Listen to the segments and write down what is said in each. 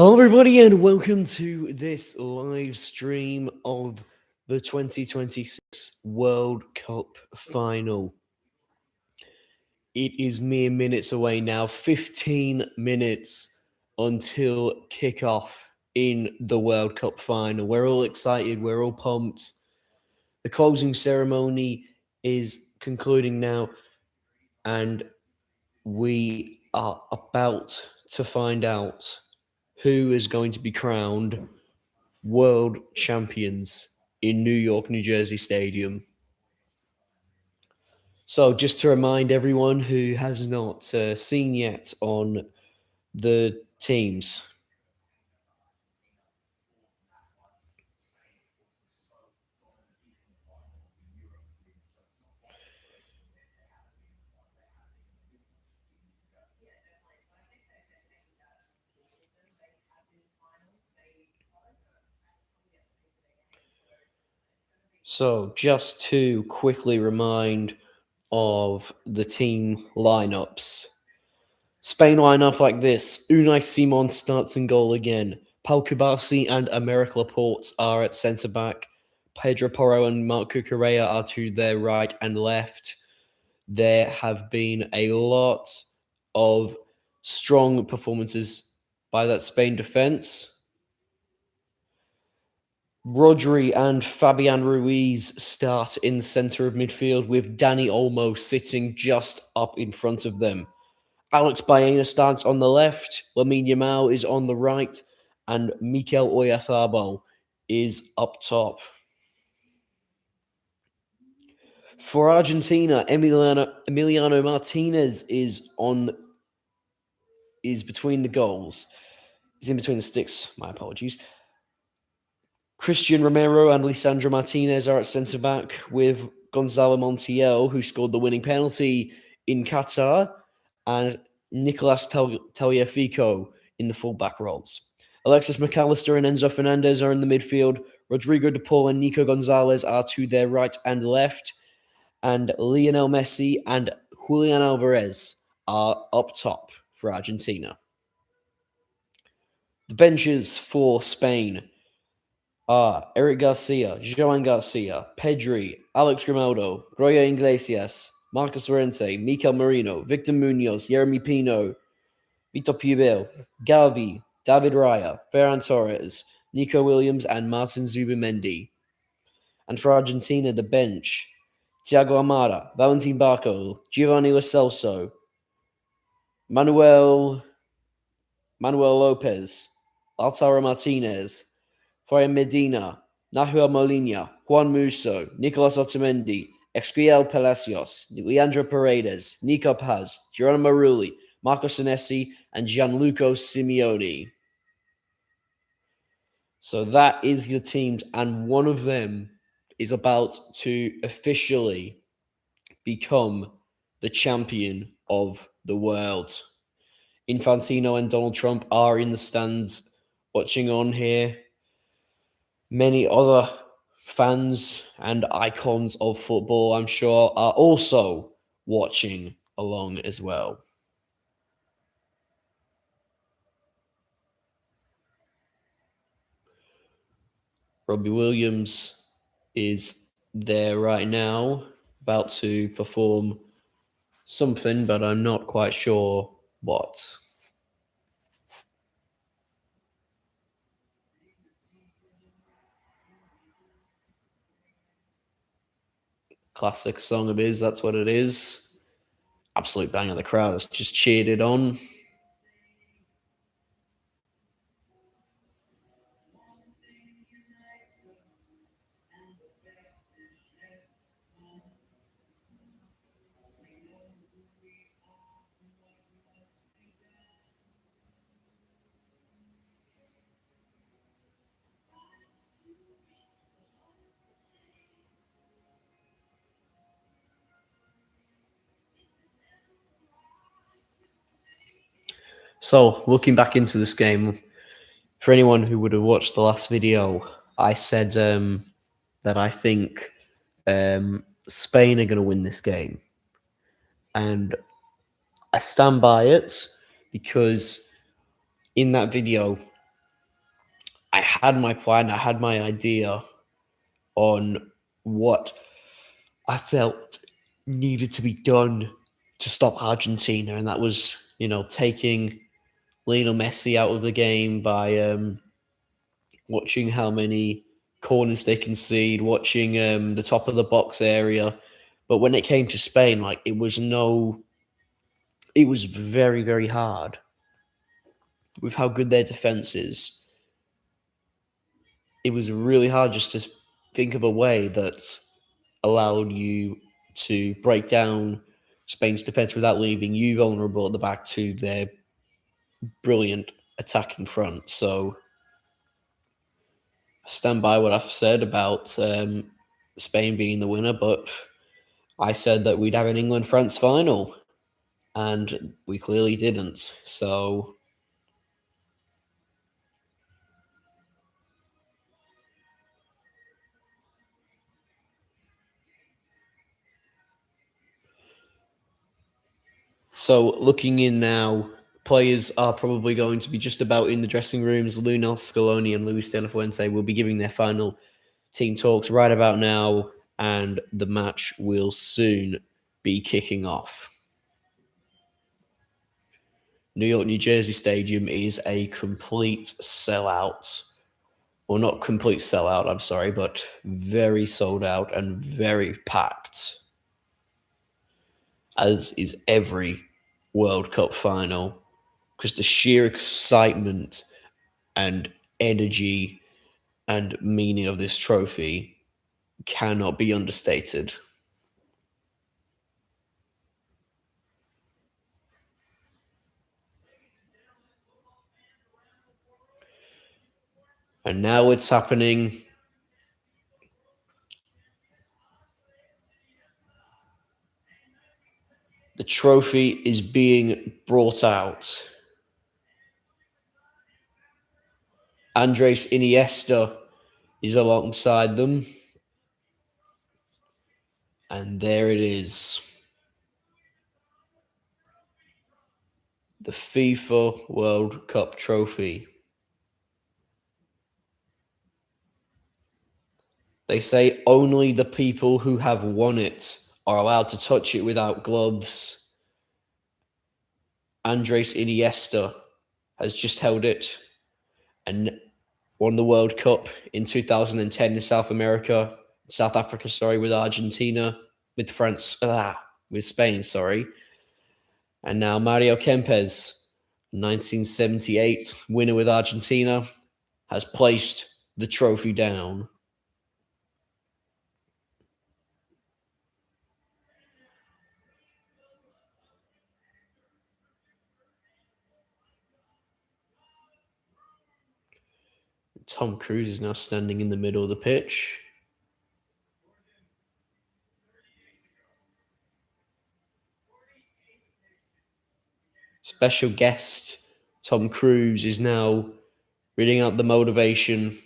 Hello, everybody, and welcome to this live stream of the 2026 World Cup final. It is mere minutes away now, 15 minutes until kickoff in the World Cup final. We're all excited, we're all pumped. The closing ceremony is concluding now, and we are about to find out who is going to be crowned world champions in New York, New Jersey Stadium. So, just to remind everyone who has not seen yet on the teams. So, just to quickly remind of the team lineups. Spain line up like this. Unai Simon starts in goal again. Pau Kubasi and Americ Laporte are at centre back. Pedro Porro and Marc Cucurella are to their right and left. There have been a lot of strong performances by that Spain defense. Rodri and Fabian Ruiz start in the center of midfield with Dani Olmo sitting just up in front of them. Alex Baena starts on the left, Lamine Yamal is on the right, and Mikel Oyarzabal is up top. For Argentina, Emiliano Martinez is between the goals. He's in between the sticks. My apologies. Christian Romero and Lisandro Martinez are at centre back with Gonzalo Montiel, who scored the winning penalty in Qatar, and Nicolas Tagliafico in the full-back roles. Alexis McAllister and Enzo Fernandez are in the midfield. Rodrigo de Paul and Nico Gonzalez are to their right and left. And Lionel Messi and Julian Alvarez are up top for Argentina. The benches for Spain are Eric Garcia, Joan Garcia, Pedri, Alex Grimaldo, Roya Iglesias, Marcos Llorente, Mikel Merino, Victor Munoz, Jeremy Pino, Vitor Pubel, Gavi, David Raya, Ferran Torres, Nico Williams, and Martin Zubimendi. And for Argentina, the bench, Thiago Almada, Valentin Barco, Giovanni Lo Celso, Manuel Lopez, Lautaro Martinez, Florian Medina, Nahuel Molina, Juan Musso, Nicolas Otamendi, Esquiel Palacios, Leandro Paredes, Nico Paz, Geronimo Rulli, Marco Senesi, and Gianluca Simeone. So that is your teams, and one of them is about to officially become the champion of the world. Infantino and Donald Trump are in the stands watching on here. Many other fans and icons of football, I'm sure, are also watching along as well. Robbie Williams is there right now, about to perform something, but I'm not quite sure what. Classic song of his, that's what it is. Absolute bang of the crowd has just cheered it on. So, looking back into this game, for anyone who would have watched the last video, I said that I think Spain are going to win this game. And I stand by it because in that video, I had my plan, I had my idea on what I felt needed to be done to stop Argentina, and that was, taking Lionel Messi out of the game by watching how many corners they concede, watching the top of the box area. But when it came to Spain, like it was very, very hard with how good their defense is. It was really hard just to think of a way that allowed you to break down Spain's defense without leaving you vulnerable at the back to their brilliant attacking front. So I stand by what I've said about Spain being the winner, but I said that we'd have an England France final, and we clearly didn't. So looking in now, players are probably going to be just about in the dressing rooms. Lionel Scaloni and Luis de la Fuente will be giving their final team talks right about now, and the match will soon be kicking off. New York, New Jersey Stadium is a complete sellout. Well, not complete sellout, I'm sorry, but very sold out and very packed, as is every World Cup final, because the sheer excitement and energy and meaning of this trophy cannot be understated. And now it's happening. The trophy is being brought out. Andres Iniesta is alongside them. And there it is. The FIFA World Cup trophy. They say only the people who have won it are allowed to touch it without gloves. Andres Iniesta has just held it and won the World Cup in 2010 in South Africa, sorry, with Argentina, with Spain, sorry. And now Mario Kempes, 1978 winner with Argentina, has placed the trophy down. Tom Cruise is now standing in the middle of the pitch. Special guest Tom Cruise is now reading out the motivation.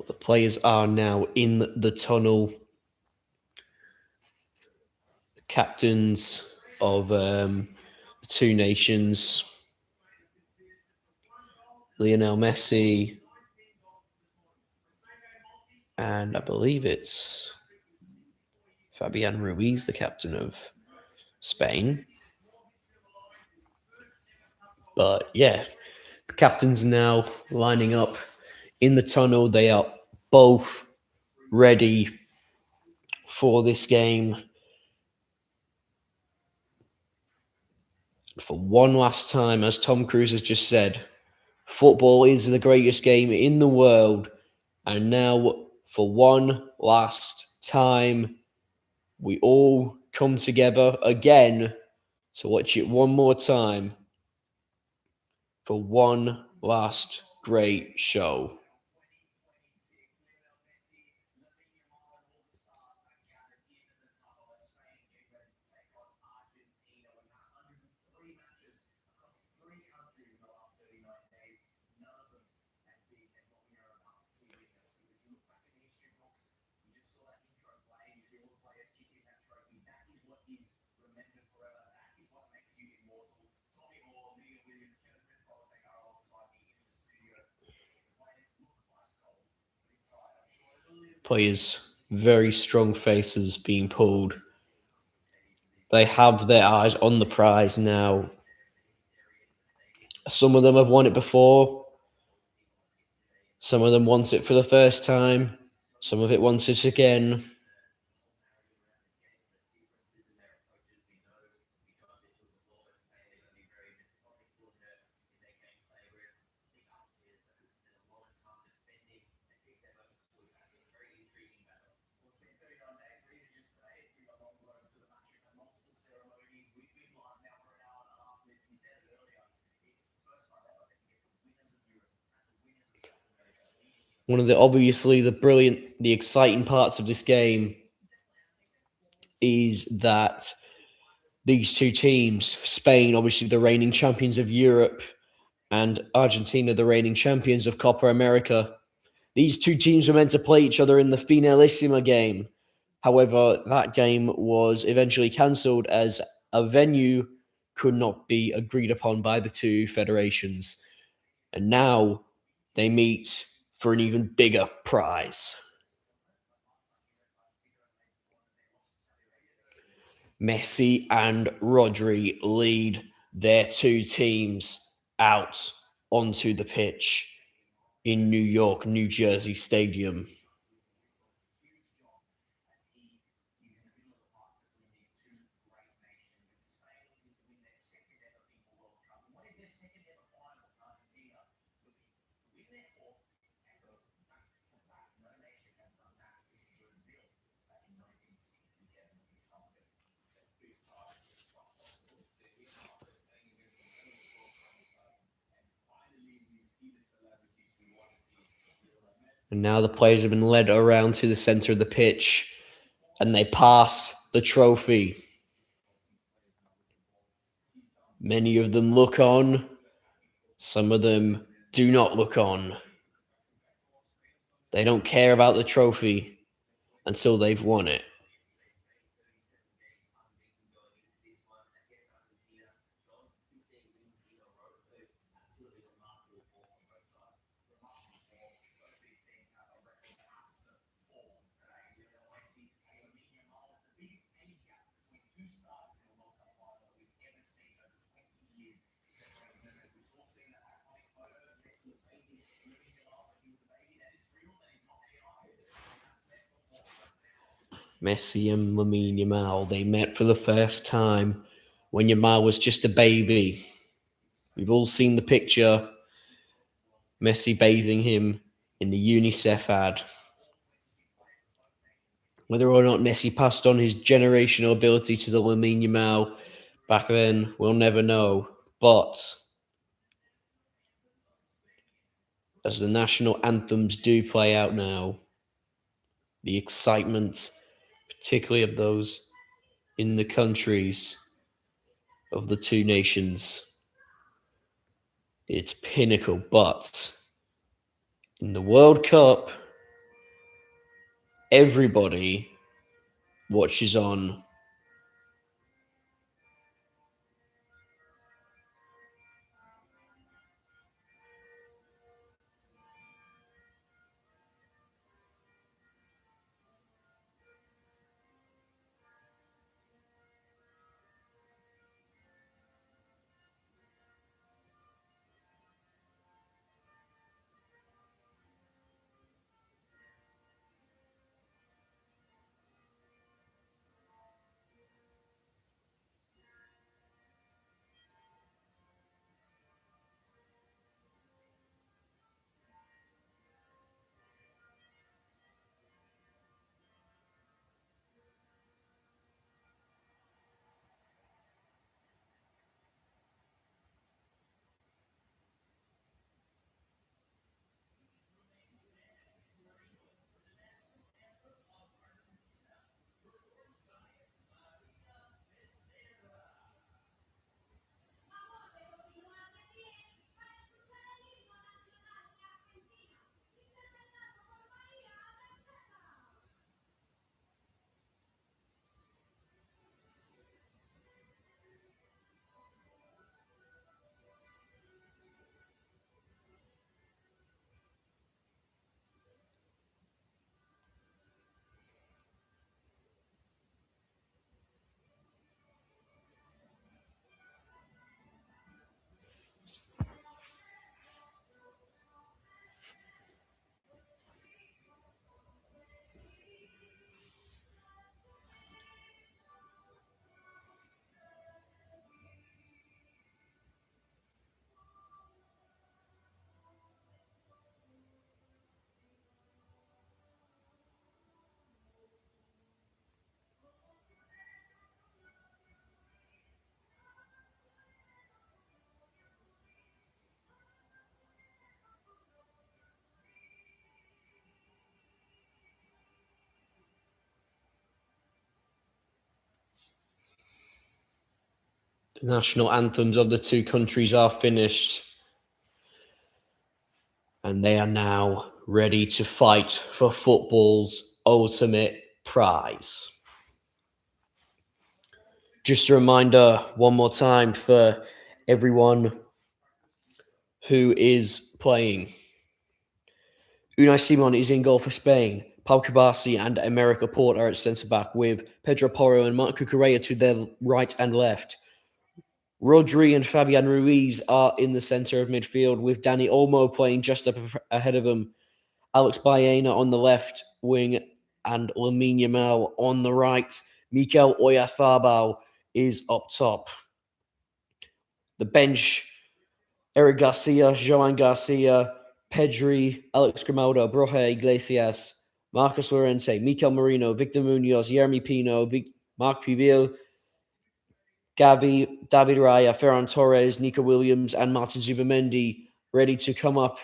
The players are now in the tunnel. The captains of the two nations, Lionel Messi, and I believe it's Fabian Ruiz, the captain of Spain. But yeah, the captains now lining up in the tunnel. They are both ready for this game. For one last time, as Tom Cruise has just said, football is the greatest game in the world. And now, for one last time, we all come together again to watch it one more time for one last great show. Players, very strong faces being pulled. They have their eyes on the prize now. Some of them have won it before. Some of them want it for the first time. Some of it wants it again. One of the obviously the exciting parts of this game is that these two teams, Spain, obviously the reigning champions of Europe, and Argentina, the reigning champions of Copa America, these two teams were meant to play each other in the Finalissima game. However, that game was eventually cancelled as a venue could not be agreed upon by the two federations. And now they meet for an even bigger prize. Messi and Rodri lead their two teams out onto the pitch in New York, New Jersey Stadium. And now the players have been led around to the center of the pitch and they pass the trophy. Many of them look on, some of them do not look on. They don't care about the trophy until they've won it. Messi and Lamine Yamal, they met for the first time when Yamal was just a baby. We've all seen the picture, Messi bathing him in the UNICEF ad. Whether or not Messi passed on his generational ability to the Lamine Yamal back then, we'll never know. But as the national anthems do play out now, the excitement, particularly of those in the countries of the two nations, it's pinnacle. But in the World Cup, everybody watches on the national anthems of the two countries are finished, and they are now ready to fight for football's ultimate prize. Just a reminder one more time for everyone who is playing. Unai Simon is in goal for Spain. Pau Kubasi and America Port are at centre-back, with Pedro Porro and Marc Cucurella to their right and left. Rodri and Fabian Ruiz are in the centre of midfield, with Dani Olmo playing just up ahead of them. Alex Baena on the left wing and Lamine Yamal on the right. Mikel Oyarzabal is up top. The bench: Eric Garcia, Joan Garcia, Pedri, Alex Grimaldo, Borja Iglesias, Marcos Llorente, Mikel Merino, Victor Munoz, Jeremy Pino, Marc Pivil, Gavi, David Raya, Ferran Torres, Nico Williams, and Martin Zubimendi ready to come up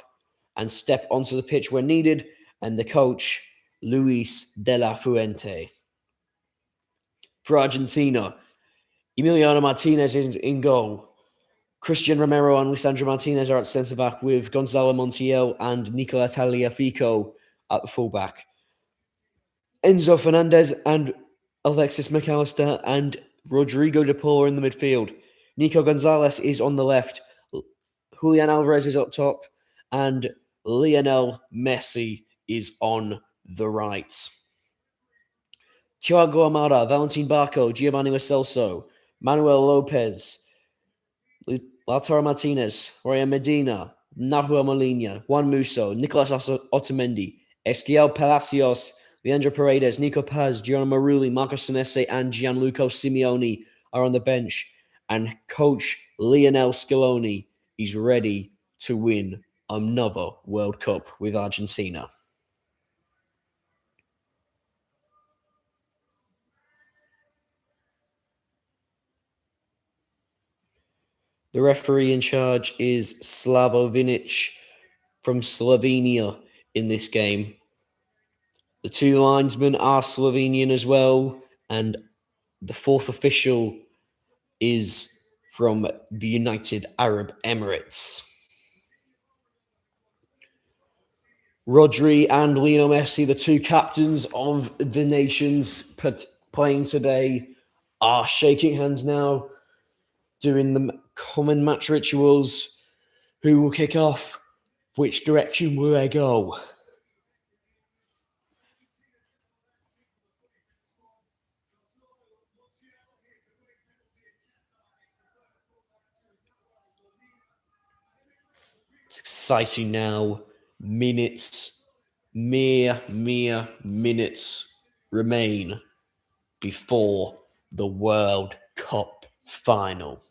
and step onto the pitch when needed, and the coach, Luis de la Fuente. For Argentina, Emiliano Martinez is in goal. Christian Romero and Lisandro Martinez are at centre-back, with Gonzalo Montiel and Nicola Tagliafico at the full-back. Enzo Fernandez and Alexis McAllister and Rodrigo de Paul are in the midfield. Nico Gonzalez is on the left. Julian Alvarez is up top. And Lionel Messi is on the right. Thiago Almada, Valentin Barco, Giovanni Lo Celso, Manuel Lopez, Lautaro Martinez, Roya Medina, Nahuel Molina, Juan Musso, Nicolas Otamendi, Esquiel Palacios, Leandro Paredes, Nico Paz, Gianna Marulli, Marcos Senesi, and Gianluca Simeone are on the bench. And coach Lionel Scaloni is ready to win another World Cup with Argentina. The referee in charge is Slavo Vinic from Slovenia in this game. The two linesmen are Slovenian as well, and the fourth official is from the United Arab Emirates. Rodri and Lionel Messi, the two captains of the nations playing today, are shaking hands now, doing the common match rituals. Who will kick off? Which direction will they go? It's exciting now. Mere minutes remain before the World Cup final.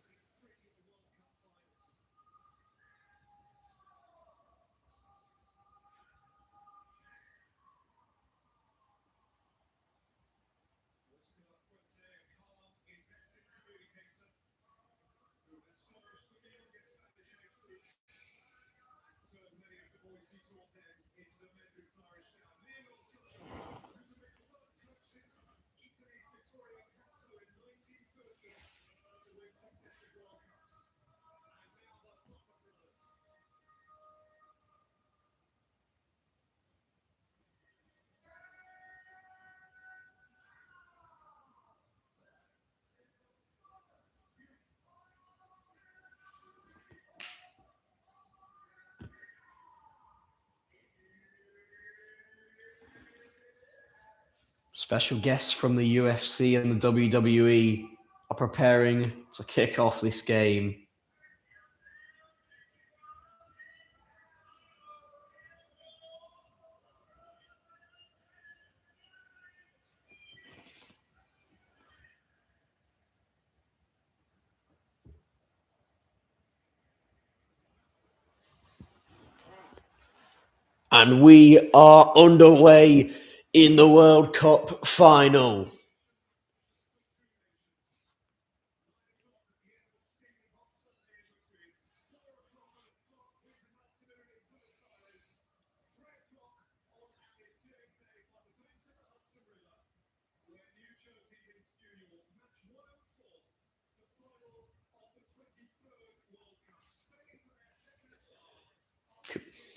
Special guests from the UFC and the WWE are preparing to kick off this game. And we are underway in the World Cup final.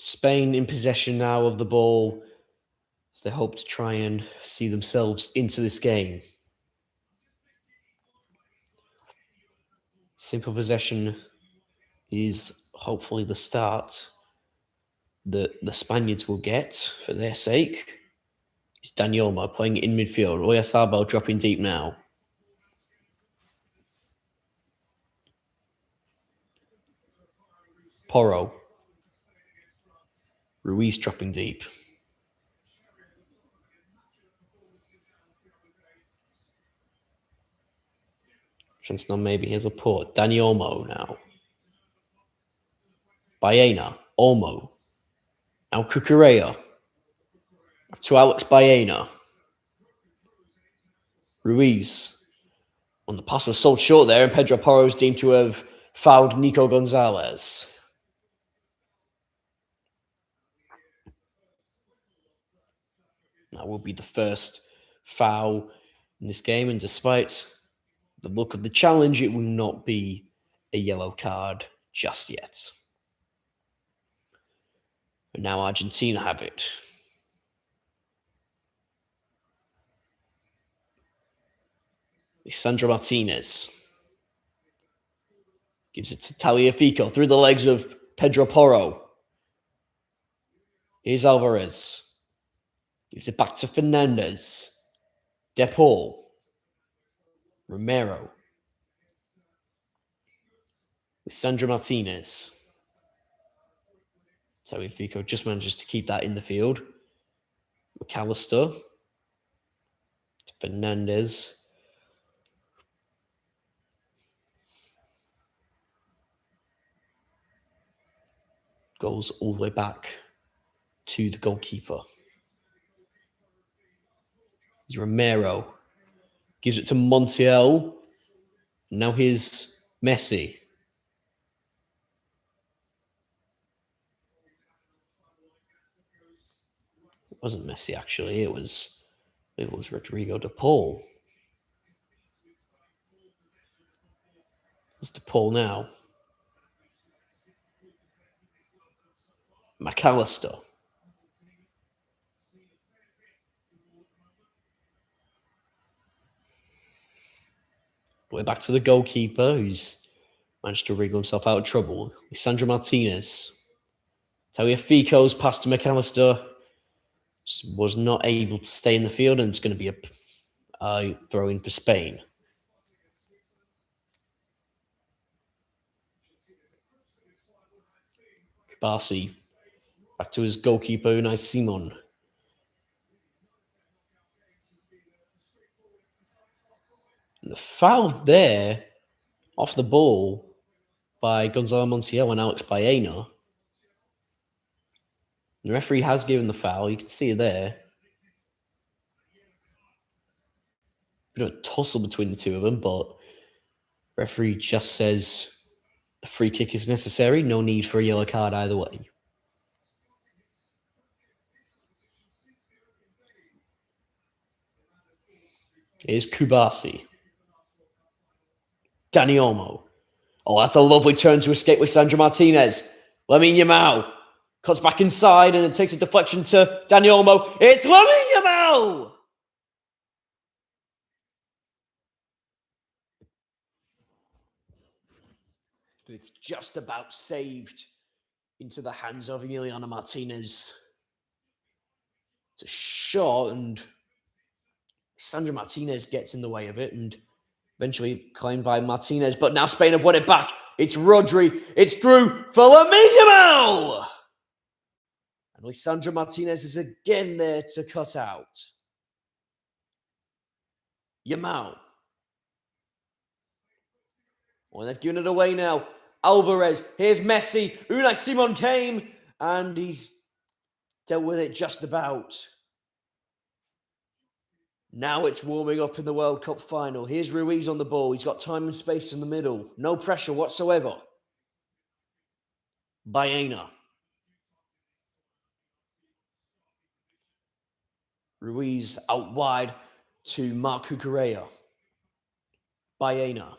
Spain in possession now of the ball as they hope to try and see themselves into this game. Simple possession is hopefully the start that the Spaniards will get for their sake. It's Daniel Olmo playing in midfield. Oyarzabal dropping deep now. Porro. Ruiz dropping deep. Chance now maybe here's a port. Daniel Olmo now. Baena. Olmo. Now Cucurella. To Alex Baena. Ruiz. On the pass was sold short there, and Pedro Porro is deemed to have fouled Nico Gonzalez. That will be the first foul in this game, and despite the look of the challenge, it will not be a yellow card just yet. And now Argentina have it. Lisandro Martinez gives it to Tagliafico through the legs of Pedro Porro. Here's Alvarez. Gives it back to Fernandez. De Paul. Romero. Lisandro Martinez. Tagliafico just manages to keep that in the field. McAllister. Fernandez. Goes all the way back to the goalkeeper. It's Romero. Gives it to Montiel. Now here's Messi. It wasn't Messi, actually. It was Rodrigo de Paul. It's de Paul now. McAllister. We're back to the goalkeeper who's managed to wriggle himself out of trouble. Lisandro Martinez. Tagliafico's pass to McAllister was not able to stay in the field, and it's going to be a throw in for Spain. Kabasi back to his goalkeeper, Unai Simon. And the foul there off the ball by Gonzalo Montiel and Alex Baena. The referee has given the foul. You can see it there. Bit of a tussle between the two of them, but referee just says the free kick is necessary. No need for a yellow card either way. Here's Kubasi. Dani Olmo. Oh, that's a lovely turn to escape with Sandro Martinez. Lamine Yamal cuts back inside and it takes a deflection to Dani Olmo. It's Lamine Yamal! It's just about saved into the hands of Emiliano Martinez. It's a shot, and Sandro Martinez gets in the way of it and eventually claimed by Martinez. But now Spain have won it back. It's Rodri. It's through for Lamine Yamal! And Lisandro Martinez is again there to cut out. Yamal. Well, they've given it away now. Alvarez. Here's Messi. Unai Simon came, and he's dealt with it just about. Now it's warming up in the World Cup final. Here's Ruiz on the ball. He's got time and space in the middle. No pressure whatsoever. Baena. Ruiz out wide to Marc Cucurella. Baena.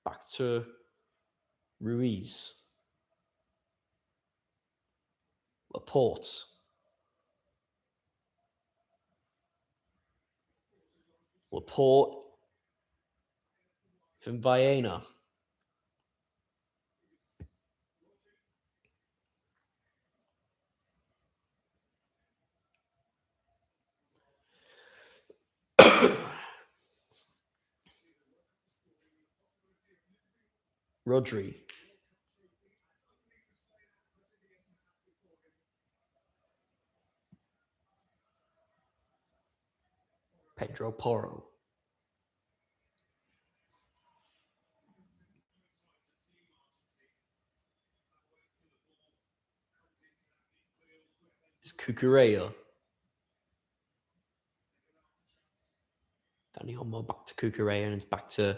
Back to Ruiz. Laporte. Laporte from Baena. Rodri. Pedro Porro. It's Cucurella. Dani Olmo back to Cucurella, and it's back to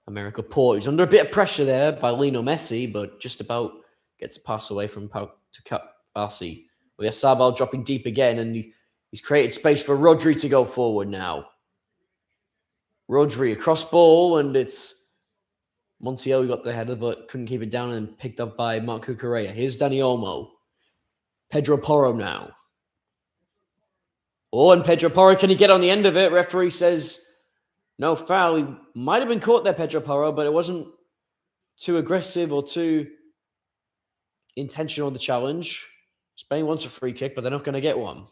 America Port. He's under a bit of pressure there by Lionel Messi, but just about gets a pass away from Pau to Kabasi. Sabal dropping deep again, and he's created space for Rodri to go forward now. Rodri, across ball, and it's Montiel who got the header, but couldn't keep it down and picked up by Marc Cucurella. Here's Dani Olmo. Pedro Porro now. Oh, and Pedro Porro, can he get on the end of it? Referee says no foul. He might have been caught there, Pedro Porro, but it wasn't too aggressive or too intentional, the challenge. Spain wants a free kick, but they're not going to get one.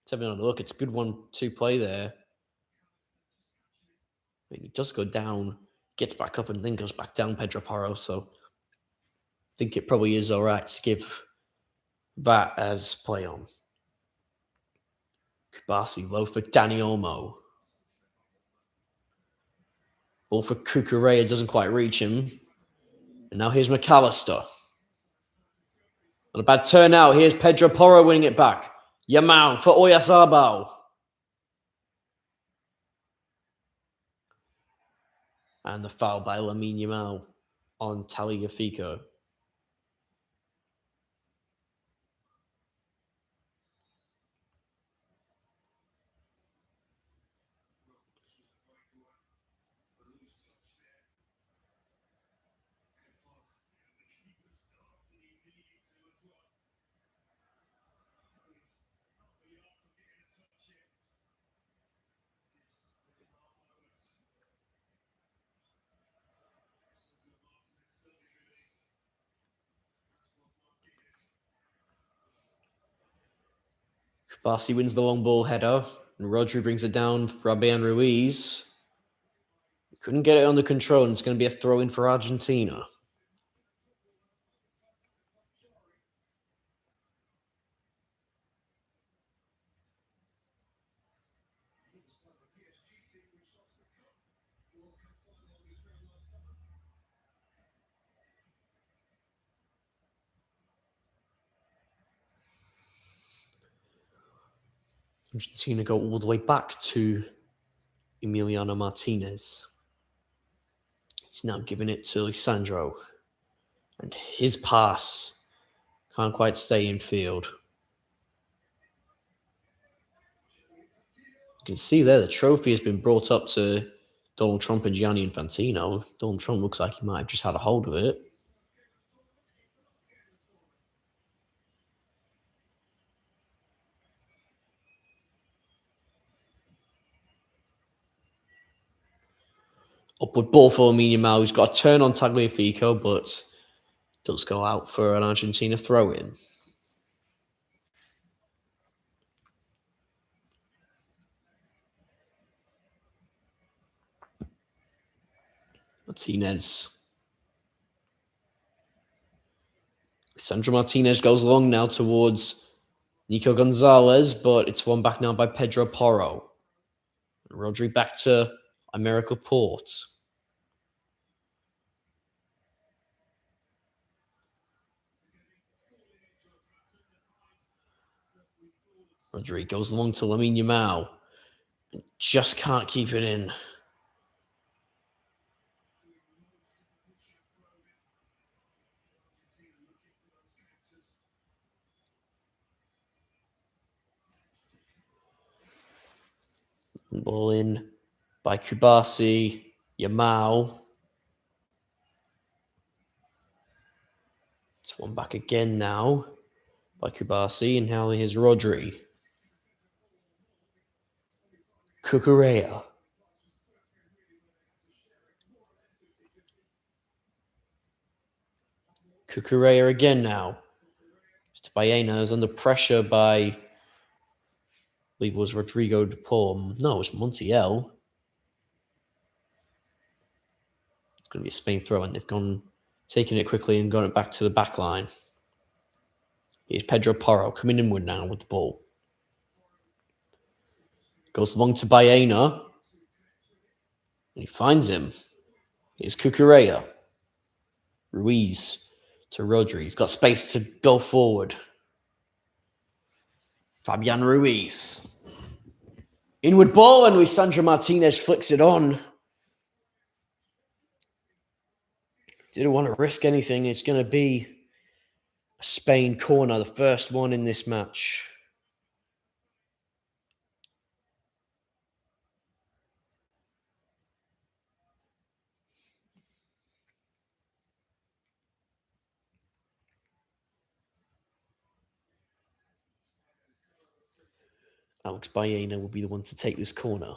Let's have another look. It's a good 1-2 play there. I mean, he does go down, gets back up, and then goes back down, Pedro Porro. So I think it probably is all right to give that as play on. Kabasi low for Dani Olmo. Ball for Cucurella doesn't quite reach him. And now here's McAllister. Not a bad turnout. Here's Pedro Porro winning it back. Yamal for Oyarzabal. And the foul by Lamine Yamal on Tagliafico. Barsi wins the long ball header, and Rodri brings it down for Fabian Ruiz. Couldn't get it under control, and it's going to be a throw-in for Argentina. Argentina go all the way back to Emiliano Martinez. He's now giving it to Lisandro. And his pass can't quite stay in field. You can see there the trophy has been brought up to Donald Trump and Gianni Infantino. Donald Trump looks like he might have just had a hold of it. Upward ball for Lamine Yamal, who's got a turn on Tagliafico, but does go out for an Argentina throw-in. Martinez. Sandro Martinez goes long now towards Nico Gonzalez, but it's won back now by Pedro Porro. Rodri back to America Port. Rodri goes long to Lamine Yamal. Just can't keep it in. Ball in by Kubasi. Yamal. It's one back again now by Kubasi, and now here's Rodri. Cucurella. Cucurella again now. Mr. Baena is under pressure by, I believe it was Rodrigo de Paul. No, it was Montiel. It's going to be a Spain throw, and they've taken it quickly and got it back to the back line. Here's Pedro Porro coming inward now with the ball. Goes long to Baena. And he finds him. Here's Cucurella. Ruiz to Rodri. He's got space to go forward. Fabian Ruiz. Inward ball, and Lisandro Martinez flicks it on. Didn't want to risk anything. It's going to be a Spain corner, the first one in this match. Alex Baena will be the one to take this corner.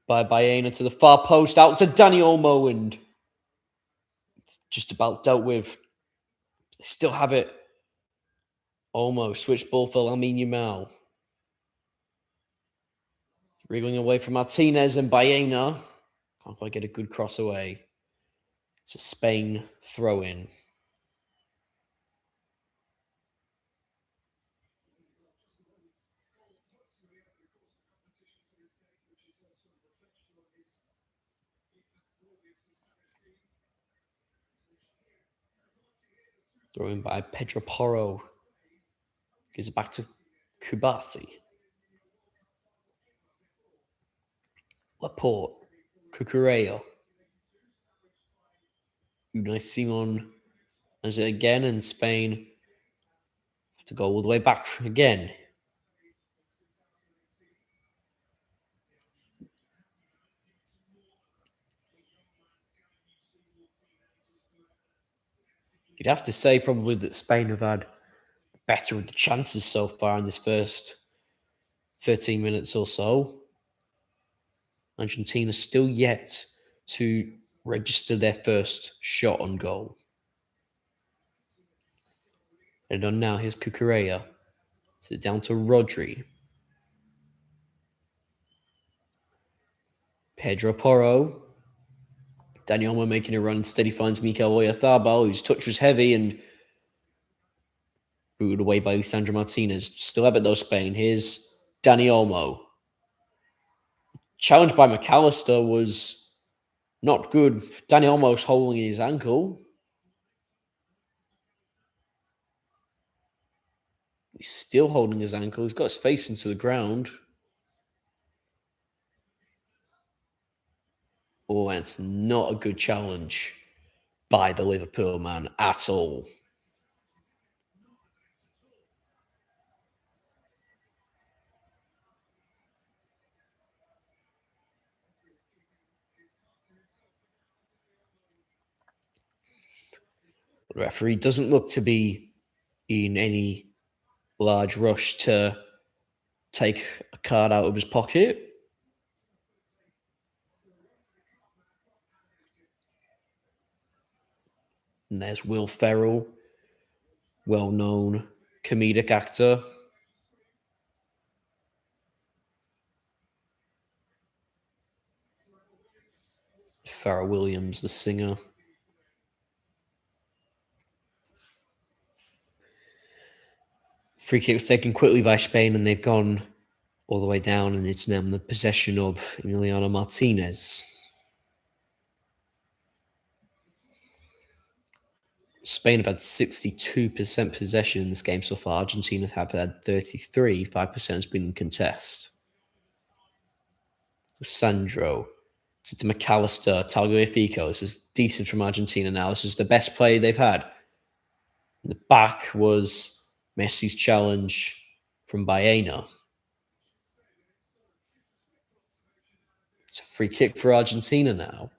By Baena to the far post, out to Dani Olmo, and it's just about dealt with. They still have it. Olmo, switch ball for Lamine Yamal. Wriggling away from Martinez, and Baena can't quite get a good cross away. It's a Spain throw-in. Thrown by Pedro Porro. Gives it back to Kubasi. Laporte. Cucurella. Unai Simon has it again, and Spain have to go all the way back again. You'd have to say probably that Spain have had better of the chances so far in this first 13 minutes or so. Argentina still yet to register their first shot on goal. And on now, here's Cucurella. So down to Rodri. Pedro Porro. Dani Olmo making a run. Instead, he finds Mikel Oyarzabal, whose touch was heavy and booted away by Lisandro Martinez. Still have it though, Spain. Here's Dani Olmo. Challenged by McAllister was not good. Dani Olmo's holding his ankle. He's still holding his ankle. He's got his face into the ground. Oh, and it's not a good challenge by the Liverpool man at all. The referee doesn't look to be in any large rush to take a card out of his pocket. And there's Will Ferrell, well-known comedic actor. Pharrell Williams, the singer. Free kick was taken quickly by Spain, and they've gone all the way down, and it's now in the possession of Emiliano Martinez. Spain have had 62% possession in this game so far. Argentina have had 33. 5% has been in contest. Sandro. To McAllister, Tagliafico. This is decent from Argentina now. This is the best play they've had. In the back was Messi's challenge from Baena. It's a free kick for Argentina now.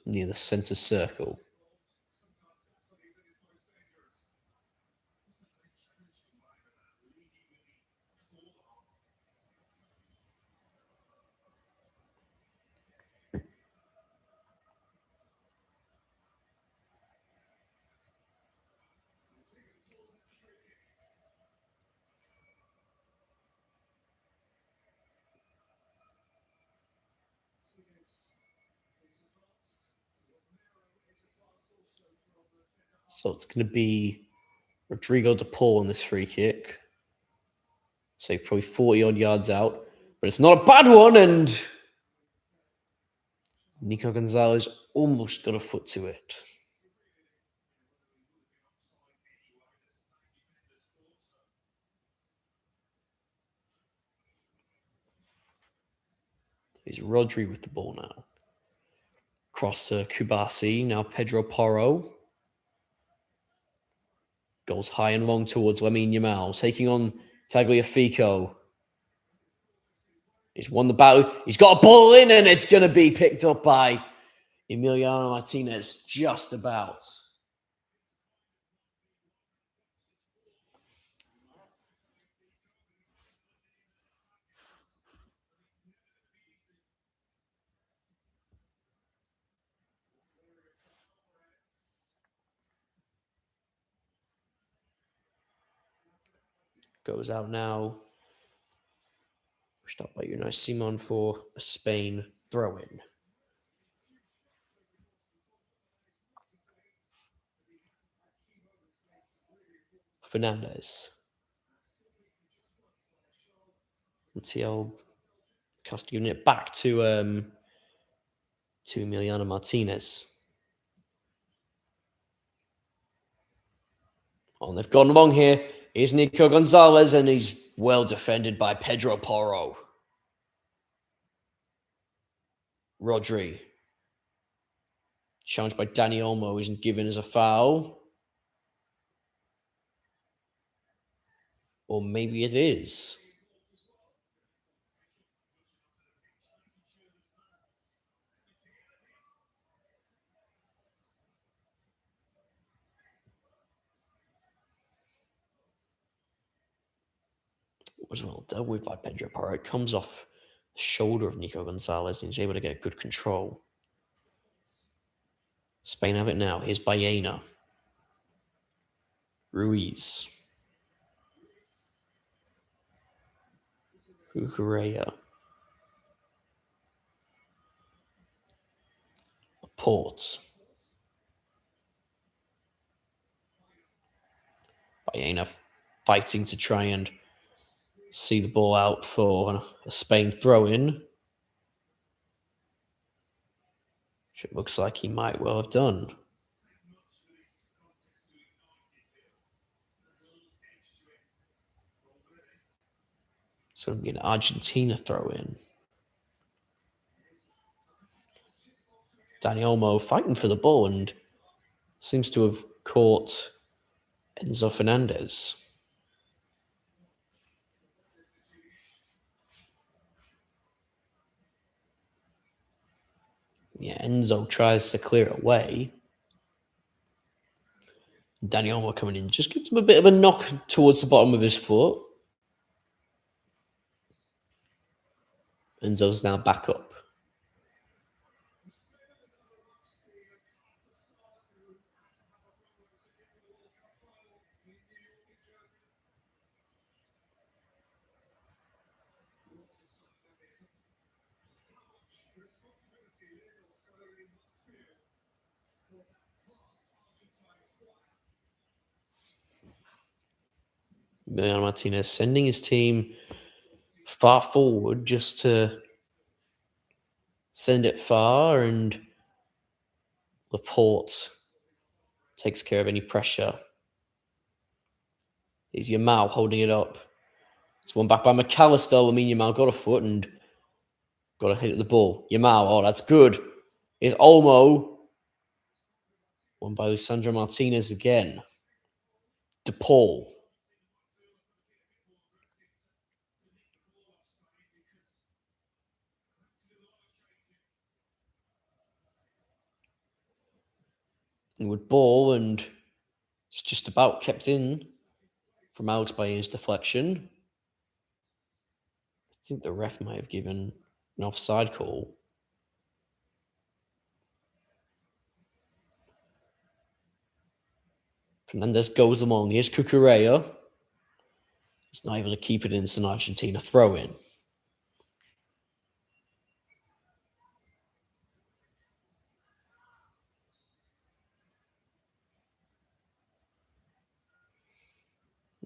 Near the centre circle. So it's going to be Rodrigo de Paul on this free kick. So probably 40 odd yards out. But it's not a bad one, and Nico Gonzalez almost got a foot to it. It's Rodri with the ball now. Cross to Kubasi. Now Pedro Porro. Goes high and long towards Lamine Yamal. Taking on Tagliafico. He's won the battle. He's got a ball in, and it's going to be picked up by Emiliano Martinez just about. Goes out now. Pushed up by Unai Simon for a Spain throw-in. Fernandez. Until Costa giving it back to Emiliano Martinez. Oh, and they've gone long here. Here's Nico Gonzalez, and he's well defended by Pedro Porro. Rodri. Challenged by Dani Olmo, isn't given as a foul. Or maybe it is. Was well dealt with by Pedro Porro. It comes off the shoulder of Nico Gonzalez and he's able to get good control. Spain have it now. Here's Baena. Ruiz. Cucurella. Laporte. Baena fighting to try and see the ball out for a Spain throw-in. Which it looks like he might well have done. It's going to be an Argentina throw-in. Dani Olmo fighting for the ball and seems to have caught Enzo Fernandez. Yeah, Enzo tries to clear it away. Dani Olmo coming in just gives him a bit of a knock towards the bottom of his foot. Enzo's now back up. Emiliano Martinez sending his team far forward just to send it far, and Laporte takes care of any pressure. Here's Yamal holding it up. It's one back by McAllister. Yamal got a foot and got a hit at the ball. Yamal, oh, that's good. Here's Olmo. One by Lisandro Martinez again. DePaul. With ball, and it's just about kept in from Alex Baye's deflection. I think the ref might have given an offside call. Fernandez goes along. Here's Cucurella. He's not able to keep it in. It's an Argentina throw-in.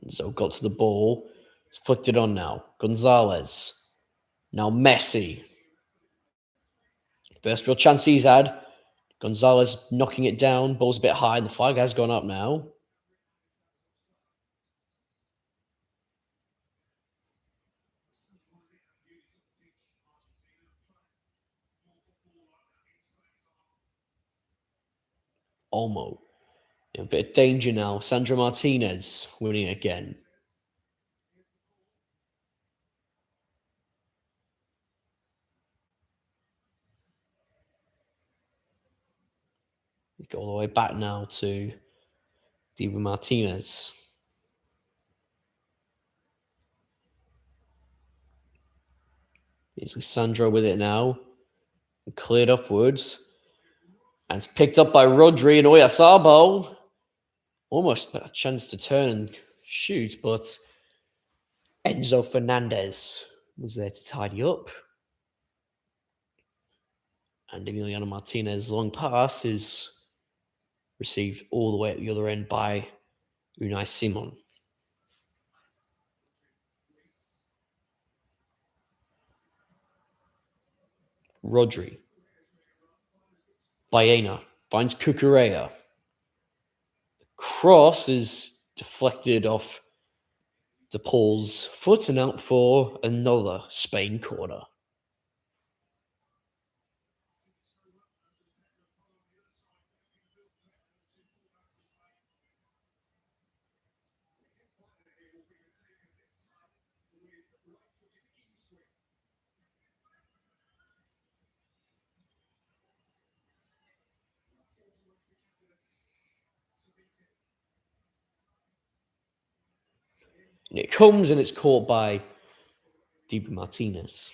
So got to the ball. It's flicked it on now. Gonzalez. Now Messi. First real chance he's had. Gonzalez knocking it down. Ball's a bit high, and the flag has gone up now. Olmo. A bit of danger now. Sandro Martinez winning again. We go all the way back now to Dibu Martinez. Here's Lisandro with it now. Cleared upwards. And it's picked up by Rodri and Oyarzabal. Almost a chance to turn and shoot, but Enzo Fernandez was there to tidy up. And Emiliano Martinez long pass is received all the way at the other end by Unai Simon. Rodri. Baena finds Cucurella. Cross is deflected off DePaul's foot and out for another Spain corner. And it comes and it's caught by Dibu Martinez.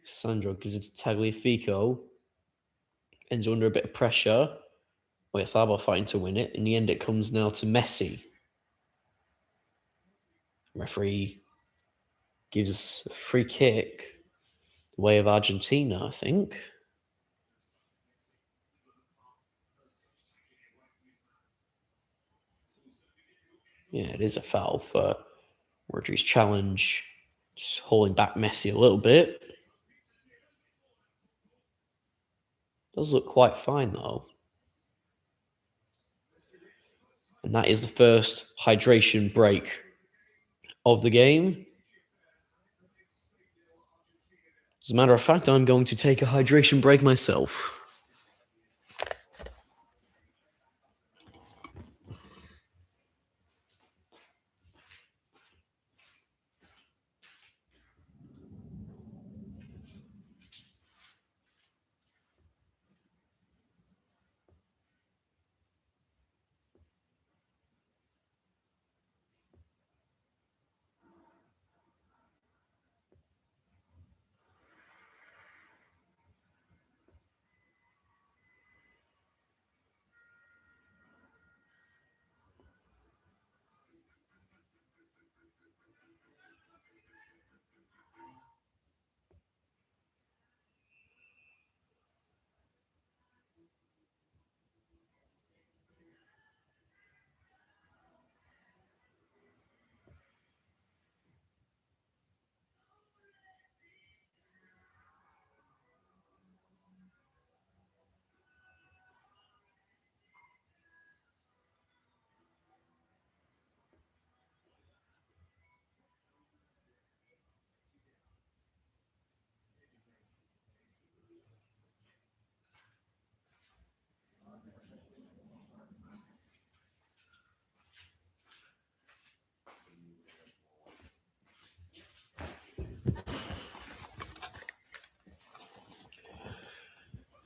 Sandro gives it to Tagliafico. Ends under a bit of pressure. Oyarzabal fighting to win it. In the end, it comes now to Messi. Referee gives us a free kick. The way of Argentina, I think. Yeah, it is a foul for Rodri's challenge. Just holding back Messi a little bit. Does look quite fine, though. And that is the first hydration break of the game. As a matter of fact, I'm going to take a hydration break myself.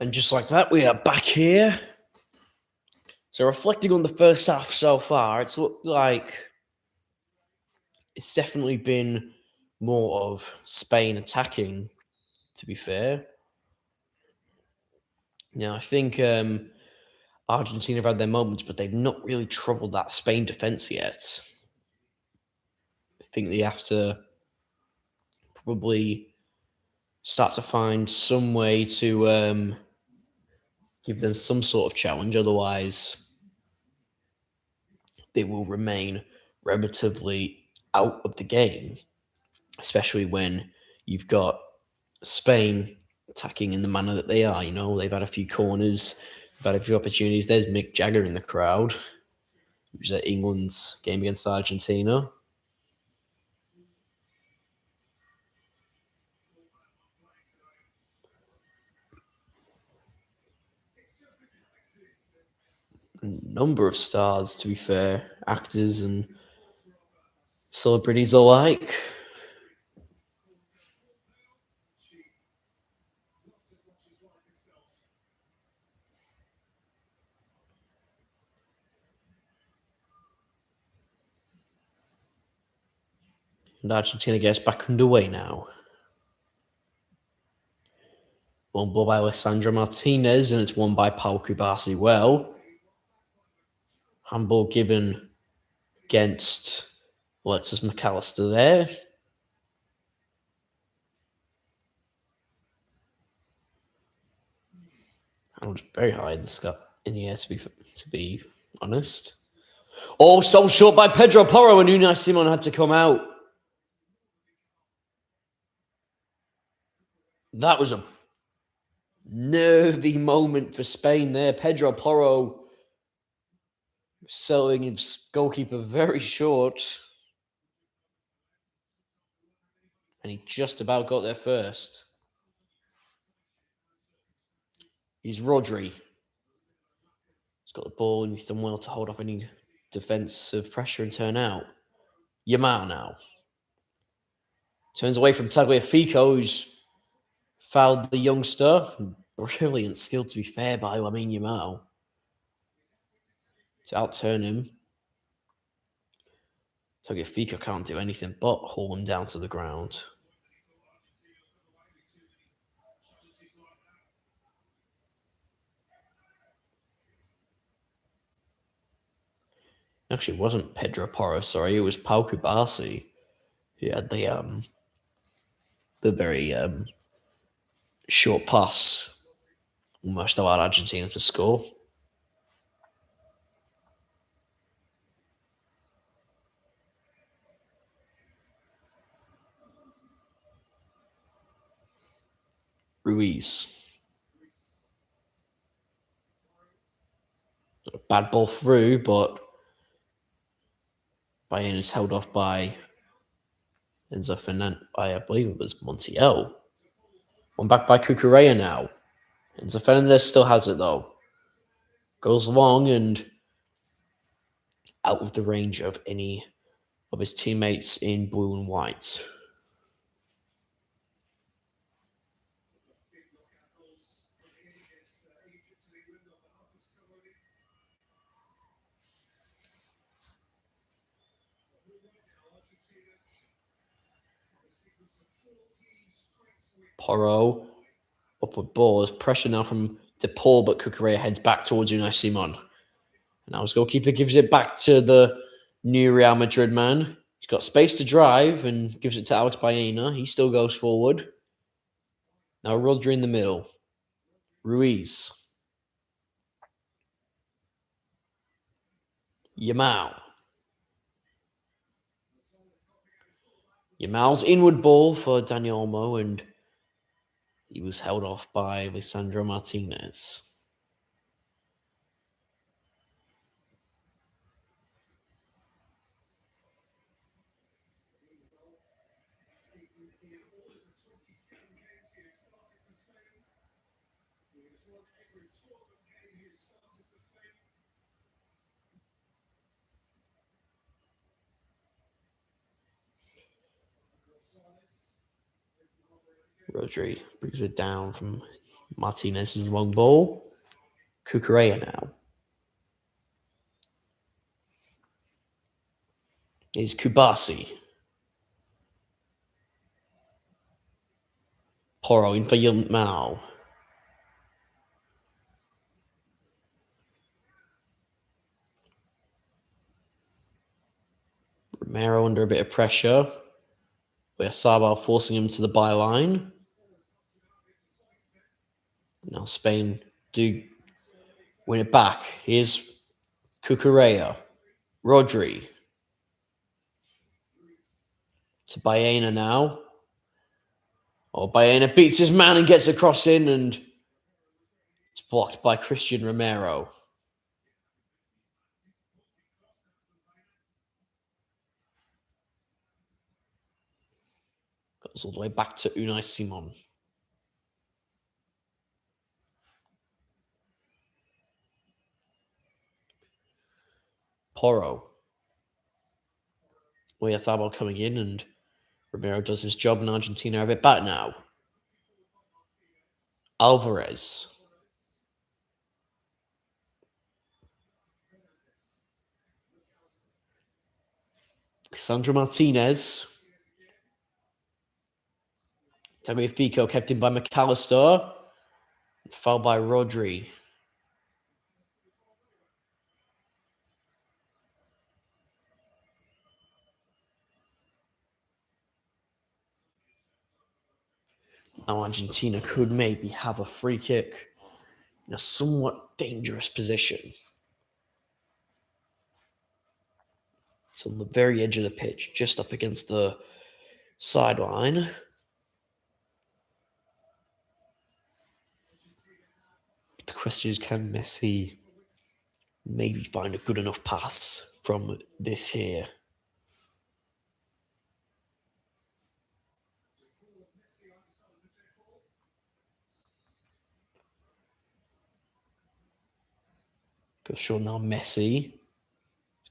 And just like that, we are back here. So reflecting on the first half so far, it's looked like it's definitely been more of Spain attacking, to be fair. Now, I think Argentina have had their moments, but they've not really troubled that Spain defence yet. I think they have to probably start to find some way to give them some sort of challenge. Otherwise, they will remain relatively out of the game, especially when you've got Spain attacking in the manner that they are. You know, they've had a few corners, they've had a few opportunities. There's Mick Jagger in the crowd, who's at England's game against Argentina. A number of stars, to be fair, actors and celebrities alike. And Argentina gets back underway now. One ball by Alessandro Martinez, and it's won by Paul Kubasi. Well, handball given against Alexis McAllister there. And was very high in the sky, in the air, to be honest. Oh, so short by Pedro Porro, and Unai Simon had to come out. That was a nervy moment for Spain there. Pedro Porro selling his goalkeeper very short. And he just about got there first. He's Rodri. He's got the ball and he's done well to hold off any defensive pressure and turn out. Yamal now. Turns away from Tagliafico, who's fouled the youngster. Brilliant skill, to be fair, by Lamine Yamal to outturn him. Tagliafico can't do anything but haul him down to the ground. Actually, it wasn't Pedro Porro, sorry, it was Pau Kubasi who had the very short pass, almost allowed Argentina to score. Ruiz. A bad ball through, but Bayern is held off by Enzo Fernandez, I believe it was Montiel. One back by Cucurella now. Enzo Fernandez still has it though. Goes long and out of the range of any of his teammates in blue and white. Porro, upward ball, is pressure now from DePaul, but Cucurella heads back towards Unai Simon. And now his goalkeeper gives it back to the new Real Madrid man. He's got space to drive and gives it to Alex Baena. He still goes forward. Now Rodri in the middle. Ruiz. Yamal. Yamal's inward ball for Daniel Olmo, and he was held off by Lisandro Martinez. Rodri brings it down from Martinez's long ball. Cucurella now. Is Kubasi. Porro in for Yamal. Romero under a bit of pressure. Sabal forcing him to the byline. Now Spain do win it back. Here's Cucurella. Rodri. To Baena now. Oh, Baena beats his man and gets a cross in, and it's blocked by Christian Romero. Goes all the way back to Unai Simon. Porro. Oyarzábal coming in, and Romero does his job, and Argentina have it back now. Alvarez. Sandro Martinez. Tagliafico kept in by McAllister. Fouled by Rodri. Now Argentina could maybe have a free kick in a somewhat dangerous position. It's on the very edge of the pitch, just up against the sideline. The question is, can Messi maybe find a good enough pass from this here? Goes short now, Messi. He's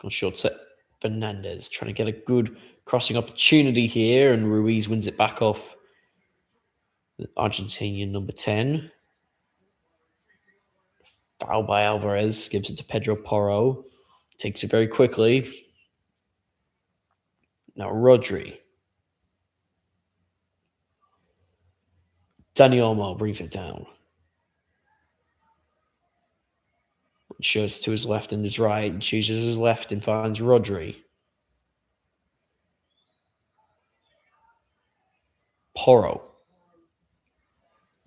gone short to Fernandez trying to get a good crossing opportunity here, and Ruiz wins it back off the Argentinian number 10. Foul by Alvarez, gives it to Pedro Porro. Takes it very quickly. Now Rodri. Dani Olmo brings it down. Shows to his left and his right, and chooses his left and finds Rodri. Porro.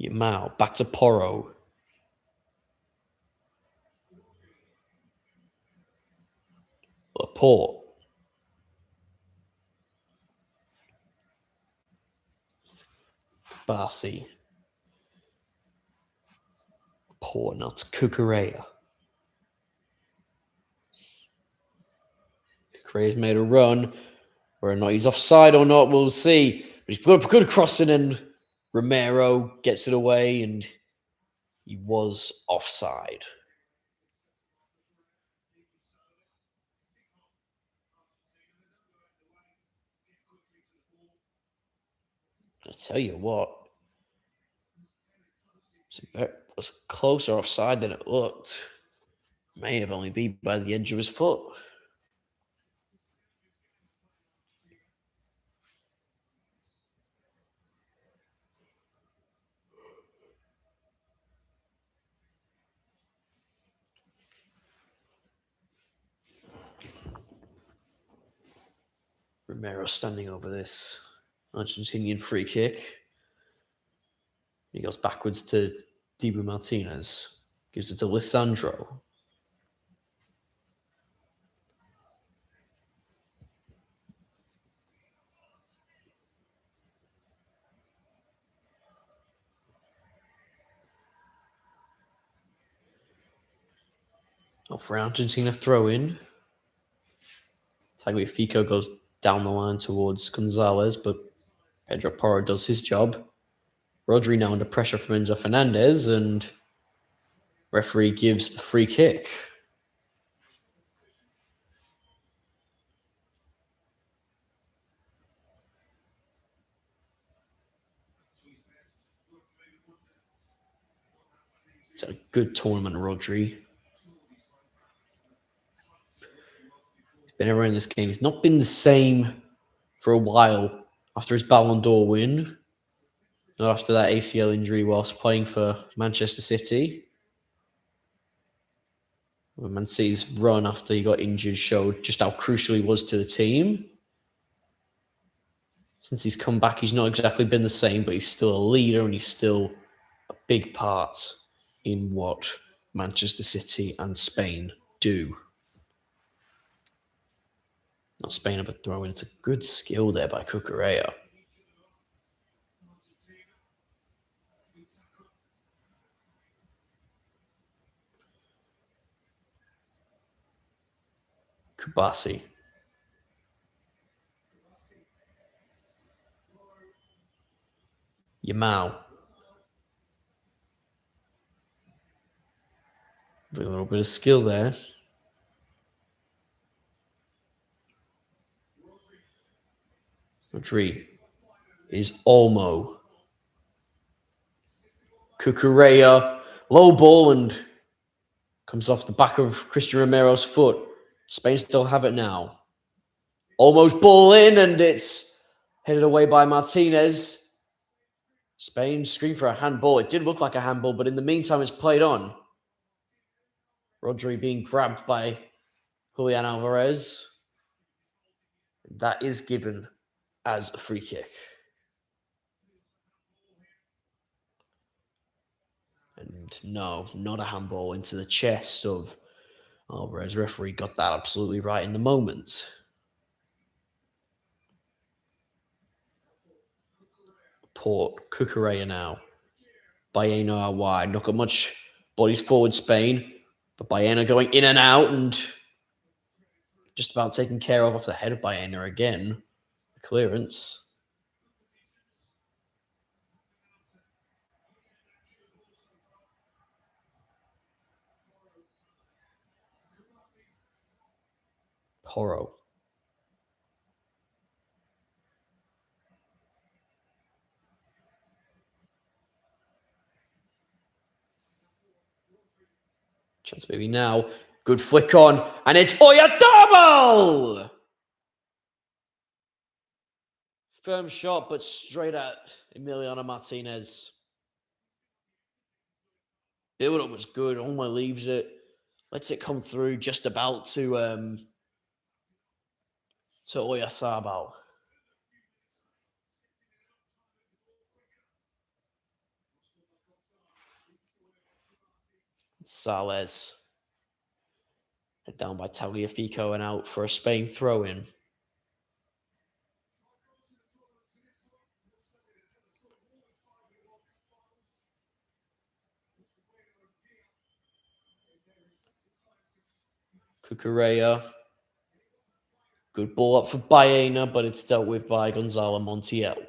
Yamal. Back to Porro. Laporte. Barsi. Laporte. Now to Cucurella. Cucurella's made a run. Whether or not he's offside or not, we'll see. But he's got a good crossing, and Romero gets it away, and he was offside. I tell you what, it was closer offside than it looked. May have only been by the edge of his foot. Romero standing over this Argentinian free kick. He goes backwards to Dibu Martinez. Gives it to Lisandro. For Argentina throw in. Tagliafico goes down the line towards Gonzalez, but Pedro Porro does his job. Rodri now under pressure from Enzo Fernandez, and referee gives the free kick. It's a good tournament, Rodri. He's been around this game. He's not been the same for a while after his Ballon d'Or win. Not after that ACL injury whilst playing for Manchester City. Man City's run after he got injured showed just how crucial he was to the team. Since he's come back, he's not exactly been the same, but he's still a leader and he's still a big part in what Manchester City and Spain do. Not Spain have a throw in. It's a good skill there by Cucurella. Kubasi. Yamal. A little bit of skill there. Rodri is Olmo. Cucurella. Low ball and comes off the back of Christian Romero's foot. Spain still have it now. Almost ball in, and it's headed away by Martinez. Spain screamed for a handball. It did look like a handball, but in the meantime, it's played on. Rodri being grabbed by Julian Alvarez. That is given as a free kick. And no, not a handball into the chest of Alvarez. Referee got that absolutely right in the moment. Port Cucurella now. Baena out wide. Not got much bodies forward, Spain. But Baena going in and out and just about taken care of off the head of Baena again. Clearance. Porro. Chance maybe now. Good flick on, and it's Oyarzabal! Firm shot, but straight at Emiliano Martinez. Build-up was good. Almost leaves it. Lets it come through just about to Oyarzabal. Sales. Down by Tagliafico and out for a Spain throw-in. Cucurella. Good ball up for Baena, but it's dealt with by Gonzalo Montiel.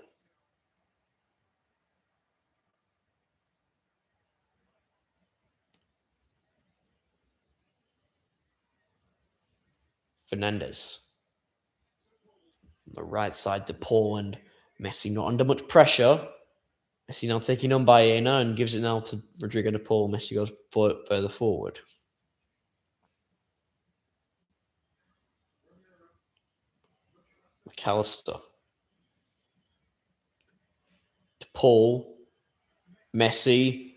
Fernandez. On the right side to Paul, and Messi not under much pressure. Messi now taking on Baena and gives it now to Rodrigo de Paul. Messi goes further forward. McAllister. To Paul. Messi.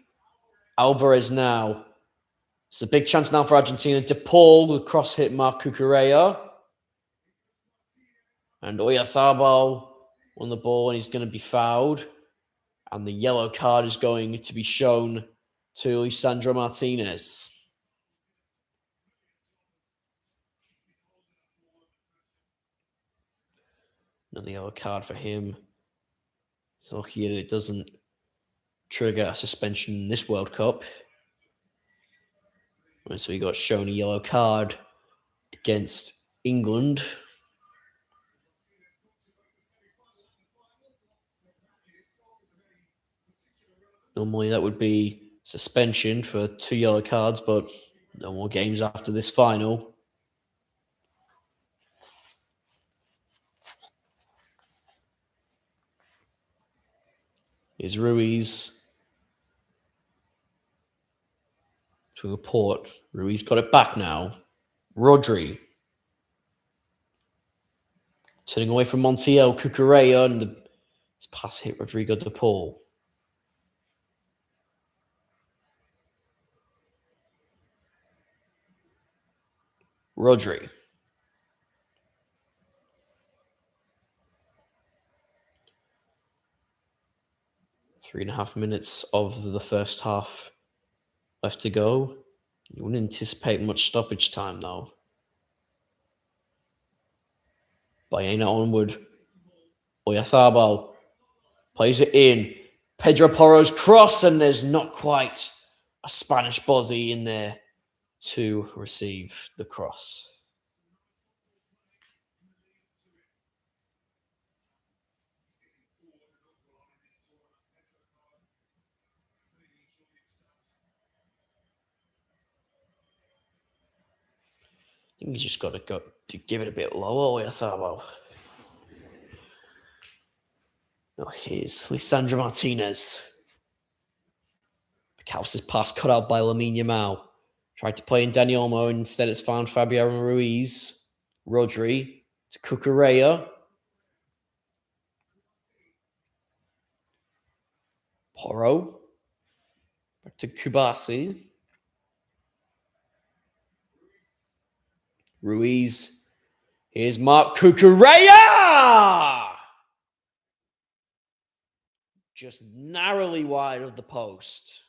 Alvarez now. It's a big chance now for Argentina. De Paul, the cross hit Marc Cucurella. And Oyarzabal on the ball, and he's going to be fouled. And the yellow card is going to be shown to Lisandro Martinez. Another yellow card for him. So here it doesn't trigger a suspension in this World Cup. And so he got shown a yellow card against England. Normally that would be suspension for 2 yellow cards, but no more games after this final. Here's Ruiz to Laporte. Ruiz got it back now. Rodri. Turning away from Montiel, Cucurella, and his pass hit Rodrigo de Paul. Rodri. Three and a half minutes of the first half left to go. You wouldn't anticipate much stoppage time, though. Baena onward. Oyarzabal plays it in. Pedro Porro's cross, and there's not quite a Spanish body in there to receive the cross. I think he's just got to go to give it a bit lower, Oyarzabal. Now here's Lisandro Martinez. Cal's pass cut out by Lamine Yamal. Tried to play in Dani Olmo, and instead it's found Fabián Ruiz. Rodri to Cucurella. Porro. Back to Kubasi. Ruiz. Here's Marc Cucurella! Just narrowly wide of the post.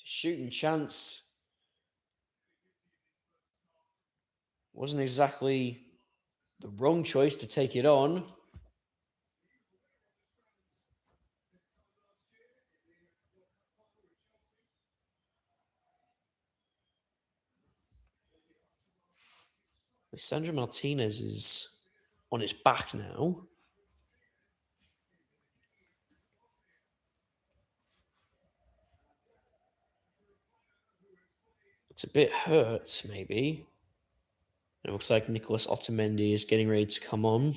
Shooting chance. Wasn't exactly the wrong choice to take it on. Lisandro Martinez is on his back now. It's a bit hurt, maybe. It looks like Nicolas Otamendi is getting ready to come on.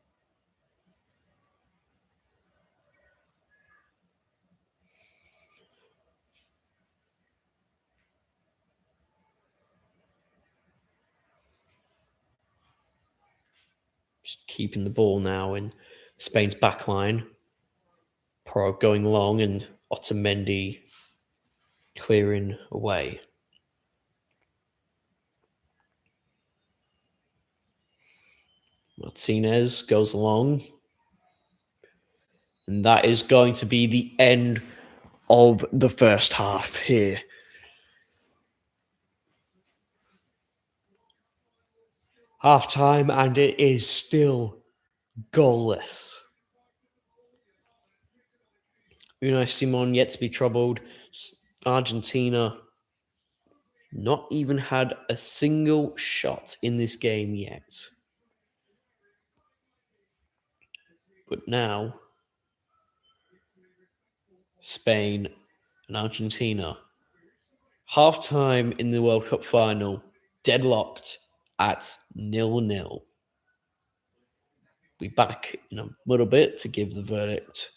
just keeping the ball now in Spain's backline. Pro going long and Otamendi clearing away. Martinez goes along. And that is going to be the end of the first half here. Half time, and it is still goalless. Unai Simon yet to be troubled. Argentina not even had a single shot in this game yet. But now, Spain and Argentina, half time in the World Cup final, deadlocked at 0-0. Be back in a little bit to give the verdict,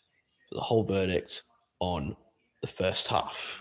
the whole verdict on the first half.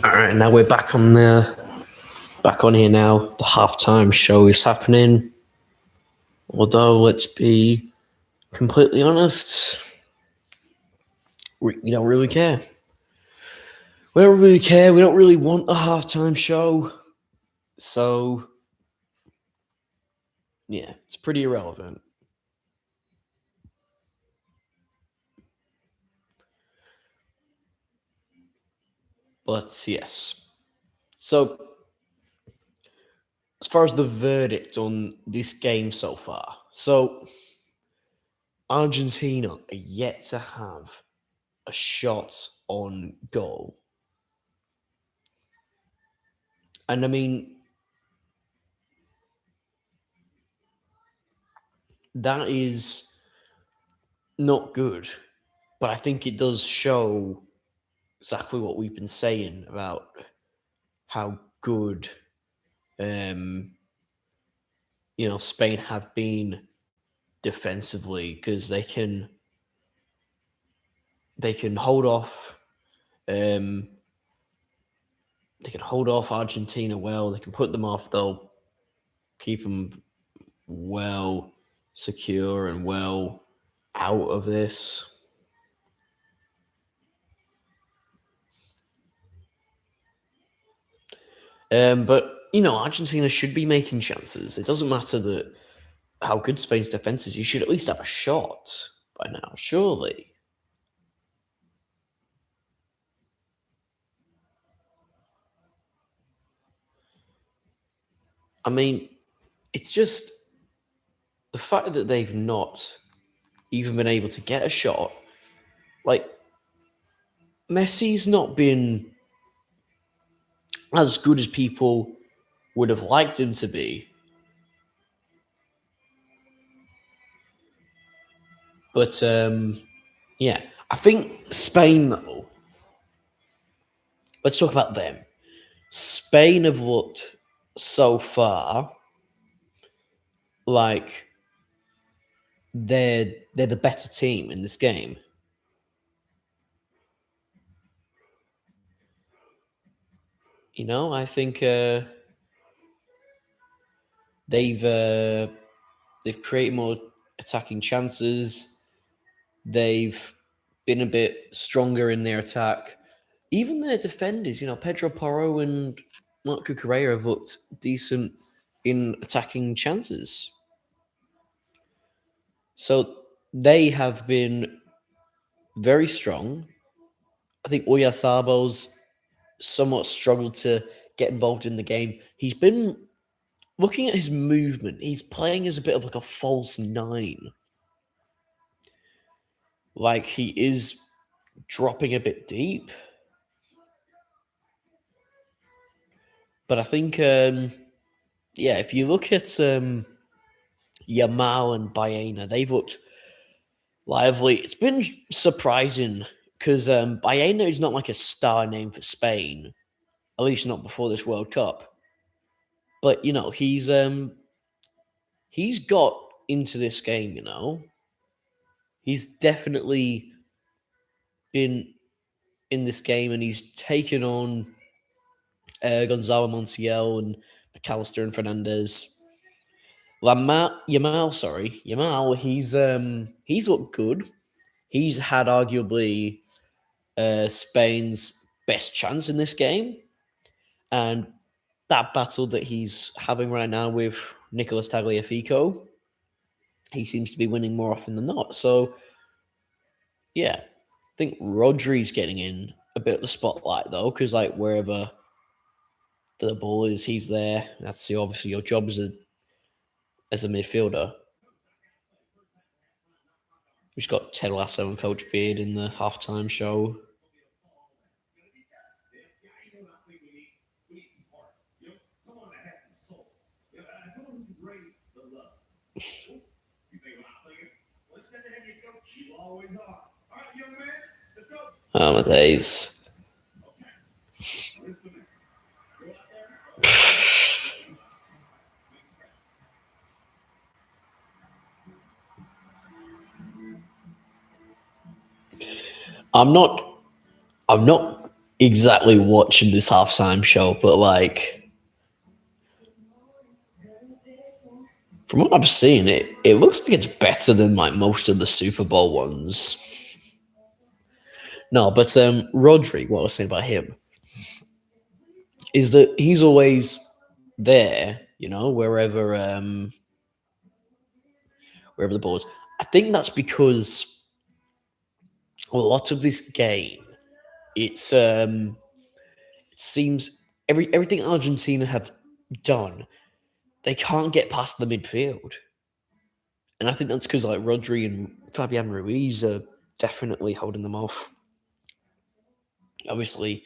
All right, now we're back on here now. The halftime show is happening. Although, let's be completely honest, we don't really care. We don't really care. We don't really want a halftime show. So, yeah, it's pretty irrelevant. But yes. So, as far as the verdict on this game so far, so Argentina are yet to have a shot on goal. And I mean, that is not good. But I think it does show exactly what we've been saying about how good Spain have been defensively, because they can hold off Argentina well. They can put them off. They'll keep them well secure and well out of this. But Argentina should be making chances. It doesn't matter how good Spain's defense is. You should at least have a shot by now, surely. I mean, it's just the fact that they've not even been able to get a shot. Like, Messi's not been as good as people would have liked him to be. But, yeah, I think Spain, though, let's talk about them. Spain have looked so far like they're the better team in this game. You know, I think they've uh, they've created more attacking chances. They've been a bit stronger in their attack. Even their defenders, you know, Pedro Porro and Marco Correa have looked decent in attacking chances. So they have been very strong. I think Oyarzabal's somewhat struggled to get involved in the game. He's been looking at his movement. He's playing as a bit of like a false nine. Like he is dropping a bit deep. But I think, yeah, if you look at Yamal and Baena, they've looked lively. It's been surprising because Baena is not like a star name for Spain, at least not before this World Cup. But you know, he's got into this game. You know, he's definitely been in this game, and he's taken on Gonzalo Montiel and McAllister and Fernandez. Yamal. He's looked good. He's had arguably Spain's best chance in this game, and that battle that he's having right now with Nicolas Tagliafico, he seems to be winning more often than not. So, yeah, I think Rodri's getting in a bit of the spotlight though, because like wherever the ball is, he's there. That's obviously your job as a midfielder. We've got Ted Lasso and Coach Beard in the halftime show. Oh my days. I'm not I'm not exactly watching this halftime show, but like from what I've seen, it looks like it's better than like most of the Super Bowl ones. No, but Rodri, what I was saying about him is that he's always there, you know, wherever the ball is. I think that's because a lot of this game, it's it seems everything Argentina have done, they can't get past the midfield. And I think that's because like Rodri and Fabian Ruiz are definitely holding them off. Obviously,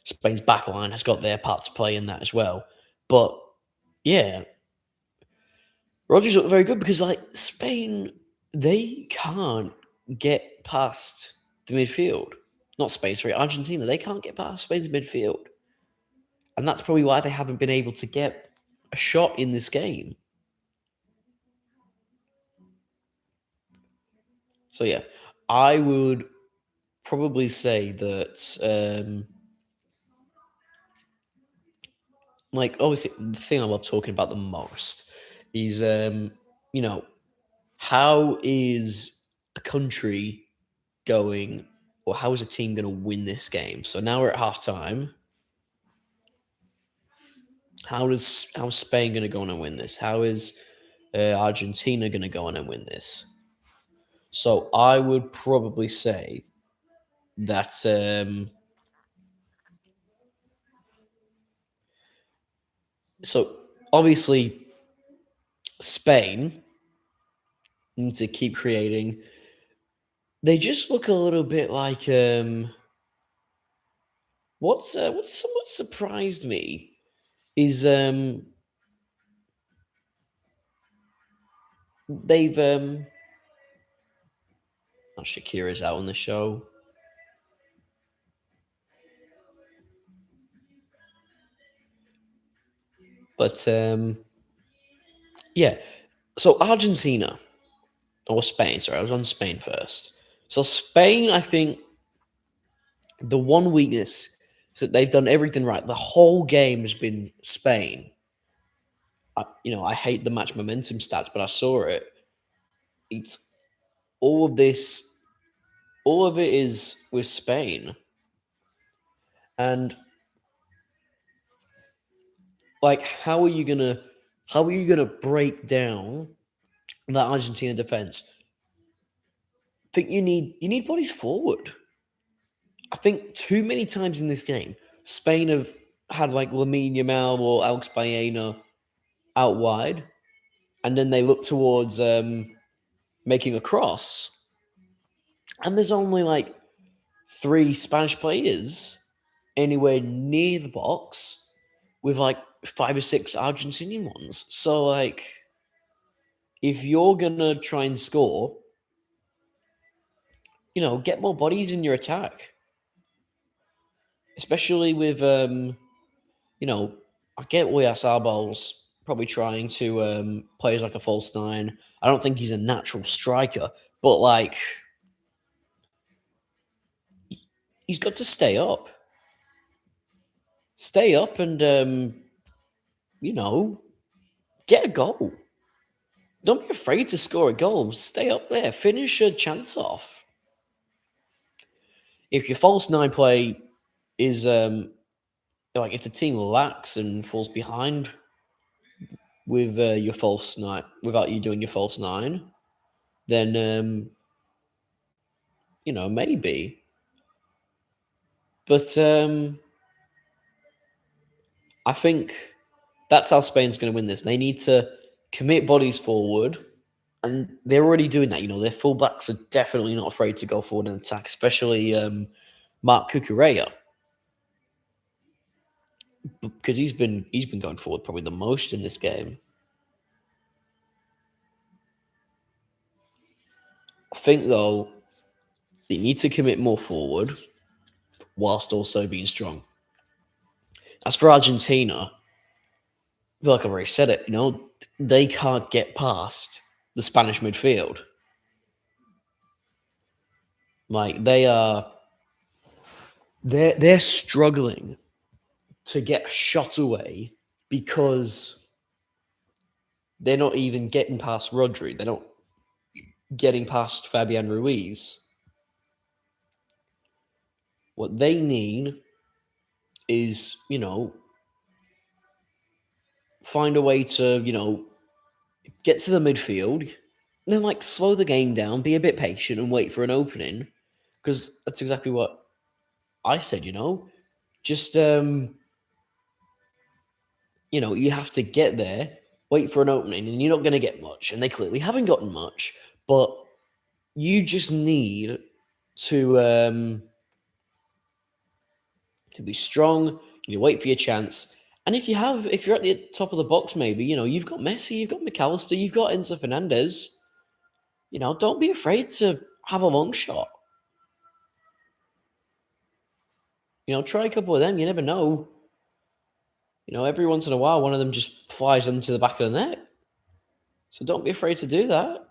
Spain's backline has got their part to play in that as well. But yeah, Rodri's looked very good because like Spain, they can't get past the midfield. Not Spain, sorry, Argentina. They can't get past Spain's midfield. And that's probably why they haven't been able to get a shot in this game. So yeah, I would probably say that like obviously the thing I love talking about the most is you know, how is a country going or how is a team going to win this game? So now we're at halftime. How's Spain going to go on and win this? How is Argentina going to go on and win this? So I would probably say that so obviously Spain need to keep creating. They just look a little bit like what's somewhat surprised me is they've oh, Shakira's out on the show. But yeah, so Argentina or Spain. Sorry, I was on Spain first. So Spain, I think the one weakness is that they've done everything right. The whole game has been Spain. I hate the match momentum stats, but I saw it. It's all of this. All of it is with Spain, and like, how are you gonna break down that Argentina defense? I think you need bodies forward. I think too many times in this game, Spain have had like Lamine Yamal or Alex Baena out wide, and then they look towards making a cross, and there's only like three Spanish players anywhere near the box with like five or six Argentinian ones. So like, if you're gonna try and score, get more bodies in your attack, especially with I get Oyarzabal probably trying to play as like a false nine. I don't think he's a natural striker, but like, he's got to stay up, and you know, get a goal. Don't be afraid to score a goal. Stay up there, finish a chance off. If your false nine play is like, if the team lacks and falls behind with your false nine without you doing your false nine, then maybe. But I think that's how Spain's going to win this. They need to commit bodies forward, and they're already doing that. Their fullbacks are definitely not afraid to go forward and attack, especially Mark Cucurella, because he's been going forward probably the most in this game. I think though they need to commit more forward whilst also being strong. As for Argentina, I feel like I've already said it. They can't get past the Spanish midfield. Like, they're struggling to get a shot away because they're not even getting past Rodri. They're not getting past Fabian Ruiz. What they need is, find a way to, get to the midfield, and then like slow the game down, be a bit patient, and wait for an opening. Because that's exactly what I said. Just you have to get there, wait for an opening, and you're not going to get much. And they clearly haven't gotten much, but you just need to be strong. You wait for your chance. And if you're at the top of the box, maybe, you've got Messi, you've got McAllister, you've got Enzo Fernandez. Don't be afraid to have a long shot. Try a couple of them. You never know. Every once in a while, one of them just flies into the back of the net. So don't be afraid to do that.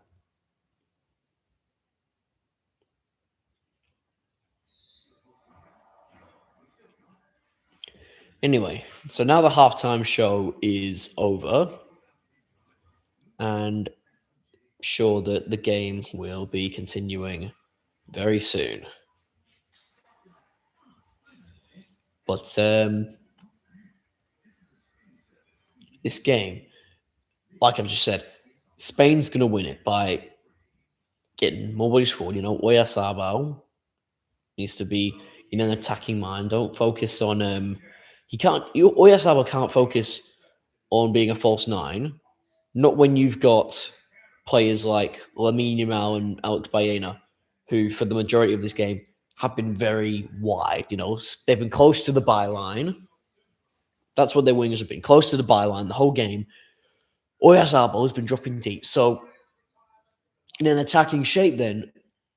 Anyway, so now the halftime show is over, and sure that the game will be continuing very soon. But this game, like I've just said, Spain's going to win it by getting more bodies forward. Oyarzabal needs to be in an attacking mind. Don't focus on Oyarzabal can't focus on being a false nine. Not when you've got players like Lamine Yamal and Alex Baena, who for the majority of this game have been very wide. They've been close to the byline. That's what their wingers have been, close to the byline the whole game. Oyarzabal has been dropping deep. So in an attacking shape, then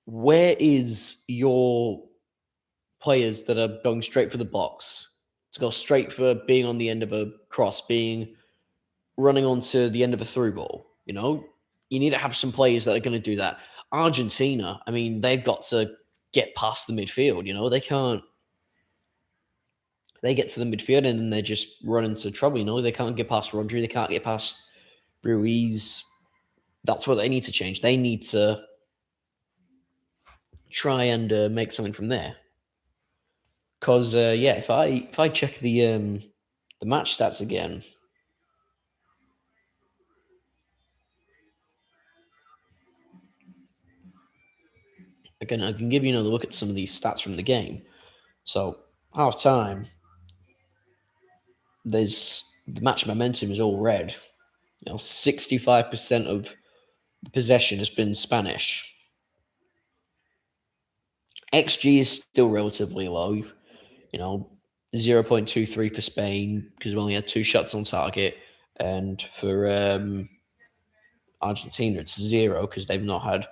where is your players that are going straight for the box, to go straight for being on the end of a cross, being running onto the end of a through ball. You need to have some players that are going to do that. Argentina, I mean, they've got to get past the midfield. They can't. They get to the midfield and then they just run into trouble. They can't get past Rodri. They can't get past Ruiz. That's what they need to change. They need to try and make something from there. Because yeah, if I check the match stats again, again I can give you another look at some of these stats from the game. So half time, the match momentum is all red. 65% of the possession has been Spanish. XG is still relatively low. 0.23 for Spain because we only had 2 shots on target, and for Argentina it's 0 because they've not had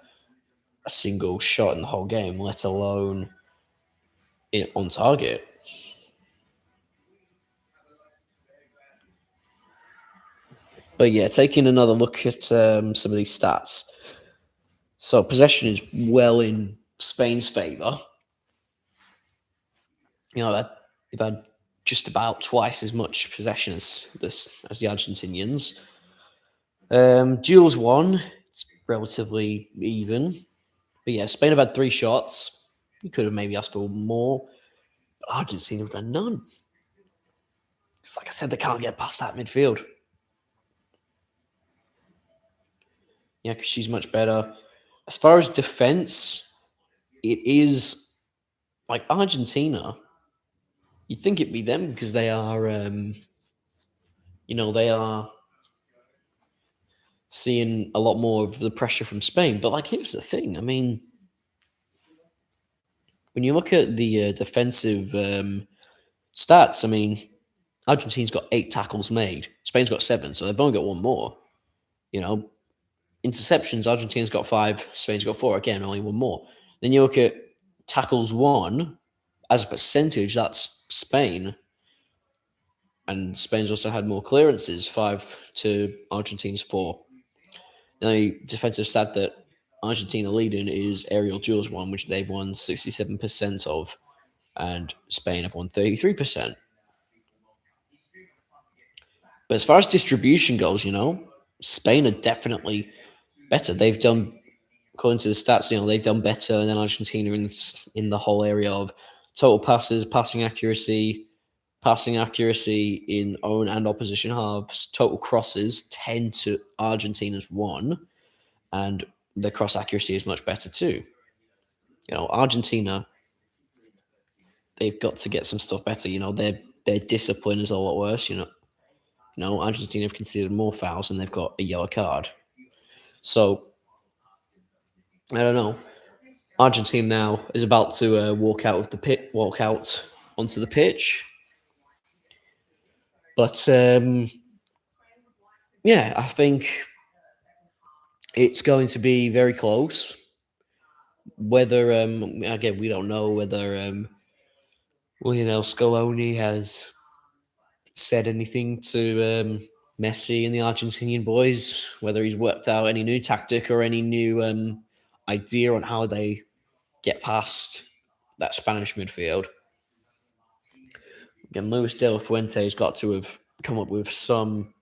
a single shot in the whole game, let alone on target. But yeah, taking another look at some of these stats. So possession is well in Spain's favour. They've had just about twice as much possession as the Argentinians. Duels won. It's relatively even. But yeah, Spain have had 3 shots. You could have maybe asked for more. But Argentina have done none. Because like I said, they can't get past that midfield. Yeah, because she's much better. As far as defense, it is like Argentina. You'd think it'd be them because they are, they are seeing a lot more of the pressure from Spain. But like, here's the thing. I mean, when you look at the defensive stats, I mean, Argentina's got 8 tackles made. Spain's got 7, so they've only got 1 more. Interceptions, Argentina's got 5, Spain's got 4. Again, only 1 more. Then you look at tackles won as a percentage. That's Spain, and Spain's also had more clearances, 5 to Argentina's 4. Now, the defensive stat that Argentina leading is aerial duels won, which they've won 67% of, and Spain have won 33%. But as far as distribution goes, Spain are definitely better. They've done, according to the stats, they've done better than Argentina in the whole area of total passes, passing accuracy in own and opposition halves, total crosses 10 to Argentina's 1, and the cross accuracy is much better too. Argentina, they've got to get some stuff better. Their discipline is a lot worse. Argentina have conceded more fouls and they've got a yellow card. So I don't know. Argentina now is about to walk out onto the pitch. But yeah, I think it's going to be very close. Whether again, we don't know whether Scaloni has said anything to Messi and the Argentinian boys, whether he's worked out any new tactic or any new idea on how they get past that Spanish midfield. Again, Luis de la Fuente's got to have come up with some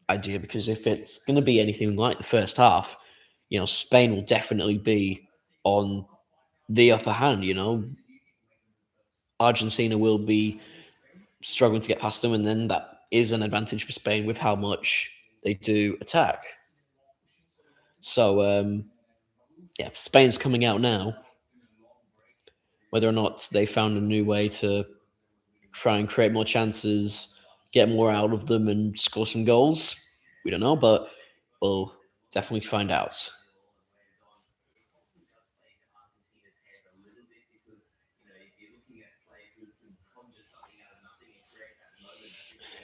idea, because if it's going to be anything like the first half, Spain will definitely be on the upper hand. Argentina will be struggling to get past them, and then that is an advantage for Spain with how much they do attack. So, yeah, Spain's coming out now. Whether or not they found a new way to try and create more chances, get more out of them, and score some goals, we don't know, but we'll definitely find out.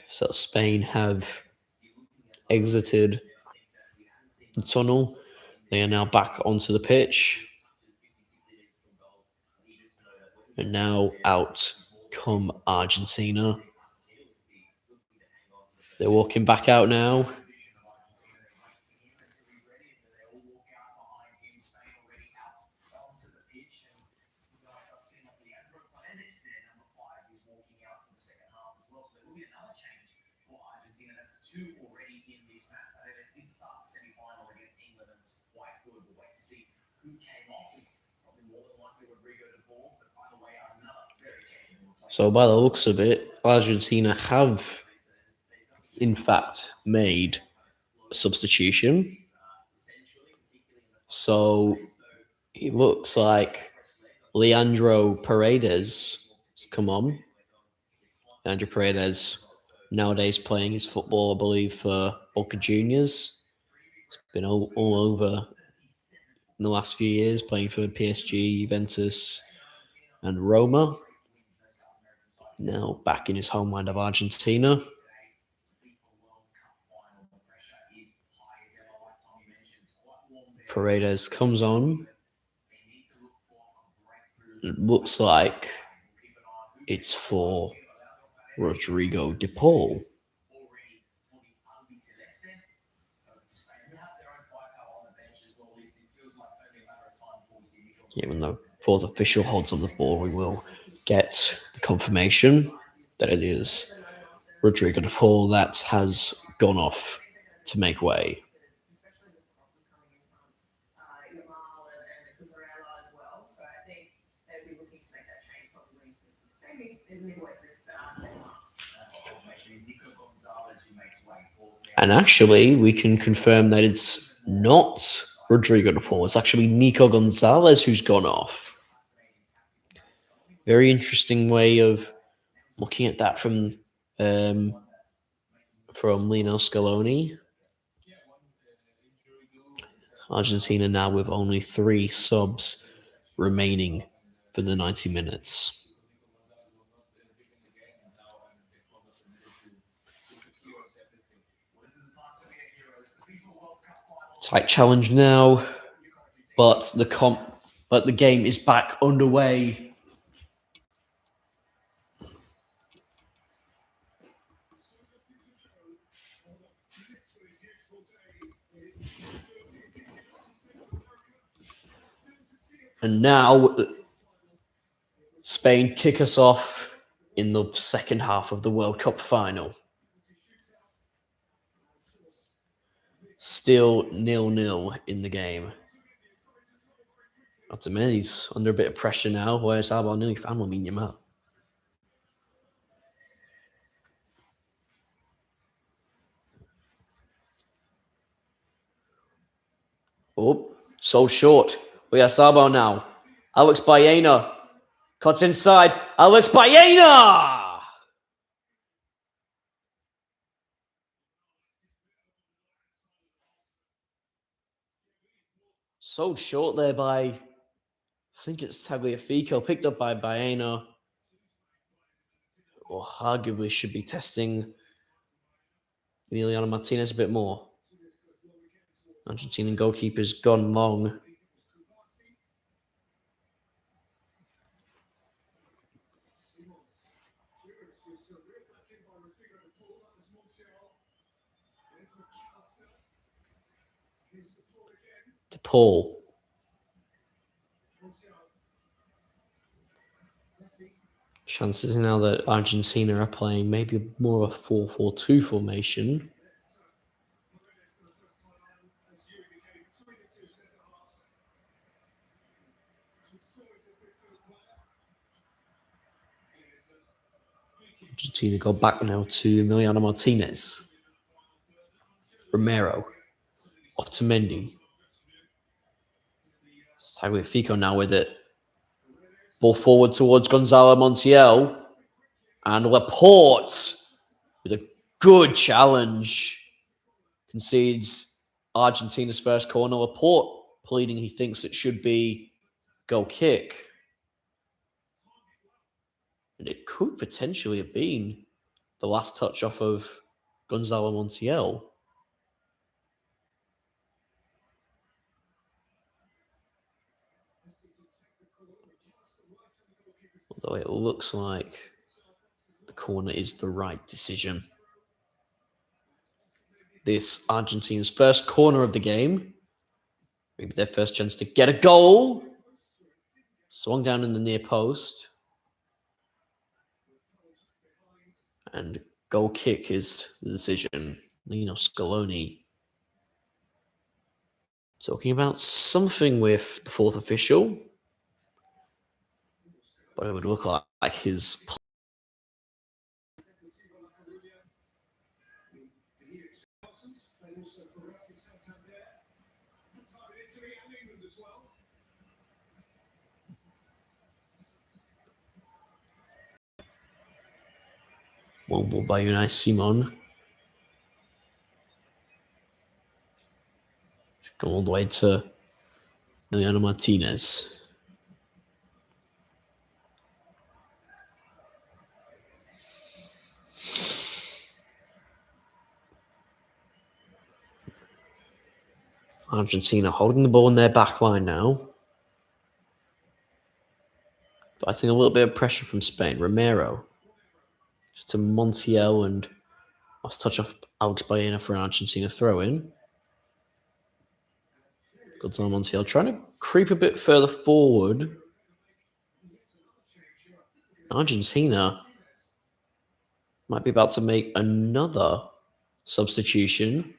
So Spain have exited the tunnel. They are now back onto the pitch. And now out come Argentina. They're walking back out now. So by the looks of it, Argentina have, in fact, made a substitution. So it looks like Leandro Paredes has come on. Leandro Paredes nowadays playing his football, I believe, for Boca Juniors. He's been all over in the last few years, playing for PSG, Juventus, and Roma. Now back in his homeland of Argentina. Paredes comes on. It looks like it's for Rodrigo de Paul. Even though for the official holds of the ball, we will get the confirmation that it is Rodrigo de Paul that has gone off to make way. And actually, we can confirm that it's not Rodrigo de Paul. It's actually Nico Gonzalez who's gone off. Very interesting way of looking at that from Lionel Scaloni. Argentina now with only 3 subs remaining for the 90 minutes. Tight challenge now, but the game is back underway. And now Spain kick us off in the second half of the World Cup final. Still 0-0 in the game. Not to me, he's under a bit of pressure now. Whereas how about nearly fan mean him out? Oh, so short. We have Sabo now. Alex Baena cuts inside. Alex Baena! So short there by, I think it's Tagliafico, picked up by Baena. Or arguably should be testing Emiliano Martinez a bit more. Argentinian goalkeeper's gone long. De Paul. Chances now that Argentina are playing maybe more of a 4-4-2 formation. Argentina go back now to Emiliano Martinez. Romero. Otamendi. Tagliafico now with it. Ball forward towards Gonzalo Montiel. And Laporte with a good challenge. Concedes Argentina's first corner. Laporte pleading he thinks it should be goal kick. And it could potentially have been the last touch off of Gonzalo Montiel. Although it looks like the corner is the right decision. this Argentina's first corner of the game. Maybe their first chance to get a goal. Swung down in the near post. And goal kick is the decision. Lino Scaloni talking about something with the fourth official. But it would look like his... One ball by Unai Simon. Go all the way to Emiliano Martinez. Argentina holding the ball in their back line now. Fighting a little bit of pressure from Spain. Romero. Just to Montiel and last touch off Alex Baena for an Argentina throw-in. Good on Montiel. Trying to creep a bit further forward. Argentina might be about to make another substitution.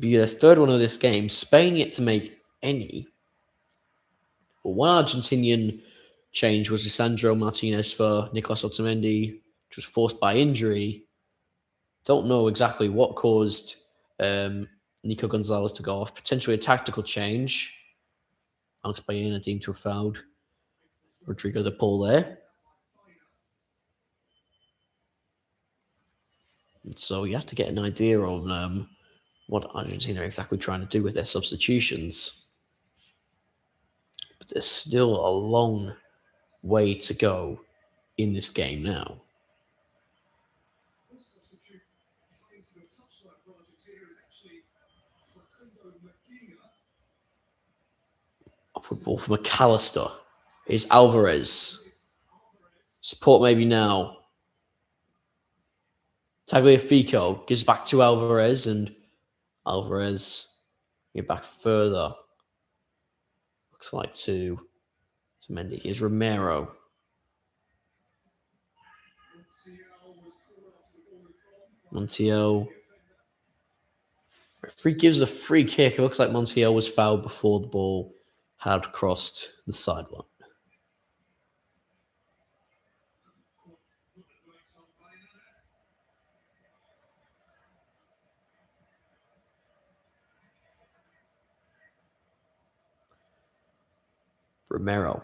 Be their third one of this game. Spain yet to make any. But one Argentinian change was Lisandro Martinez for Nicolas Otamendi, which was forced by injury. Don't know exactly what caused Nico Gonzalez to go off. Potentially a tactical change. Alex Baena deemed to have fouled Rodrigo de Paul there. And so you have to get an idea on what Argentina are exactly trying to do with their substitutions. But there's still a long way to go in this game now. Upward ball from McAllister. Here's Alvarez. Support maybe now. Tagliafico gives back to Alvarez, and Alvarez get back further. Looks like to Mendy. Here's Romero. Montiel. Referee gives a free kick. It looks like Montiel was fouled before the ball had crossed the sideline. Romero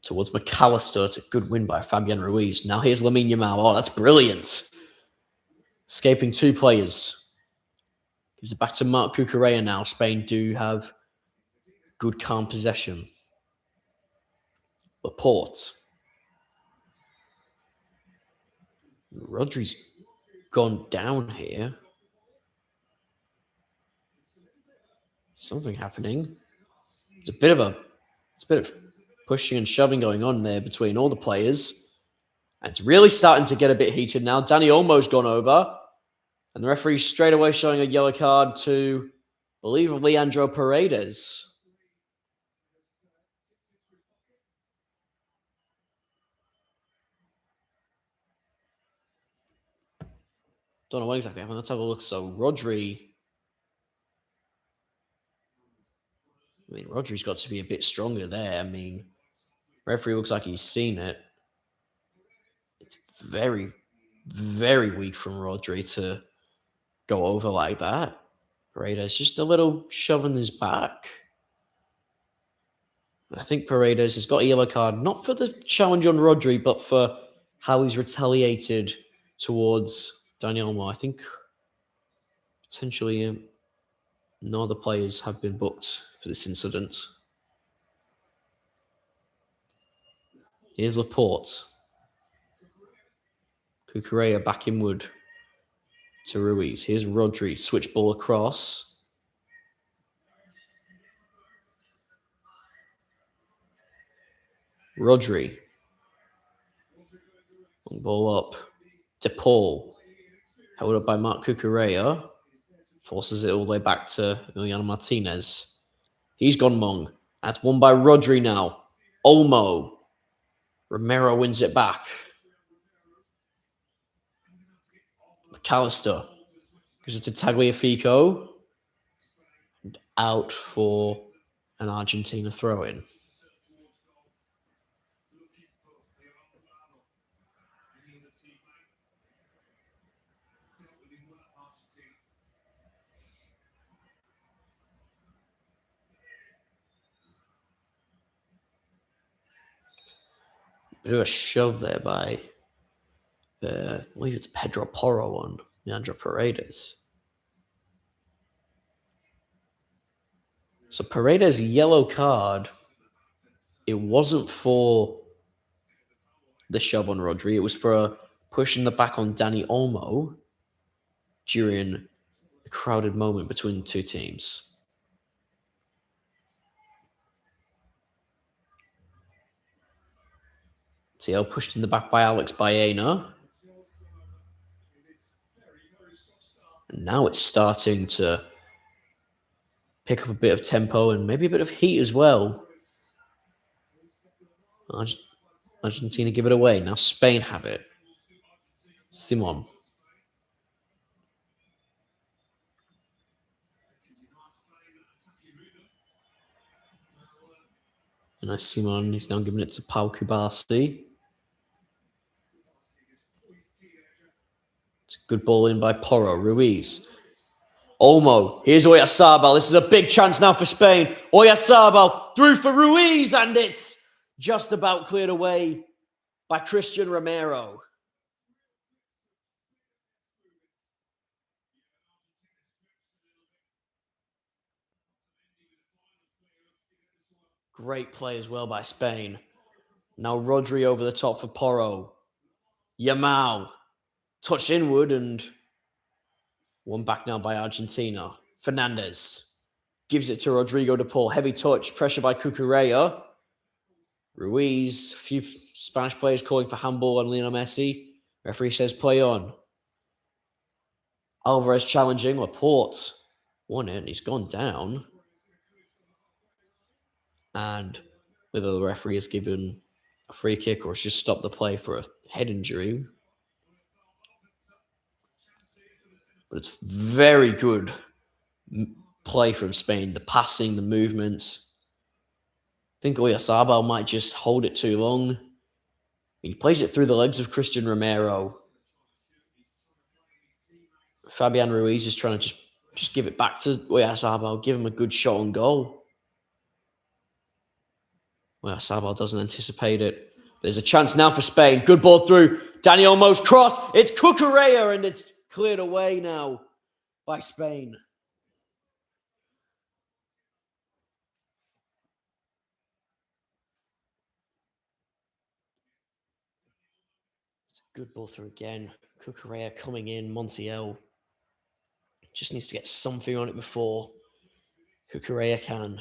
towards McAllister. It's a good win by Fabian Ruiz. Now here's Lamine Yamal. Oh, that's brilliant. Escaping two players. Gives it back to Marc Cucurella now. Spain do have good calm possession. Laporte. Rodri's gone down here. Something happening. It's a bit of pushing and shoving going on there between all the players. And it's really starting to get a bit heated now. Dani Olmo's gone over. And the referee straight away showing a yellow card to, I believe, Leandro Paredes. Don't know what exactly happened. Let's have a look. So Rodri's got to be a bit stronger there. Referee looks like he's seen it. It's very, very weak from Rodri to go over like that. Paredes just a little shove in his back. I think Paredes has got a yellow card, not for the challenge on Rodri, but for how he's retaliated towards Dani Olmo. I think potentially no other players have been booked for this incident. Here's Laporte. Cucurella back inward to Ruiz. Here's Rodri. Switch ball across. Rodri. Long ball up. De Paul. Held up by Marc Cucurella. Forces it all the way back to Emiliano Martinez. He's gone long. That's won by Rodri now. Olmo. Romero wins it back. McAllister gives it to Tagliafico. And out for an Argentina throw-in. Bit of a shove there by, I believe it's Pedro Porro on Leandro Paredes. So Paredes' yellow card, it wasn't for the shove on Rodri. It was for pushing the back on Dani Olmo during a crowded moment between the two teams. TL pushed in the back by Alex Baena. And now it's starting to pick up a bit of tempo and maybe a bit of heat as well. Argentina give it away. Now Spain have it. Simon. And nice Simon. He's now giving it to Pau Kubasi. It's a good ball in by Porro. Ruiz. Olmo. Here's Oyarzabal. This is a big chance now for Spain. Oyarzabal through for Ruiz, and it's just about cleared away by Christian Romero. Great play as well by Spain. Now Rodri over the top for Porro. Yamal. Touch inward and one back now by Argentina. Fernandez gives it to Rodrigo de Paul. Heavy touch. Pressure by Cucurella. Ruiz. A few Spanish players calling for handball on Lionel Messi. Referee says play on. Alvarez challenging. Laporte won it and he's gone down. And whether the referee has given a free kick or has just stopped the play for a head injury. But it's very good play from Spain. The passing, the movement. I think Oyarzabal might just hold it too long. He plays it through the legs of Christian Romero. Fabian Ruiz is trying to just give it back to Oyarzabal, give him a good shot on goal. Oyarzabal doesn't anticipate it. There's a chance now for Spain. Good ball through. Dani Olmo's cross. It's Cucurella and it's cleared away now by Spain. It's a good ball through again. Cucurella coming in. Montiel just needs to get something on it before Cucurella can.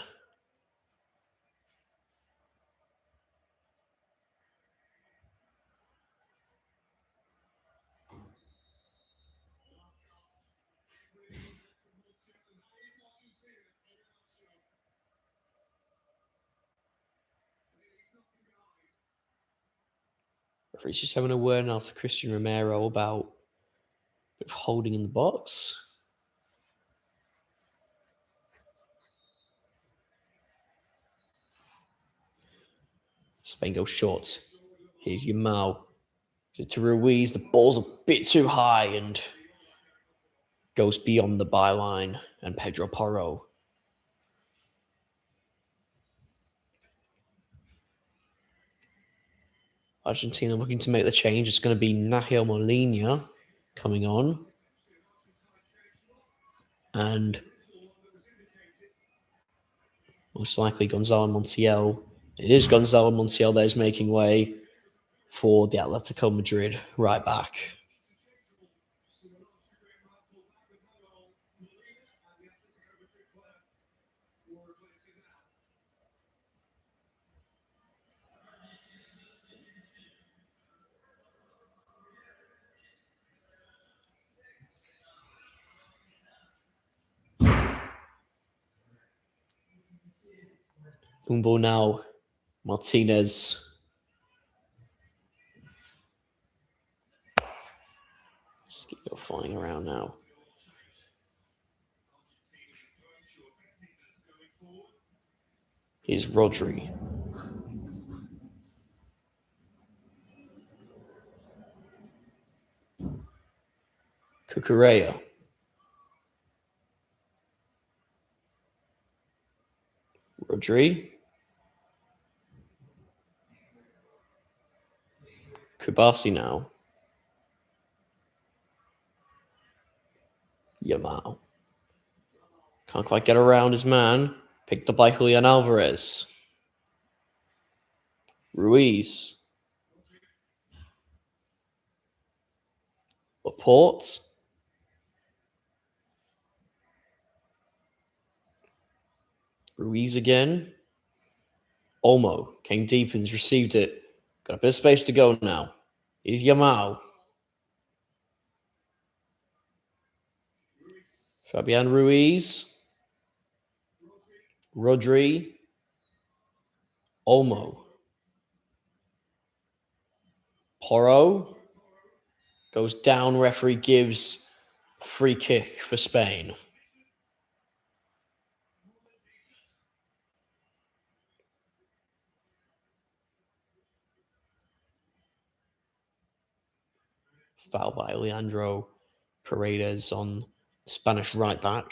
Referee's just having a word now to Christian Romero about holding in the box. Spain goes short. Here's Yamal. To Ruiz, the ball's a bit too high and goes beyond the byline. And Pedro Porro. Argentina looking to make the change. It's going to be Nahel Molina coming on. And most likely Gonzalo Montiel. It is Gonzalo Montiel that is making way for the Atletico Madrid right back. Umbo now. Martinez. Just keep flying around now. Here's Rodri. Cucurella. Rodri. Kubasi now. Yamal. Can't quite get around his man. Picked up by Julian Alvarez. Ruiz. Laporte. Ruiz again. Olmo came deep and received it. Got a bit of space to go now. Here's Yamal. Fabian Ruiz. Rodri. Olmo. Porro. Goes down. Referee gives free kick for Spain. Foul by Leandro Paredes on the Spanish right back.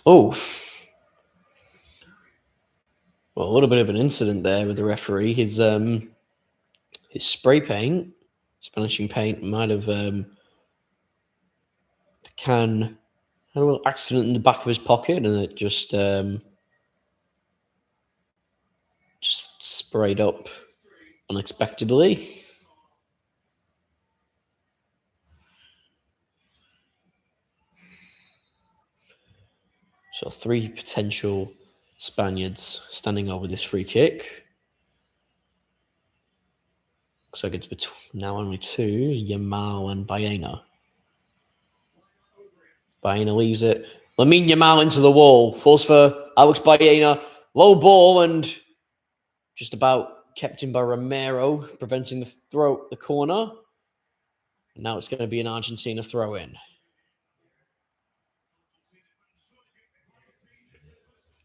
Oh, well, a little bit of an incident there with the referee. His spray paint, Spanishing paint, might have the can had a little accident in the back of his pocket, and it just sprayed up unexpectedly. So 3 potential Spaniards standing over this free kick. Looks like it's now only 2, Yamal and Baena. Baena leaves it. Lamine Yamal into the wall. Falls for Alex Baena. Low ball and just about kept in by Romero, preventing the corner. And now it's going to be an Argentina throw-in.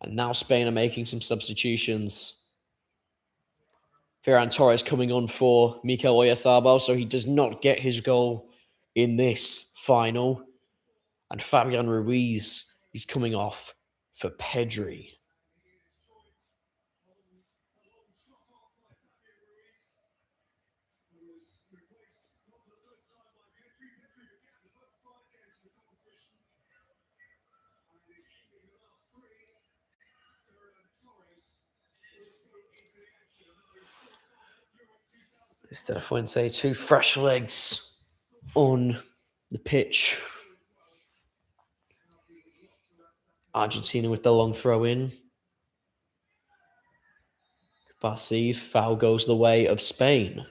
And now Spain are making some substitutions. Ferran Torres coming on for Mikel Oyarzabal, so he does not get his goal in this final. And Fabian Ruiz is coming off for Pedri. Instead of Fuente, 2 fresh legs on the pitch. Argentina with the long throw in. Barcy's foul goes the way of Spain.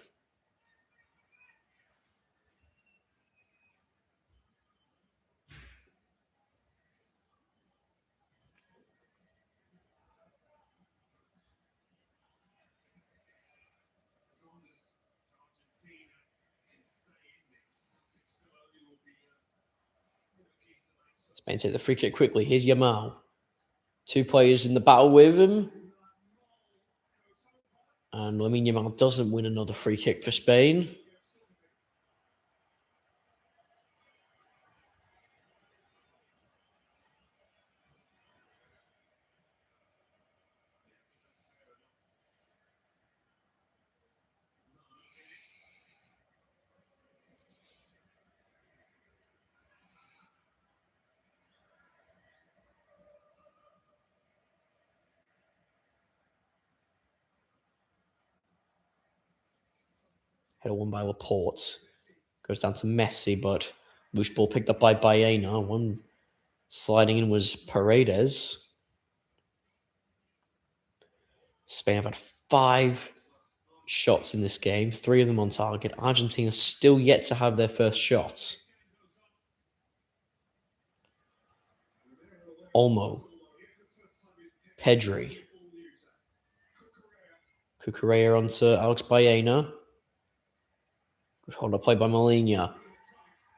Spain take the free kick quickly. Here's Yamal. 2 players in the battle with him. And Lamine Yamal doesn't win another free kick for Spain. Header won by Laporte. Goes down to Messi, but loose ball picked up by Baena. One sliding in was Paredes. Spain have had 5 shots in this game, 3 of them on target. Argentina still yet to have their first shot. Olmo. Pedri. Cucurella onto Alex Baena. Good hold up play by Molina.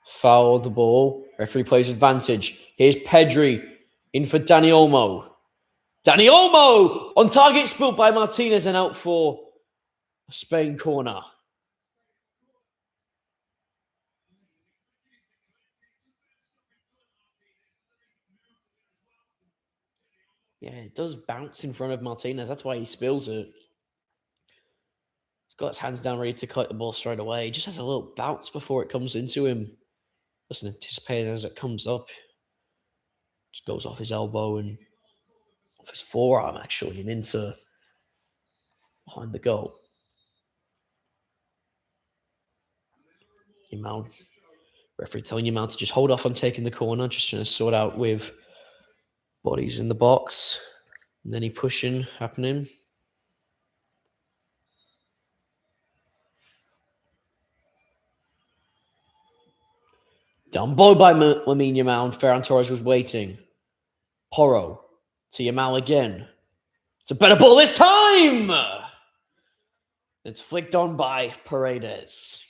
Foul the ball. Referee plays advantage. Here's Pedri in for Dani Olmo. Dani Olmo on target, spilled by Martinez and out for a Spain corner. Yeah, it does bounce in front of Martinez. That's why he spills it. He's got his hands down, ready to collect the ball straight away. He just has a little bounce before it comes into him. Doesn't anticipate it as it comes up. Just goes off his elbow and off his forearm, actually, and into behind the goal. Yamal, referee telling Yamal to just hold off on taking the corner, just trying to sort out with bodies in the box. And then he pushing happening. Down blow by Lamine Yamal, and Ferran Torres was waiting. Porro to Yamal again. It's a better ball this time! It's flicked on by Paredes.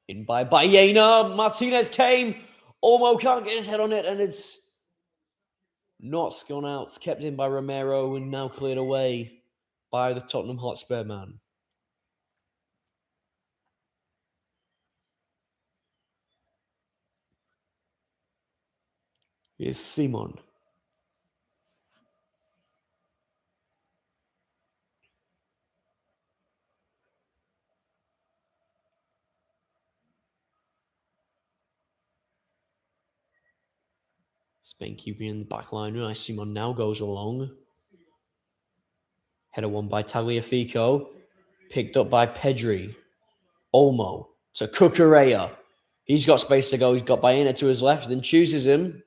In by Baena. Martinez came. Olmo can't get his head on it, and it's not gone out. It's kept in by Romero and now cleared away by the Tottenham Hotspur man. Here's Simon. Spain keeping in the back line. Nice. Simon now goes along. Header won by Tagliafico. Picked up by Pedri. Olmo to Cucurella. He's got space to go. He's got Baena to his left, then chooses him.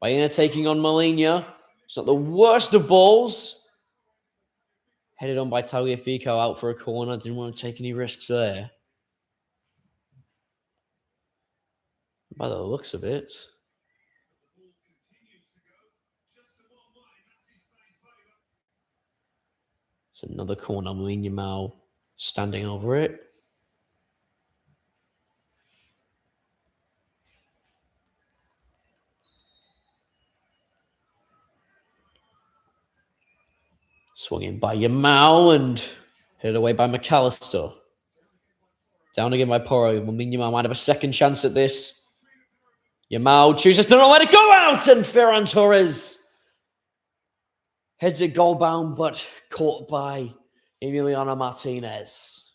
Baena taking on Molina. It's not the worst of balls. Headed on by Tagliafico out for a corner. Didn't want to take any risks there. By the looks of it. It's another corner. Molina Yamal standing over it. Swung in by Yamal and hit away by McAllister. Down again by Porro. Yamal might have a second chance at this. Yamal chooses to know where to go out, and Ferran Torres heads it goal bound, but caught by Emiliano Martinez.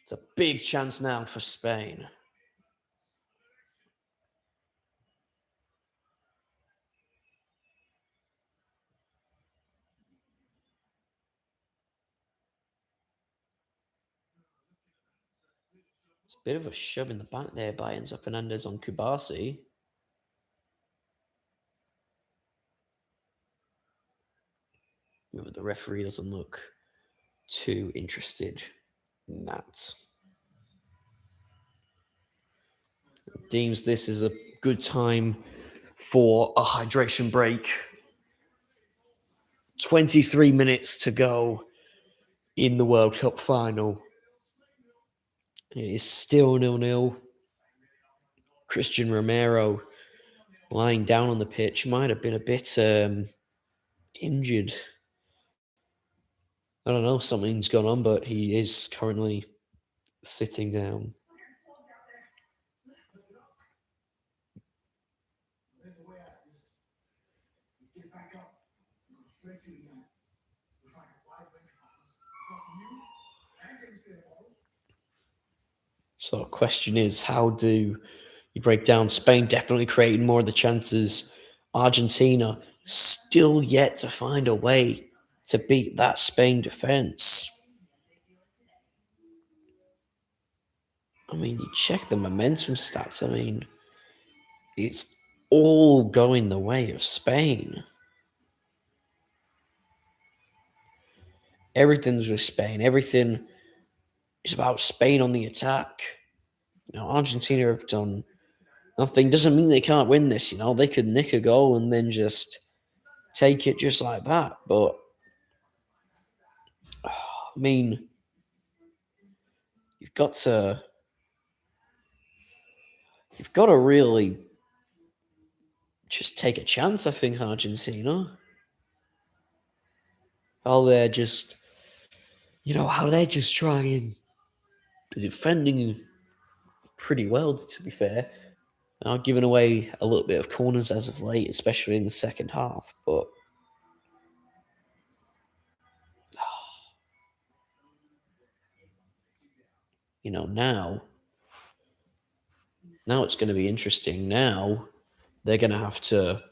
It's a big chance now for Spain. It's a bit of a shove in the back there by Enzo Fernandez on Kubasi. But the referee doesn't look too interested in that. Deems this is a good time for a hydration break. 23 minutes to go in the World Cup final. It is still 0-0. Christian Romero lying down on the pitch might have been a bit injured. I don't know, something's gone on, but he is currently sitting down. So, question is, how do you break down Spain definitely creating more of the chances? Argentina still yet to find a way to beat that Spain defense. I mean, you check the momentum stats. I mean, it's all going the way of Spain. Everything's with Spain. Everything is about Spain on the attack. Argentina have done nothing. Doesn't mean they can't win this. They could nick a goal and then just take it just like that. But I mean, you've got to really just take a chance. I think Argentina. How they're just, how they're just trying, defending pretty well. To be fair, giving away a little bit of corners as of late, especially in the second half. But now it's going to be interesting. Now they're going to have to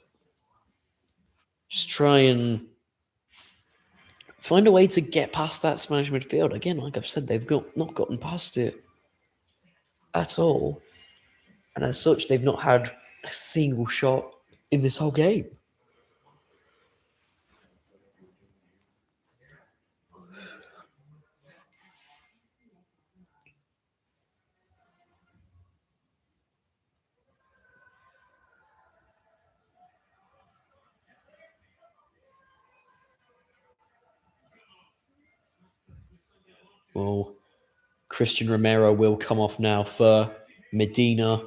just try and find a way to get past that Spanish midfield. Again, like I've said, they've not gotten past it at all. And as such, they've not had a single shot in this whole game. Well, Christian Romero will come off now for Medina.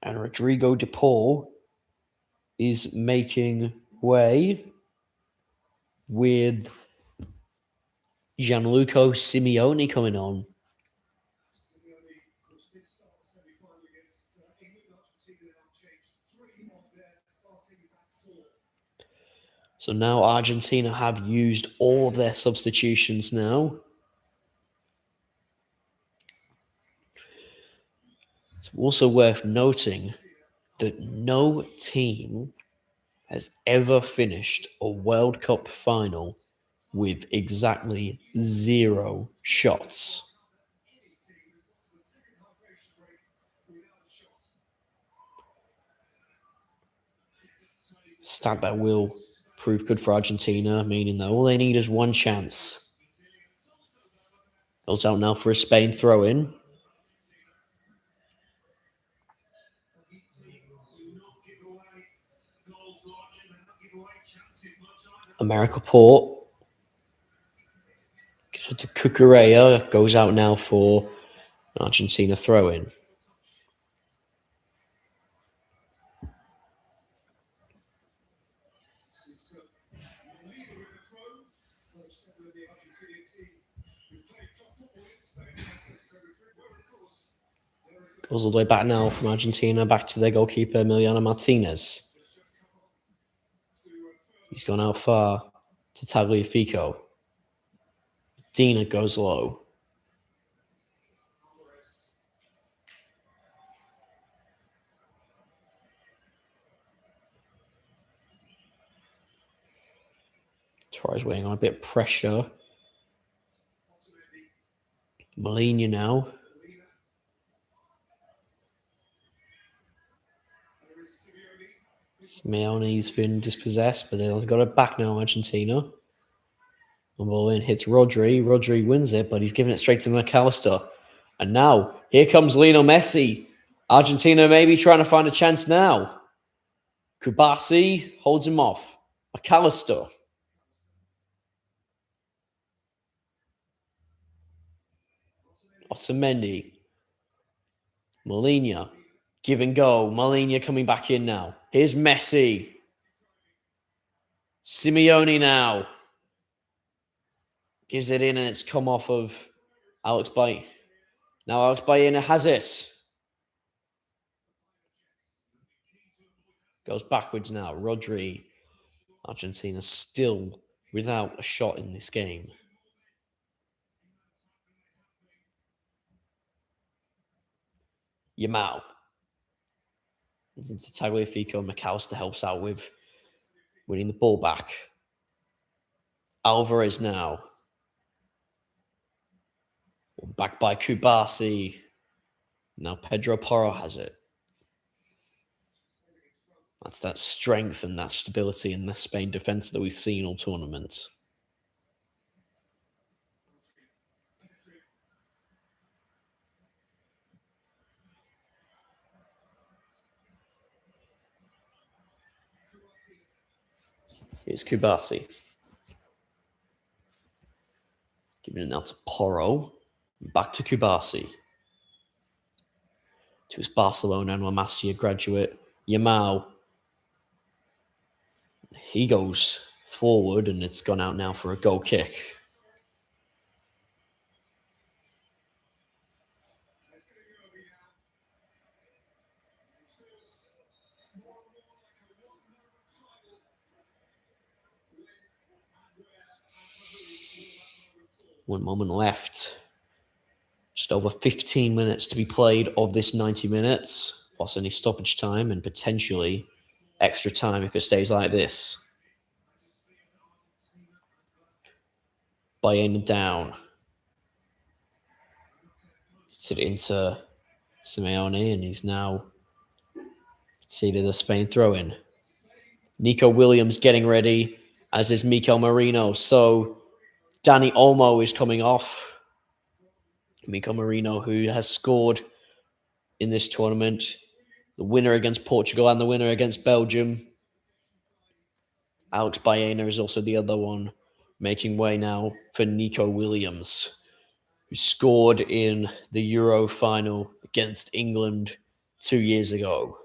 And Rodrigo de Paul is making way with Gianluca Simeone coming on. So now Argentina have used all of their substitutions now. It's also worth noting that no team has ever finished a World Cup final with exactly 0 shots. Stat that will prove good for Argentina, meaning that all they need is one chance. Goes out now for a Spain throw-in. America Port. Gives it to Cucurella. Goes out now for an Argentina throw-in. Goes all the way back now from Argentina, back to their goalkeeper, Emiliano Martinez. He's gone out far to Tagliafico. Dina goes low. Torres weighing on a bit of pressure. Molina now. Simeone's been dispossessed, but they've got it back now, Argentina. And ball in hits Rodri. Rodri wins it, but he's giving it straight to McAllister. And now, here comes Lionel Messi. Argentina maybe trying to find a chance now. Kubasi holds him off. McAllister. Otamendi. Molina. Give and go. Molina coming back in now. Here's Messi. Simeone now. Gives it in and it's come off of Alex Baena. Now Alex Baena has it. Goes backwards now. Rodri. Argentina still without a shot in this game. Yamal. Into Tagliafico. McAllister helps out with winning the ball back. Alvarez now. Back by Kubasi. Now Pedro Porro has it. That's that strength and that stability in the Spain defense that we've seen all tournament. Here's Kubasi. Giving it now to Porro. Back to Kubasi. To his Barcelona and La Masia graduate, Yamal. He goes forward and it's gone out now for a goal kick. One moment left. Just over 15 minutes to be played of this 90 minutes, plus any stoppage time and potentially extra time if it stays like this. Baena down. It's it into Simeone, and he's now seated the Spain throw-in. Nico Williams getting ready, as is Mikel Merino. So Dani Olmo is coming off. Mikel Merino, who has scored in this tournament, the winner against Portugal and the winner against Belgium. Alex Baena is also the other one, making way now for Nico Williams, who scored in the Euro final against England 2 years ago.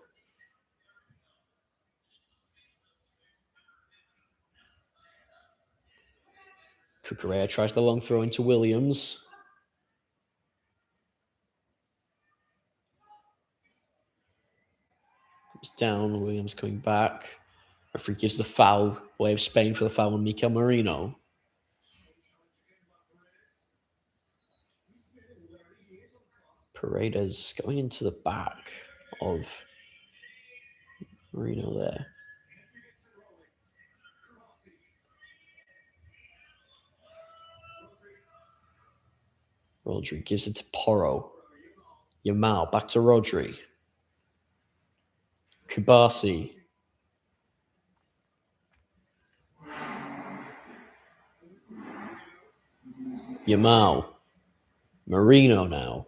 Cucurella tries the long throw into Williams. Comes down, Williams coming back. Referee gives the foul, way of Spain for the foul on Mikel Merino. Paredes going into the back of Merino there. Rodri gives it to Porro. Yamal back to Rodri. Kubasi. Yamal. Merino now.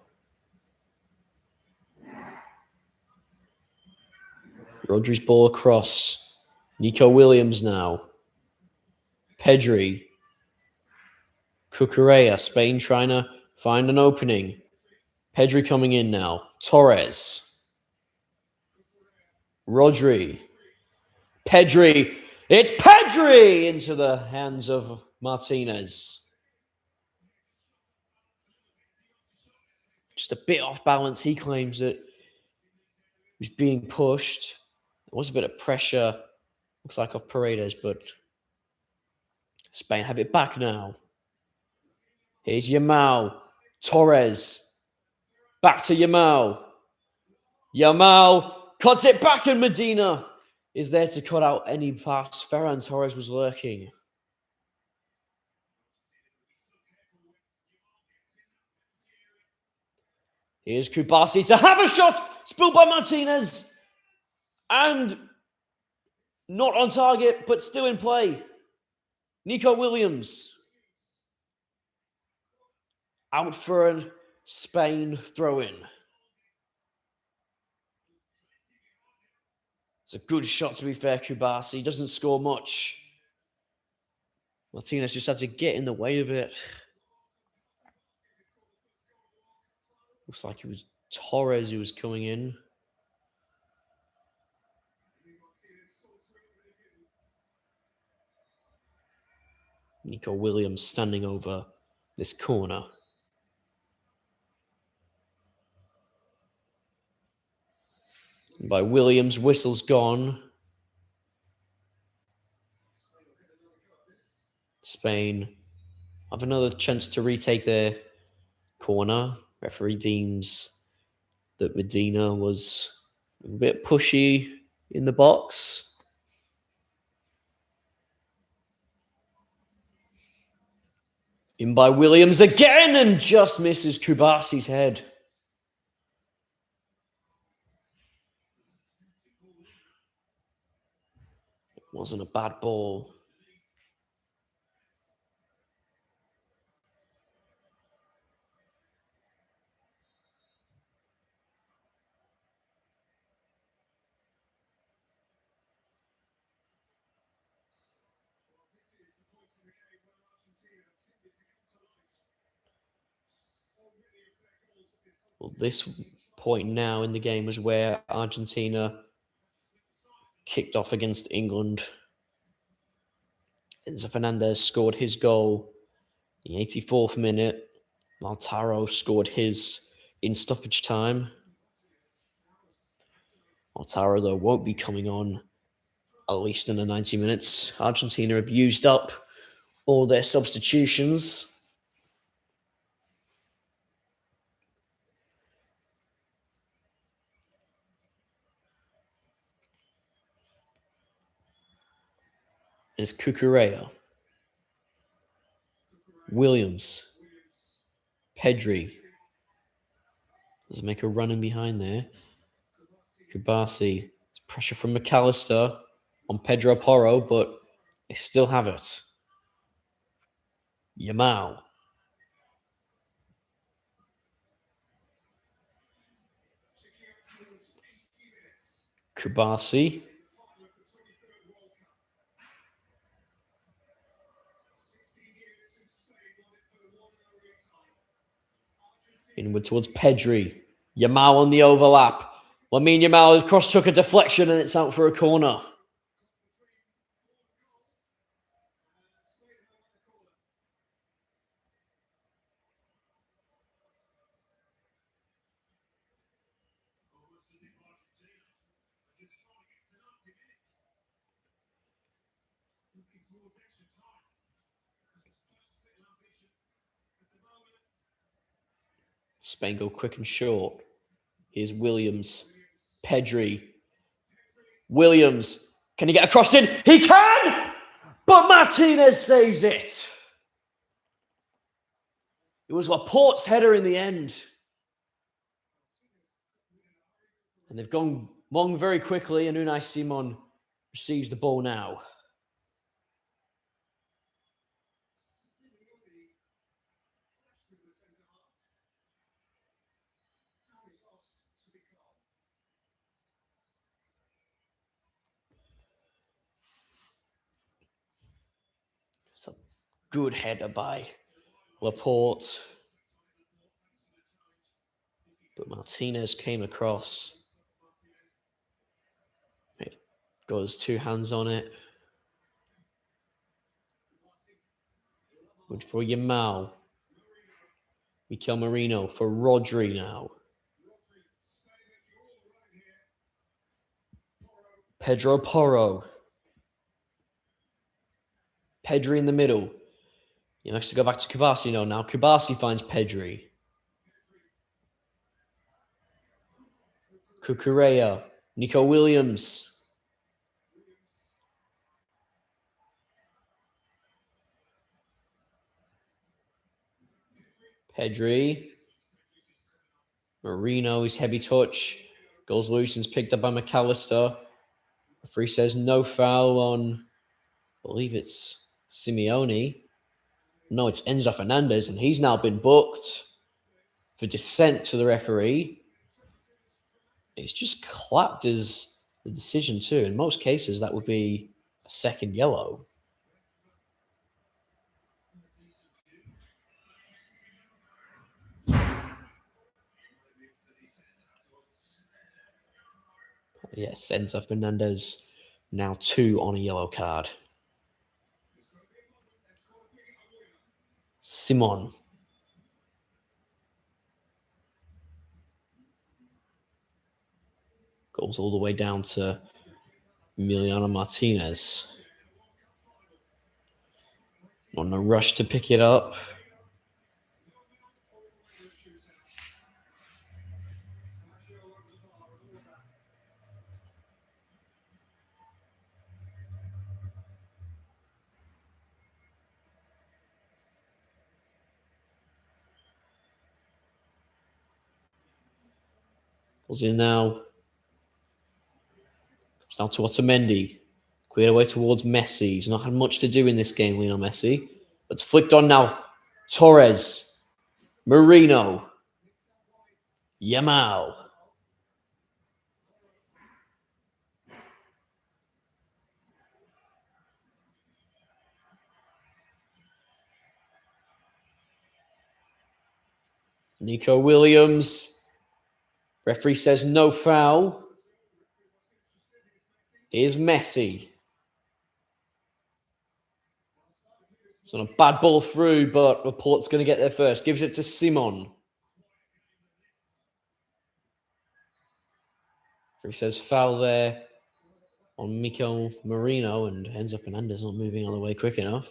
Rodri's ball across. Nico Williams now. Pedri. Cucurella. Spain trying to find an opening. Pedri coming in now. Torres. Rodri. Pedri. It's Pedri into the hands of Martinez. Just a bit off balance. He claims that he was being pushed. There was a bit of pressure. Looks like off Paredes, but Spain have it back now. Here's Yamal. Torres. Back to Yamal. Yamal cuts it back, and Medina is there to cut out any pass. Ferran Torres was lurking. Here's Kubasi to have a shot. Spilled by Martinez. And not on target, but still in play. Nico Williams. Out for a Spain throw-in. It's a good shot, to be fair, Kubasi. Doesn't score much. Martinez just had to get in the way of it. Looks like it was Torres who was coming in. Nico Williams standing over this corner. And by Williams, whistle's gone. Spain have another chance to retake their corner. Referee deems that Medina was a bit pushy in the box. In by Williams again and just misses Kubasi's head. It wasn't a bad ball. Well, this point now in the game was where Argentina kicked off against England. Enzo Fernandez scored his goal in the 84th minute. Lautaro scored his in stoppage time. Lautaro, though, won't be coming on at least in the 90 minutes. Argentina have used up all their substitutions. It's Cucurella, Williams, Pedri. Does make a run in behind there. Kubasi. Pressure from McAllister on Pedro Porro, but they still have it. Yamal. Kubasi. Inward towards Pedri. Yamal on the overlap. Lamine Yamal cross took a deflection and it's out for a corner. Spain go quick and short. Here's Williams. Pedri. Williams. Can he get a cross in? He can! But Martinez saves it. It was Laporte's header in the end. And they've gone long very quickly, and Unai Simon receives the ball now. It's a good header by Laporte. But Martinez came across. Got his two hands on it. Good for Yamal. Mikel Merino for Rodri now. Pedro Porro. Pedri in the middle. He likes to go back to Kubasi now. Kubasi finds Pedri. Cucurella. Nico Williams. Pedri. Merino, his heavy touch. Goes loose and is picked up by McAllister. Referee says no foul on, I believe it's Simeone. No, it's Enzo Fernandez, and he's now been booked for dissent to the referee. It's just clapped as the decision too. In most cases, that would be a second yellow. Yes, Enzo Fernandez now 2 on a yellow card. Simon. Goes all the way down to Emiliano Martinez. On a rush to pick it up. Pulls in now. Comes down to Otamendi. Cleared away towards Messi. He's not had much to do in this game, Lionel Messi. But it's flicked on now. Torres. Marino. Yamal. Nico Williams. Referee says no foul. Here's Messi. It's on a bad ball through, but Laporte's going to get there first. Gives it to Simon. Referee says foul there on Mikel Marino, and ends up Fernandez not moving on the way quick enough.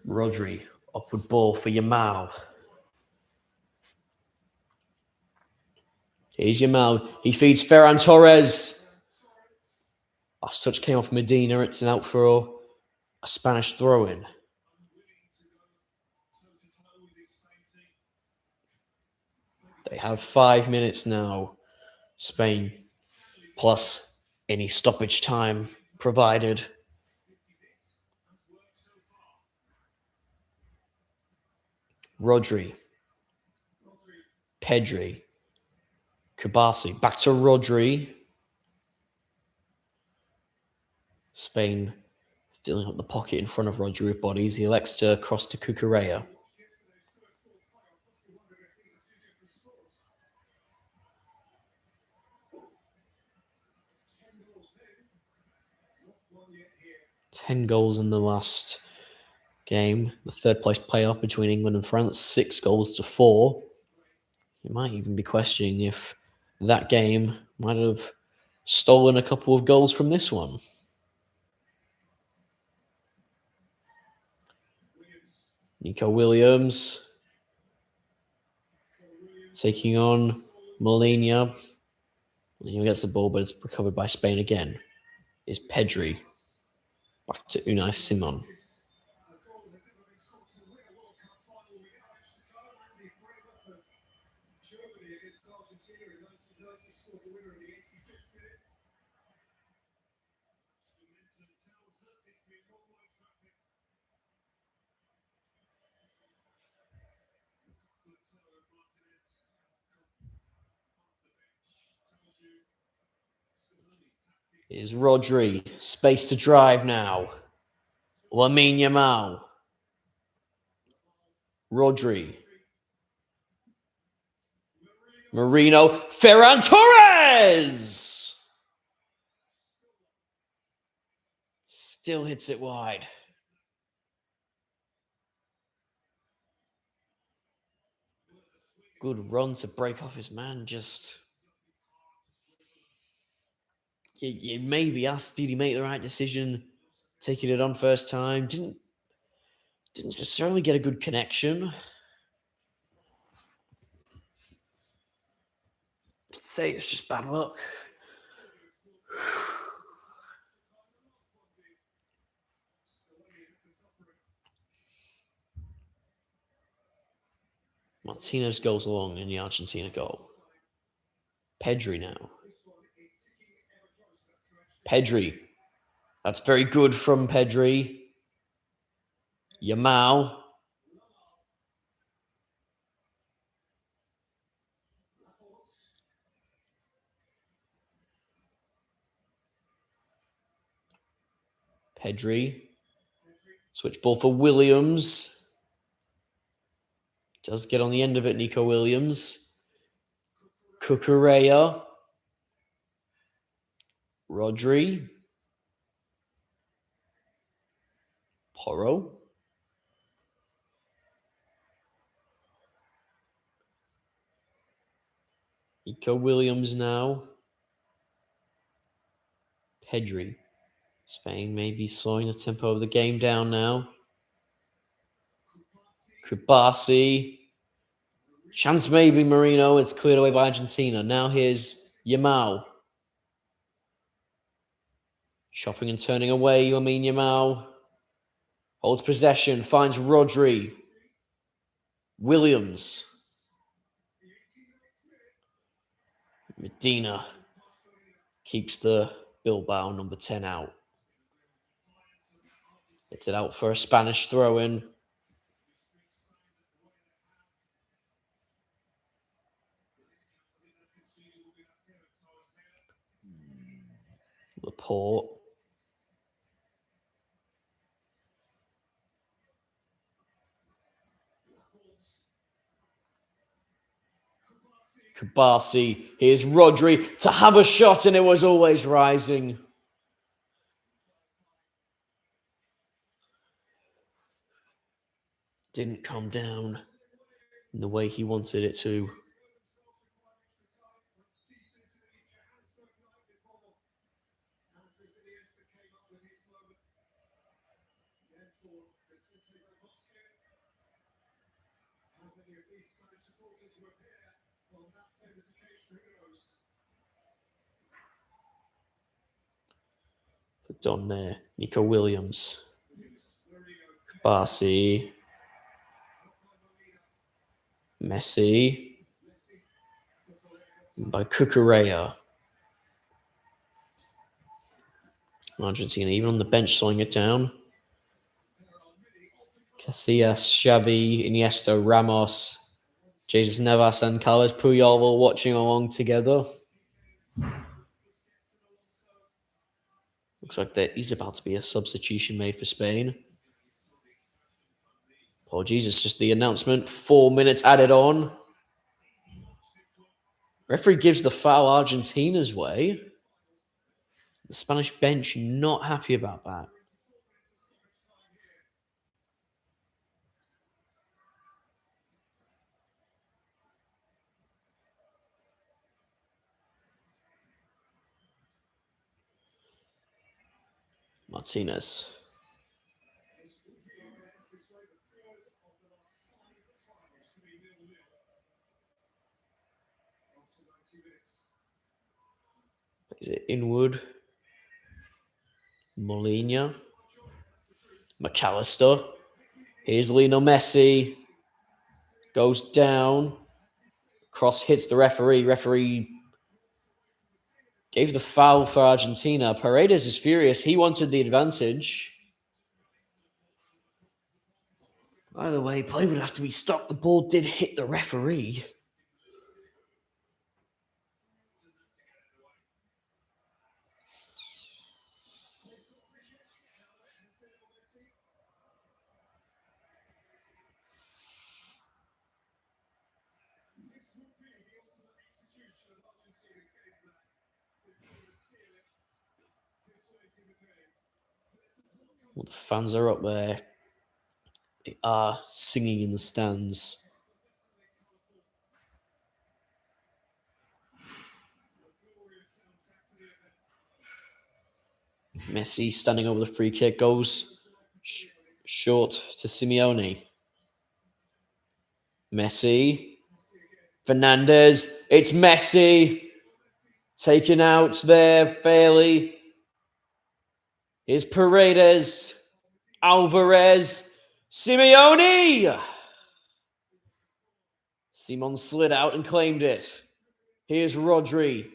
Rodri, upward ball for Yamal. Here's Yamal. He feeds Ferran Torres. Last touch came off Medina. It's out for a Spanish throw-in. They have 5 minutes now, Spain, plus any stoppage time provided. Rodri. Pedri. Kabasi. Back to Rodri. Spain filling up the pocket in front of Rodri with bodies. He elects to cross to Cucurella. Ten goals in the last game. The third place playoff between England and France. 6 goals to 4. You might even be questioning if that game might have stolen a couple of goals from this one. Nico Williams taking on Molina. Molina gets the ball, but it's recovered by Spain again. Is Pedri. Back to Unai Simon. Is Rodri. Space to drive now. Lamine Yamal. Rodri. Marino. Ferran Torres! Still hits it wide. Good run to break off his man. Just... You maybe asked, did he make the right decision taking it on first time? Didn't necessarily get a good connection. I'd say it's just bad luck. Martinez goes along in the Argentina goal. Pedri now. Pedri. That's very good from Pedri. Yamal. Pedri. Switch ball for Williams. Does get on the end of it, Nico Williams. Cucurella. Rodri. Porro. Nico Williams now. Pedri. Spain may be slowing the tempo of the game down now. Kubasi. Chance maybe Marino. It's cleared away by Argentina. Now here's Yamal. Chopping and turning away, Lamine Yamal. Holds possession, finds Rodri. Williams. Medina keeps the Bilbao number 10 out. Gets it out for a Spanish throw-in. Laporte. Kabasi. Here's Rodri to have a shot, and it was always rising. Didn't come down in the way he wanted it to. Done there. Nico Williams. Kabasi. Messi. By Cucurella. Argentina, even on the bench, slowing it down. Casillas, Xavi, Iniesta, Ramos, Jesus Navas, and Carlos Puyol were watching along together. Looks like there is about to be a substitution made for Spain. Oh, Jesus, just the announcement. 4 minutes added on. Referee gives the foul Argentina's way. The Spanish bench not happy about that. Martinez. Is it Inwood? Molina. McAllister. Here's Lionel Messi. Goes down. Cross hits the referee. Referee gave the foul for Argentina. Paredes is furious. He wanted the advantage. By the way, play would have to be stopped. The ball did hit the referee. Well, the fans are up there. They are singing in the stands. Messi standing over the free kick goes short to Simeone. Messi. Fernandez. It's Messi. Taken out there fairly. Here's Paredes. Alvarez. Simeone. Simon slid out and claimed it. Here's Rodri.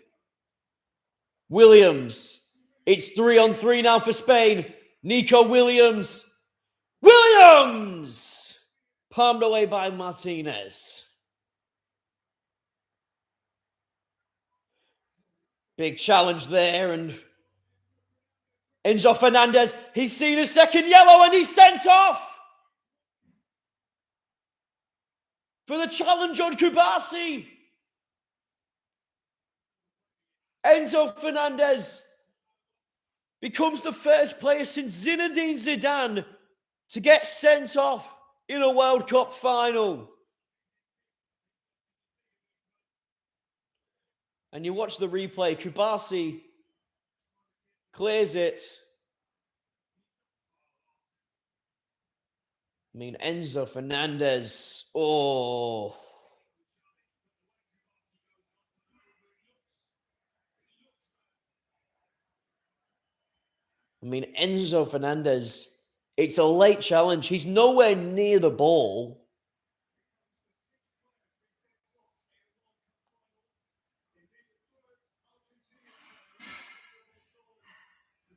Williams. It's 3-on-3 now for Spain. Nico Williams. Williams! Palmed away by Martinez. Big challenge there, and Enzo Fernandez, he's seen a second yellow and he's sent off for the challenge on Kubasi. Enzo Fernandez becomes the first player since Zinedine Zidane to get sent off in a World Cup final. And you watch the replay, Kubasi clears it. I mean, Enzo Fernandez, oh. I mean, Enzo Fernandez, it's a late challenge. He's nowhere near the ball.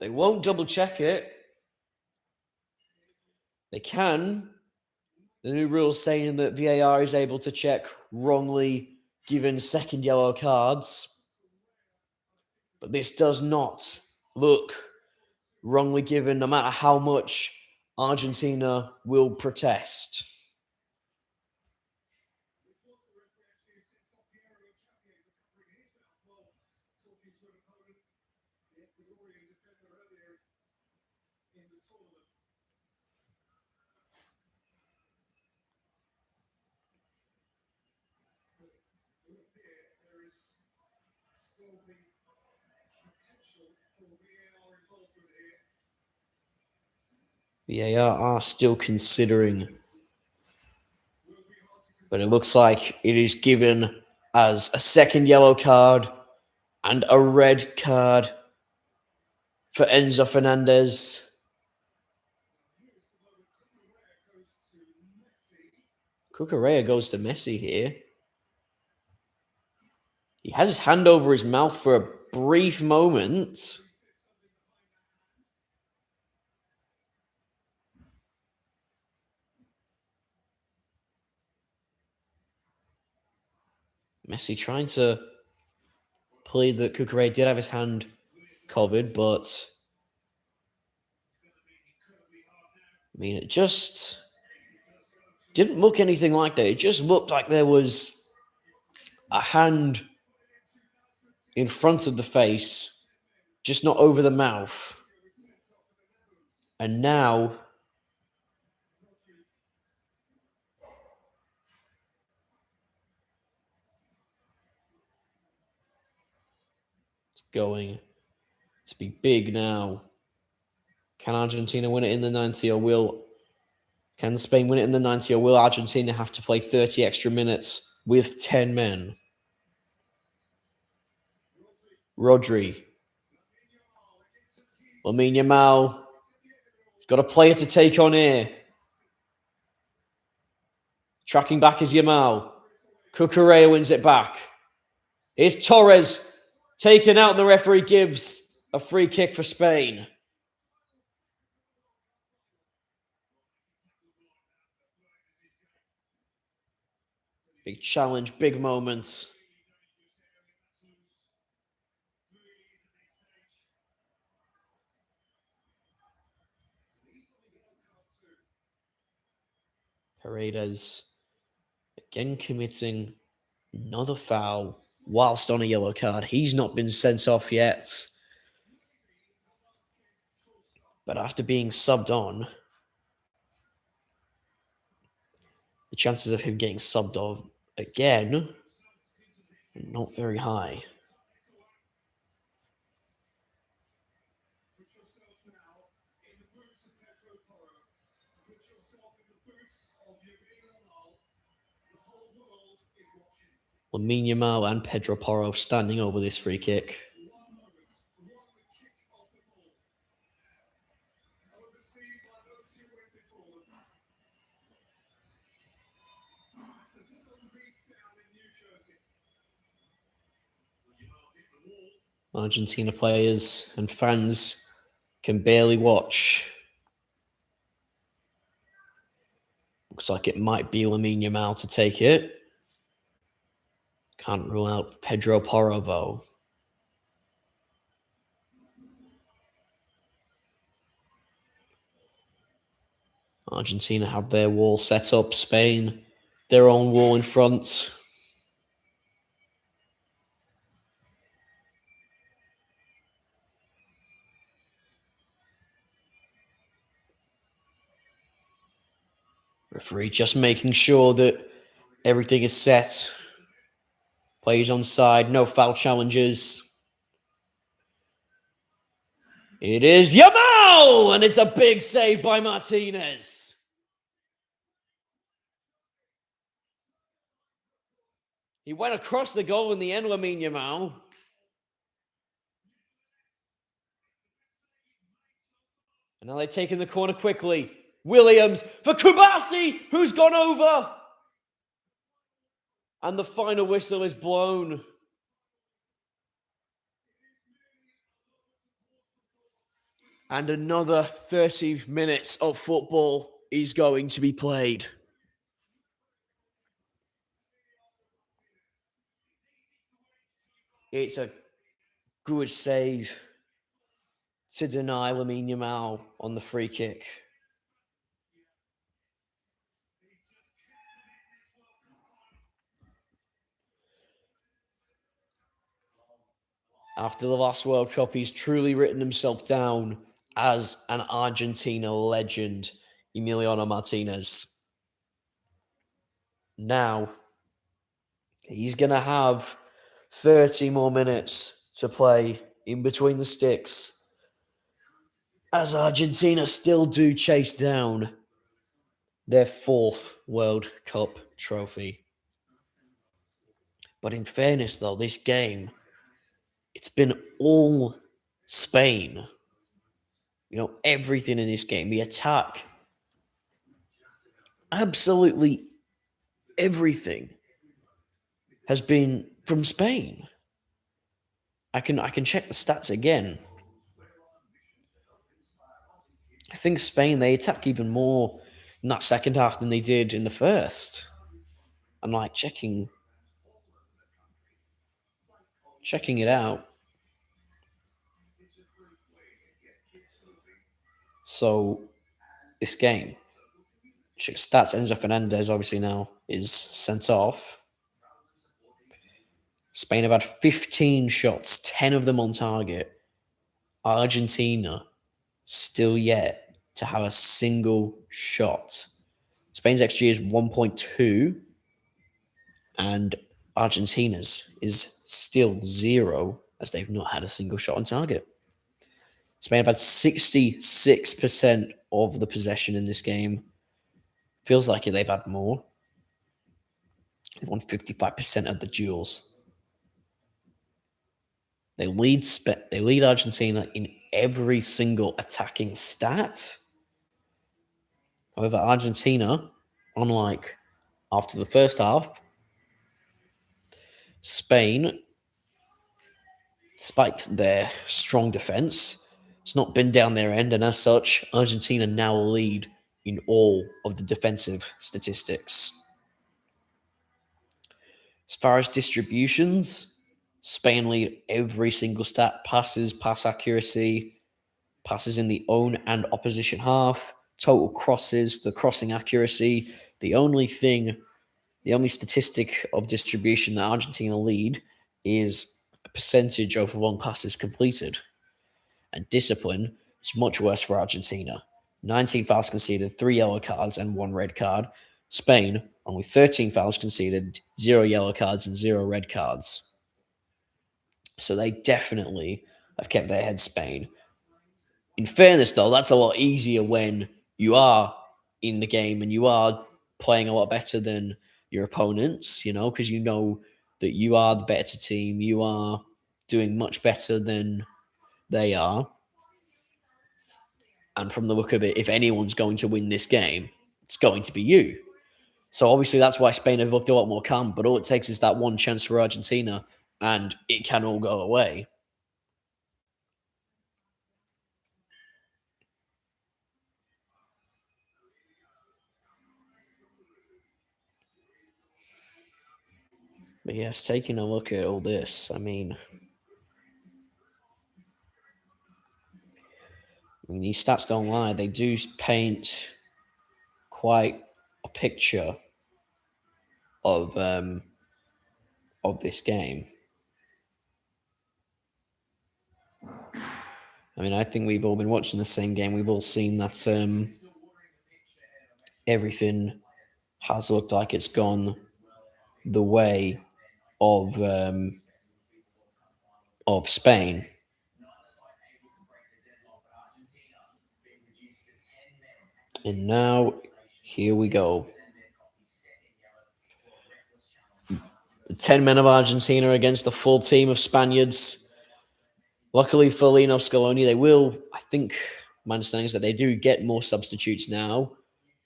They won't double check it. They can. The new rule saying that VAR is able to check wrongly given second yellow cards. But this does not look wrongly given, no matter how much Argentina will protest. VAR are still considering, but it looks like it is given as a second yellow card and a red card for Enzo Fernandez. Cucurella goes to Messi here. He had his hand over his mouth for a brief moment. Messi trying to plead that Cucurella did have his hand covered, but I mean, it just didn't look anything like that. It just looked like there was a hand in front of the face, just not over the mouth. And now it's going to be big now. Can Argentina win it in the 90 or can Spain win it in the 90 or will Argentina have to play 30 extra minutes with 10 men? Rodri. Lamine Yamal. He's got a player to take on here. Tracking back is Yamal. Cucurella wins it back. Here's Torres taken out, and the referee gives a free kick for Spain. Big challenge, big moment. Paredes again committing another foul whilst on a yellow card. He's not been sent off yet. But after being subbed on, the chances of him getting subbed off again are not very high. Lamine Yamal and Pedro Porro standing over this free kick. Argentina players and fans can barely watch. Looks like it might be Lamine Yamal to take it. Can't rule out Pedro Porro, though. Argentina have their wall set up. Spain, their own wall in front. Referee just making sure that everything is set. Players on side, no foul challenges. It is Yamal! And it's a big save by Martinez. He went across the goal in the end, Lamine Yamal. And now they've taken the corner quickly. Williams for Kubasi, who's gone over. And the final whistle is blown. And another 30 minutes of football is going to be played. It's a good save to deny Lamine Yamal on the free kick. After the last World Cup, he's truly written himself down as an Argentina legend, Emiliano Martinez. Now, he's going to have 30 more minutes to play in between the sticks, as Argentina still do chase down their 4th World Cup trophy. But in fairness, though, this game, it's been all Spain. You know, everything in this game, the attack, absolutely everything has been from Spain. I can check the stats again. I think Spain, they attack even more in that second half than they did in the first. I'm like checking it out. So this game, check stats. Enzo Fernandez obviously now is sent off. Spain have had 15 shots, 10 of them on target. Argentina still yet to have a single shot. Spain's XG is 1.2 and Argentina's is still 0 as they've not had a single shot on target. Spain have had 66% of the possession in this game. Feels like they've had more. They've won 55% of the duels. They lead Argentina in every single attacking stat. However, Argentina, unlike after the first half, Spain, despite their strong defense, it's not been down their end, and as such, Argentina now lead in all of the defensive statistics. As far as distributions, Spain lead every single stat: passes, pass accuracy, passes in the own and opposition half, total crosses, the crossing accuracy. The only statistic of distribution that Argentina lead is a percentage of long passes completed. And discipline is much worse for Argentina. 19 fouls conceded, 3 yellow cards, and 1 red card. Spain, only 13 fouls conceded, 0 yellow cards, and 0 red cards. So they definitely have kept their head, Spain. In fairness, though, that's a lot easier when you are in the game and you are playing a lot better than your opponents, because you know that you are the better team. You are doing much better than they are. And from the look of it, if anyone's going to win this game, it's going to be you. So obviously that's why Spain have looked a lot more calm. But all it takes is that one chance for Argentina, and it can all go away. But yes, taking a look at all this, I mean, these stats don't lie. They do paint quite a picture of this game. I mean, I think we've all been watching the same game. We've all seen that everything has looked like it's gone the way of Spain. And now, here we go. The 10 men of Argentina against the full team of Spaniards. Luckily for Lino Scaloni, they will, I think, my understanding is that they do get more substitutes now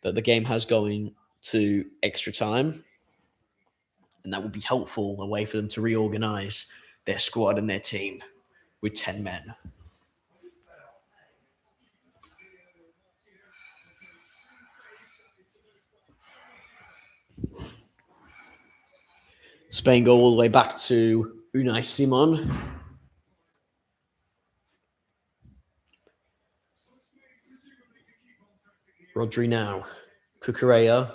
that the game has going to extra time. And that would be helpful, a way for them to reorganize their squad and their team with 10 men. Spain go all the way back to Unai Simon. Rodri now. Cucurella.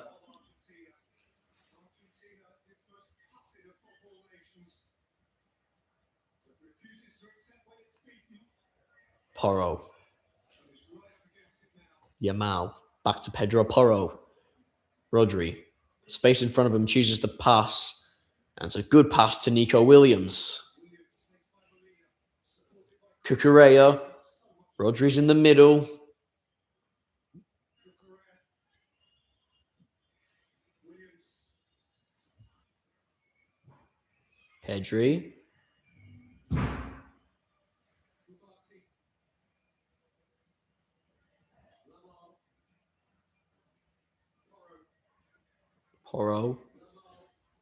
Porro. Yamal. Back to Pedro Porro. Rodri. Space in front of him, chooses to pass. And it's a good pass to Nico Williams. Cucurella. Rodri's in the middle. Pedri. Porro.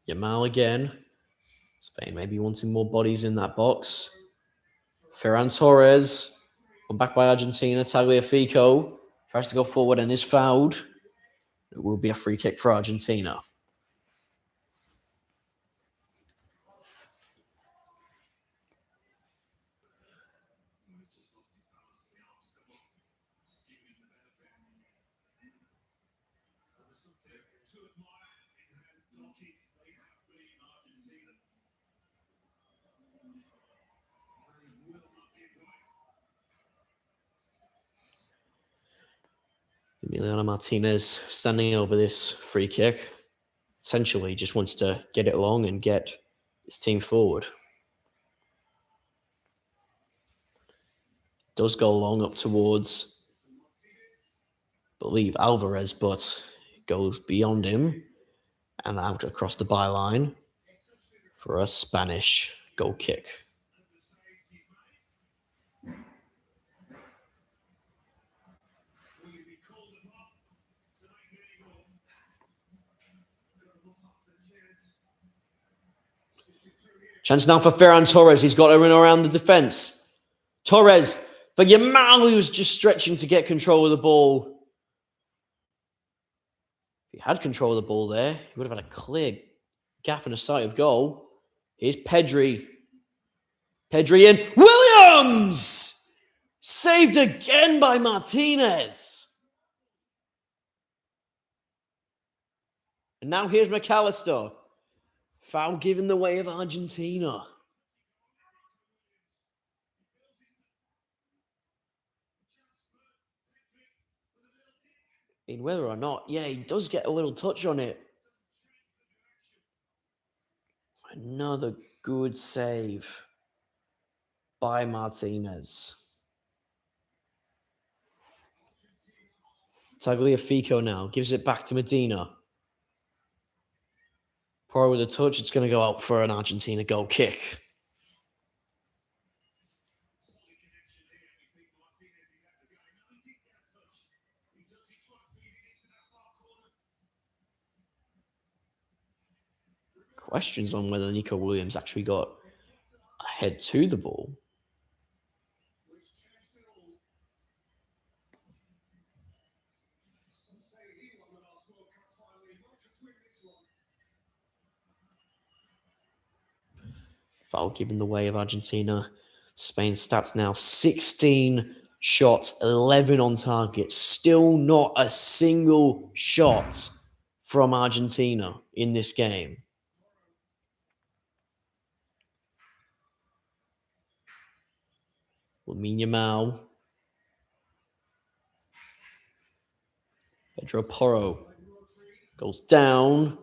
Yamal again. Spain maybe wanting more bodies in that box. Ferran Torres. Come back by Argentina. Tagliafico tries to go forward and is fouled. It will be a free kick for Argentina. Emiliano Martinez standing over this free kick. Essentially just wants to get it along and get his team forward. Does go along up towards, I believe, Alvarez, but goes beyond him and out across the byline for a Spanish goal kick. Chance now for Ferran Torres. He's got to run around the defence. Torres for Yamal, who's just stretching to get control of the ball. If he had control of the ball there, he would have had a clear gap and a sight of goal. Here's Pedri. Pedri in. Williams! Saved again by Martinez. And now here's McAllister. Foul given the way of Argentina. I mean, whether or not, yeah, he does get a little touch on it. Another good save by Martinez. Tagliafico now gives it back to Medina. Porro with a touch. It's going to go out for an Argentina goal kick. Questions on whether Nico Williams actually got ahead to the ball. Foul given the way of Argentina. Spain's stats now 16 shots, 11 on target. Still not a single shot from Argentina in this game. Lamine Yamal. Pedro Porro goes down.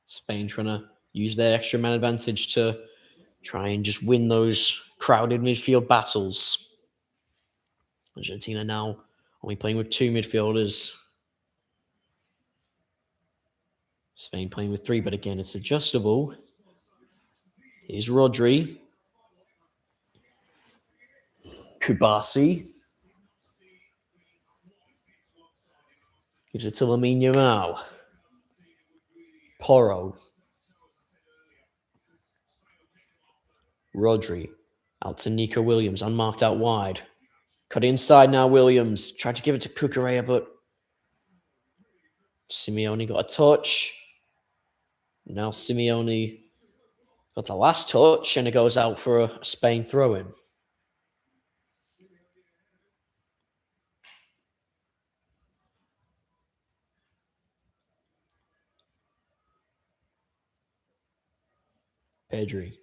Spain trying to use their extra man advantage to try and just win those crowded midfield battles. Argentina now only playing with two midfielders. Spain playing with three, but again, it's adjustable. Here's Rodri. Kubasi. Gives it to Lamine Yamal. Porro. Rodri. Out to Nico Williams. Unmarked out wide. Cut inside now, Williams. Tried to give it to Cucurella, but Simeone got a touch. Now Simeone got the last touch, and it goes out for a Spain throw-in. Pedri.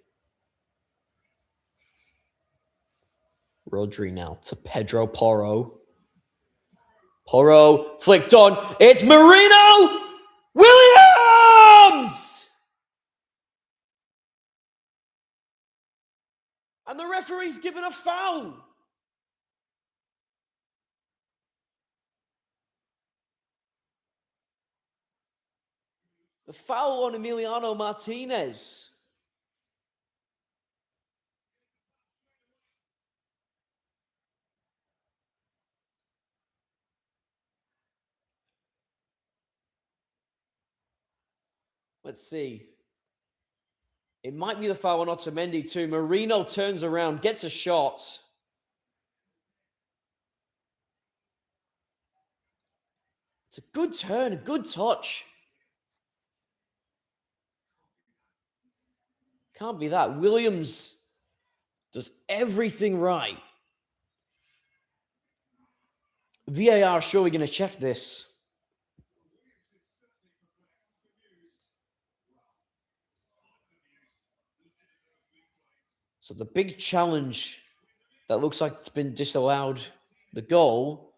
Rodri now to Pedro Porro. Porro flicked on. It's Marino Williams! And the referee's given a foul. The foul on Emiliano Martinez. Let's see. It might be the foul on Otamendi too. Marino turns around, gets a shot. It's a good turn, a good touch. Can't be that. Williams does everything right. VAR surely going to check this. So the big challenge that looks like it's been disallowed, the goal,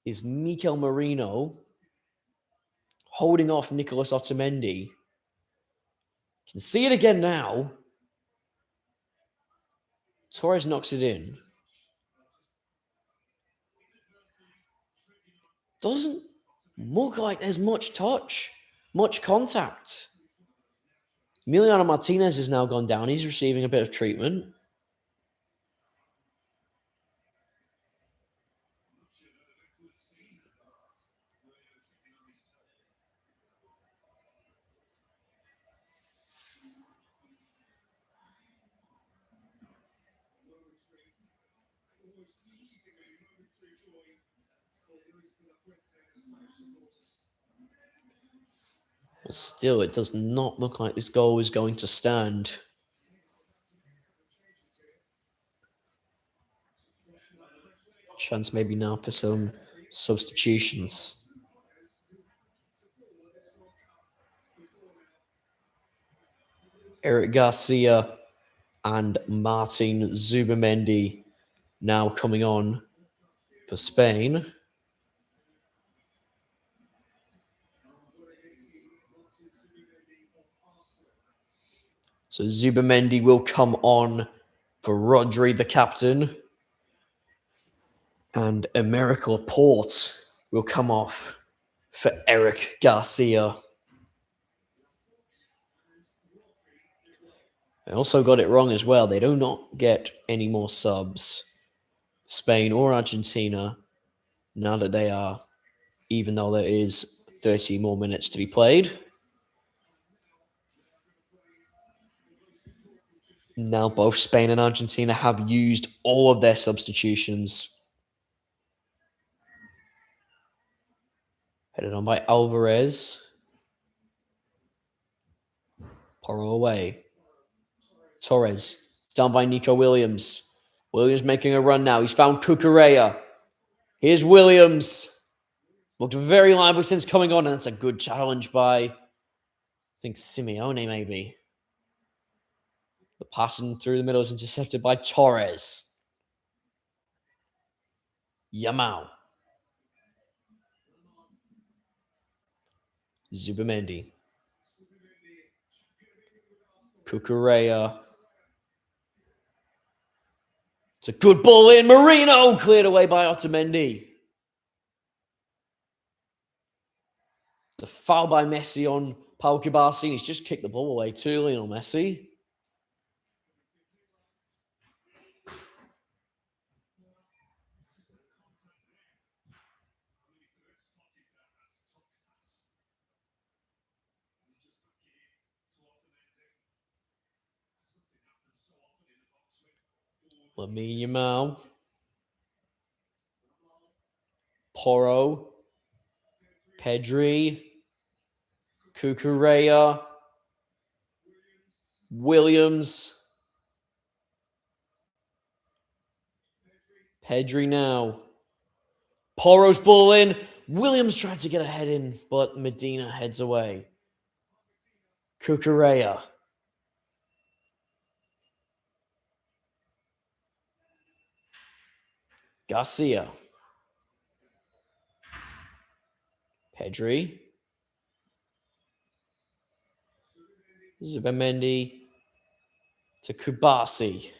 is Mikel Merino holding off Nicolas Otamendi. Can see it again now. Torres knocks it in. Doesn't look like there's much touch, much contact. Emiliano Martinez has now gone down. He's receiving a bit of treatment. But still, it does not look like this goal is going to stand. Chance maybe now for some substitutions. Eric Garcia and Martin Zubamendi now coming on for Spain. So Zubamendi will come on for Rodri, the captain. And Emerick Laporte will come off for Eric Garcia. I also got it wrong as well. They do not get any more subs, Spain or Argentina, now that they are, even though there is 30 more minutes to be played. Now both Spain and Argentina have used all of their substitutions. Headed on by Alvarez. Porro away. Torres. Down by Nico Williams. Williams making a run now. He's found Cucurella. Here's Williams. Looked very lively since coming on, and that's a good challenge by, I think, Simeone maybe. The passing through the middle is intercepted by Torres. Yamal. Zubamendi. Cucurella. It's a good ball in. Marino cleared away by Otamendi. The foul by Messi on Pau Kubasi. He's just kicked the ball away to Lionel Messi. Lamine Yamal. Porro. Pedri. Cucurella. Williams. Pedri now. Porro's ball in. Williams tried to get a head in, but Medina heads away. Cucurella. Garcia. Pedri. Zubimendi to Kubasi.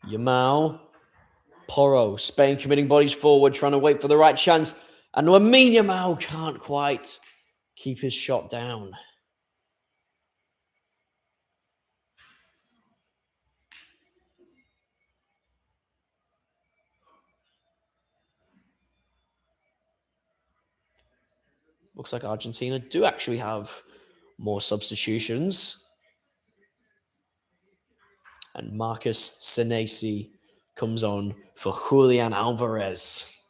Yamal. Porro. Spain committing bodies forward, trying to wait for the right chance. And Lamine Yamal can't quite keep his shot down. Looks like Argentina do actually have more substitutions. And Marcus Senesi comes on for Julian Alvarez.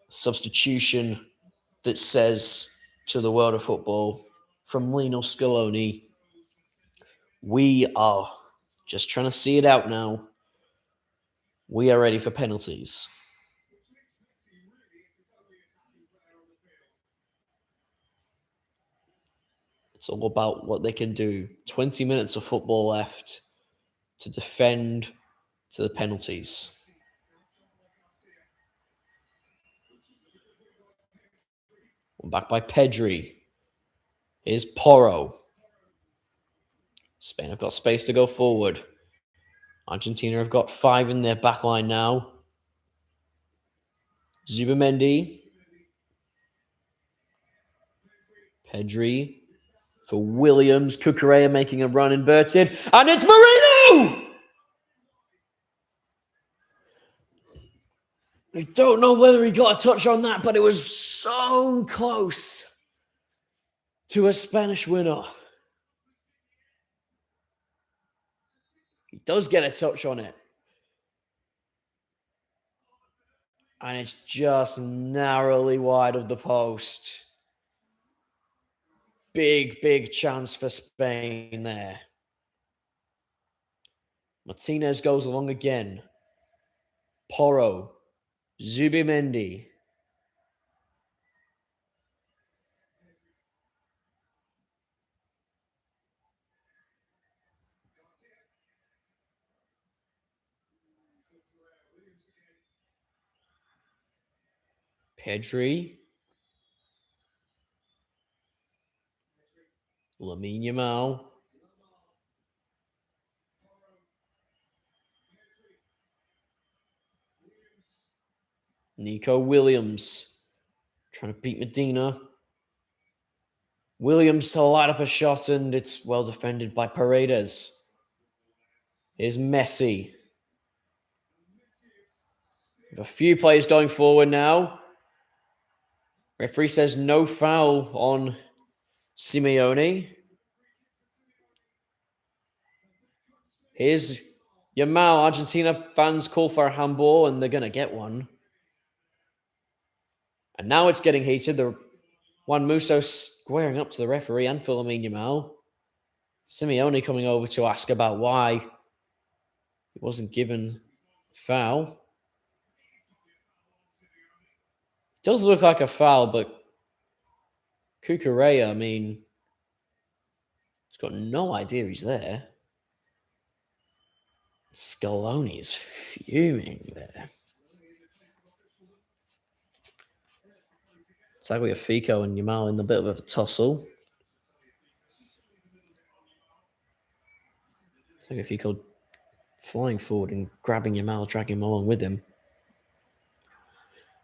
Substitution that says to the world of football from Lionel Scaloni, we are just trying to see it out now. We are ready for penalties. It's all about what they can do. 20 minutes of football left to defend to the penalties. Back by Pedri. Here's Porro. Spain have got space to go forward. Argentina have got 5 in their back line now. Zubimendi. Pedri for Williams. Cucurella making a run inverted. And it's Marino! I don't know whether he got a touch on that, but it was so close to a Spanish winner. He does get a touch on it. And it's just narrowly wide of the post. Big, big chance for Spain there. Martinez goes along again. Porro. Zubimendi. Pedri. Lamine Yamal. Nico Williams. Trying to beat Medina. Williams to light up a shot, and it's well defended by Paredes. Here's Messi. We have a few players going forward now. Referee says no foul on Simeone. Here's Yamal. Argentina fans call for a handball, and they're going to get one. And now it's getting heated. The Juan Musso squaring up to the referee and for Lamine Yamal. Simeone coming over to ask about why he wasn't given foul. Does look like a foul, but Cucurella, I mean, he's got no idea he's there. Scaloni is fuming there. Tagliafico and Yamal in a bit of a tussle. Tagliafico flying forward and grabbing Yamal, dragging him along with him.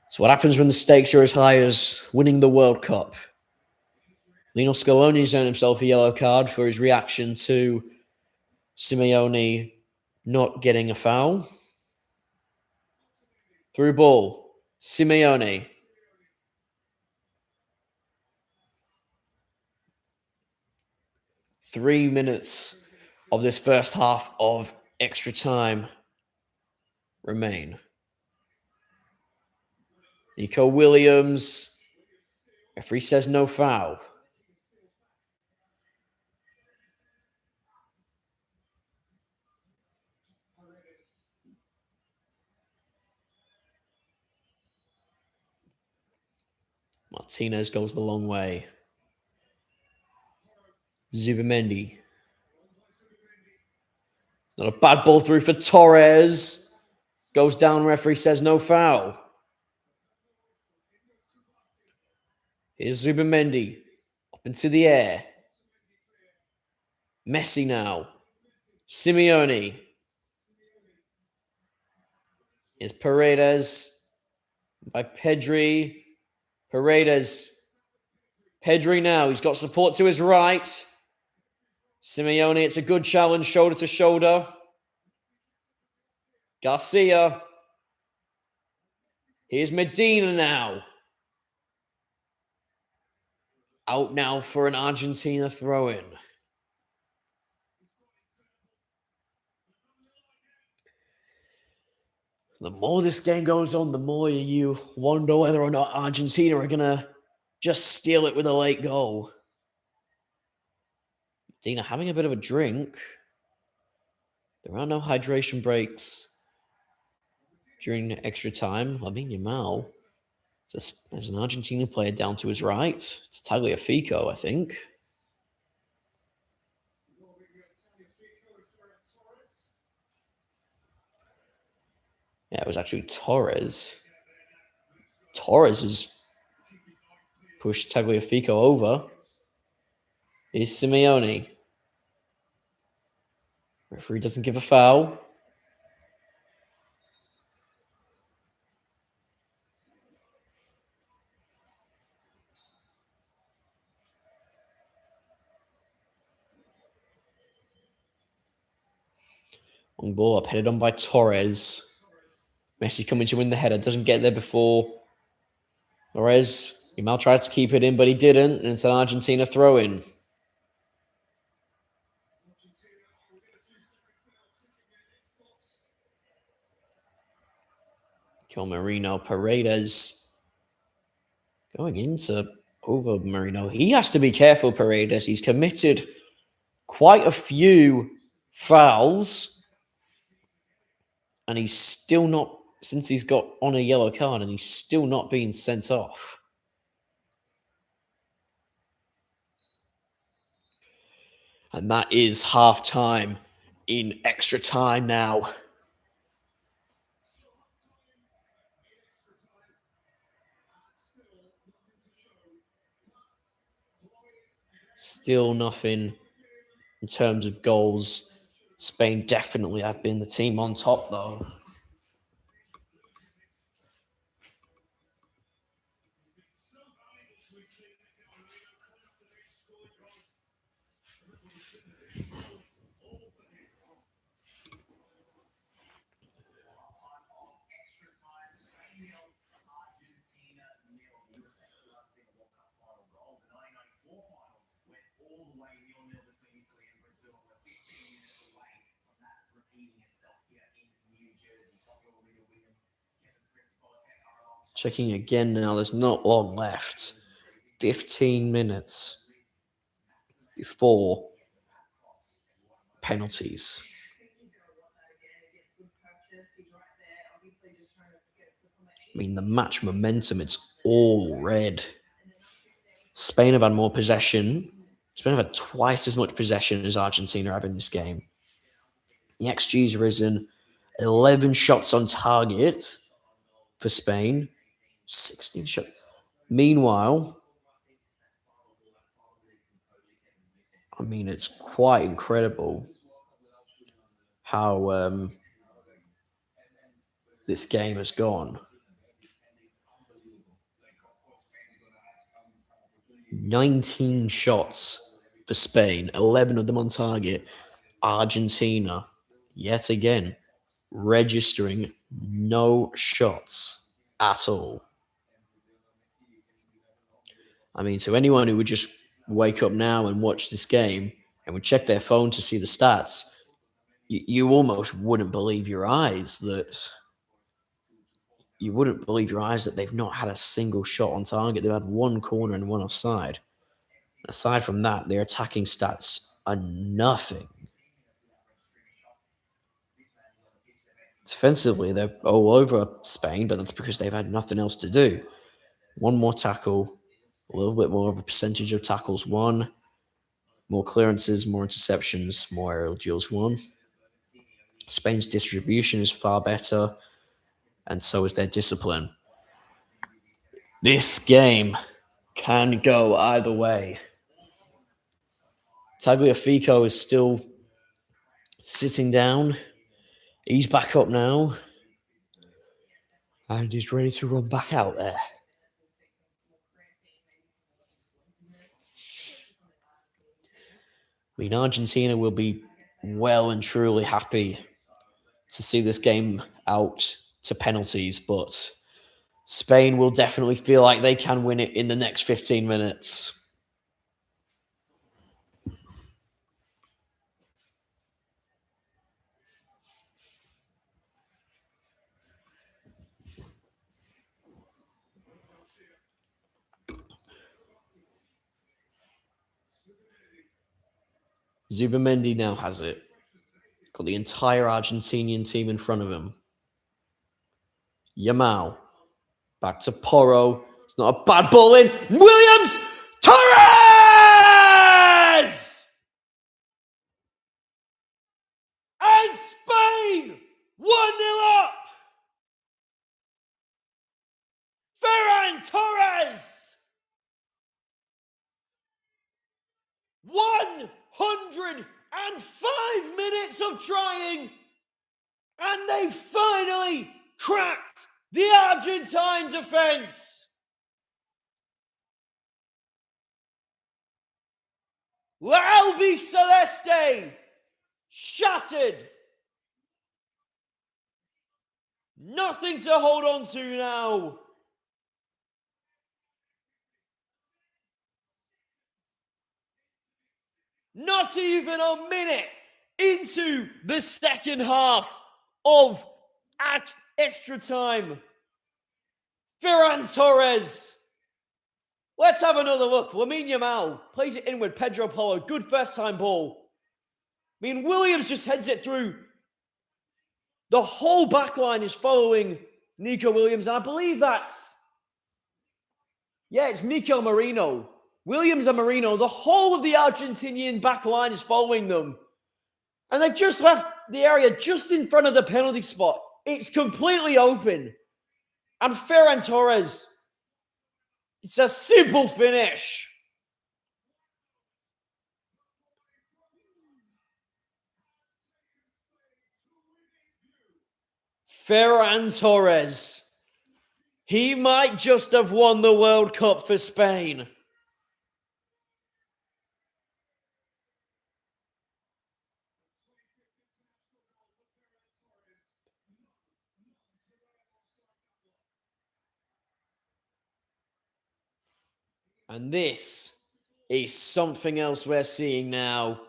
It's what happens when the stakes are as high as winning the World Cup. Lionel Scaloni's earned himself a yellow card for his reaction to Simeone not getting a foul. Through ball. Simeone. 3 minutes of this first half of extra time remain. Nico Williams. Referee says no foul. Martinez goes the long way. Zubimendi. Not a bad ball through for Torres. Goes down, referee says no foul. Here's Zubimendi. Up into the air. Messi now. Simeone. Here's Paredes. By Pedri. Paredes. Pedri now. He's got support to his right. Simeone, it's a good challenge, shoulder to shoulder. Garcia. Here's Medina now. Out now for an Argentina throw-in. The more this game goes on, the more you wonder whether or not Argentina are going to just steal it with a late goal. Medina having a bit of a drink. There are no hydration breaks during extra time. I mean, Yamal. There's an Argentina player down to his right. It's Tagliafico, I think. Yeah, it was actually Torres. Torres has pushed Tagliafico over. Here's Simeone. Referee doesn't give a foul. Long ball up, headed on by Torres. Messi coming to win the header, doesn't get there before. Torres, Yamal tried to keep it in, but he didn't, and it's an Argentina throw-in. Kill Marino. Paredes going into over Marino. He has to be careful, Paredes. He's committed quite a few fouls. And he's still not, since he's got on a yellow card, and he's still not being sent off. And that is half time in extra time now. Still nothing in terms of goals. Spain definitely have been the team on top, though. Checking again now, there's not long left. 15 minutes before penalties. I mean, the match momentum, it's all red. Spain have had more possession. Spain have had twice as much possession as Argentina have in this game. The XG's risen. 11 shots on target for Spain. 16 shots. Meanwhile, I mean, it's quite incredible how this game has gone. 19 shots for Spain, 11 of them on target. Argentina, yet again, registering no shots at all. I mean, to anyone who would just wake up now and watch this game and would check their phone to see the stats, you almost wouldn't believe your eyes that they've not had a single shot on target. They've had one corner and one offside. Aside from that, their attacking stats are nothing. Defensively, they're all over Spain, but that's because they've had nothing else to do. One more tackle, a little bit more of a percentage of tackles won, more clearances, more interceptions, more aerial duels won. Spain's distribution is far better, and so is their discipline. This game can go either way. Tagliafico is still sitting down. He's back up now. And he's ready to run back out there. I mean, Argentina will be well and truly happy to see this game out to penalties, but Spain will definitely feel like they can win it in the next 15 minutes. Zubamendi now has it. Got the entire Argentinian team in front of him. Yamal. Back to Porro. It's not a bad ball in. Williams! Torres! And Spain! 1-0 up! Ferran Torres! 105 minutes of trying, and they finally cracked the Argentine defense. La Albiceleste shattered. Nothing to hold on to now. Not even a minute into the second half of extra time. Ferran Torres. Let's have another look. Lamine Yamal plays it in with Pedro Porro. Good first-time ball. I mean, Williams just heads it through. The whole back line is following Nico Williams. And I believe that's... yeah, it's Mikel Merino. Williams and Merino. The whole of the Argentinian back line is following them. And they've just left the area just in front of the penalty spot. It's completely open. And Ferran Torres... it's a simple finish. Ferran Torres. He might just have won the World Cup for Spain. And this is something else we're seeing now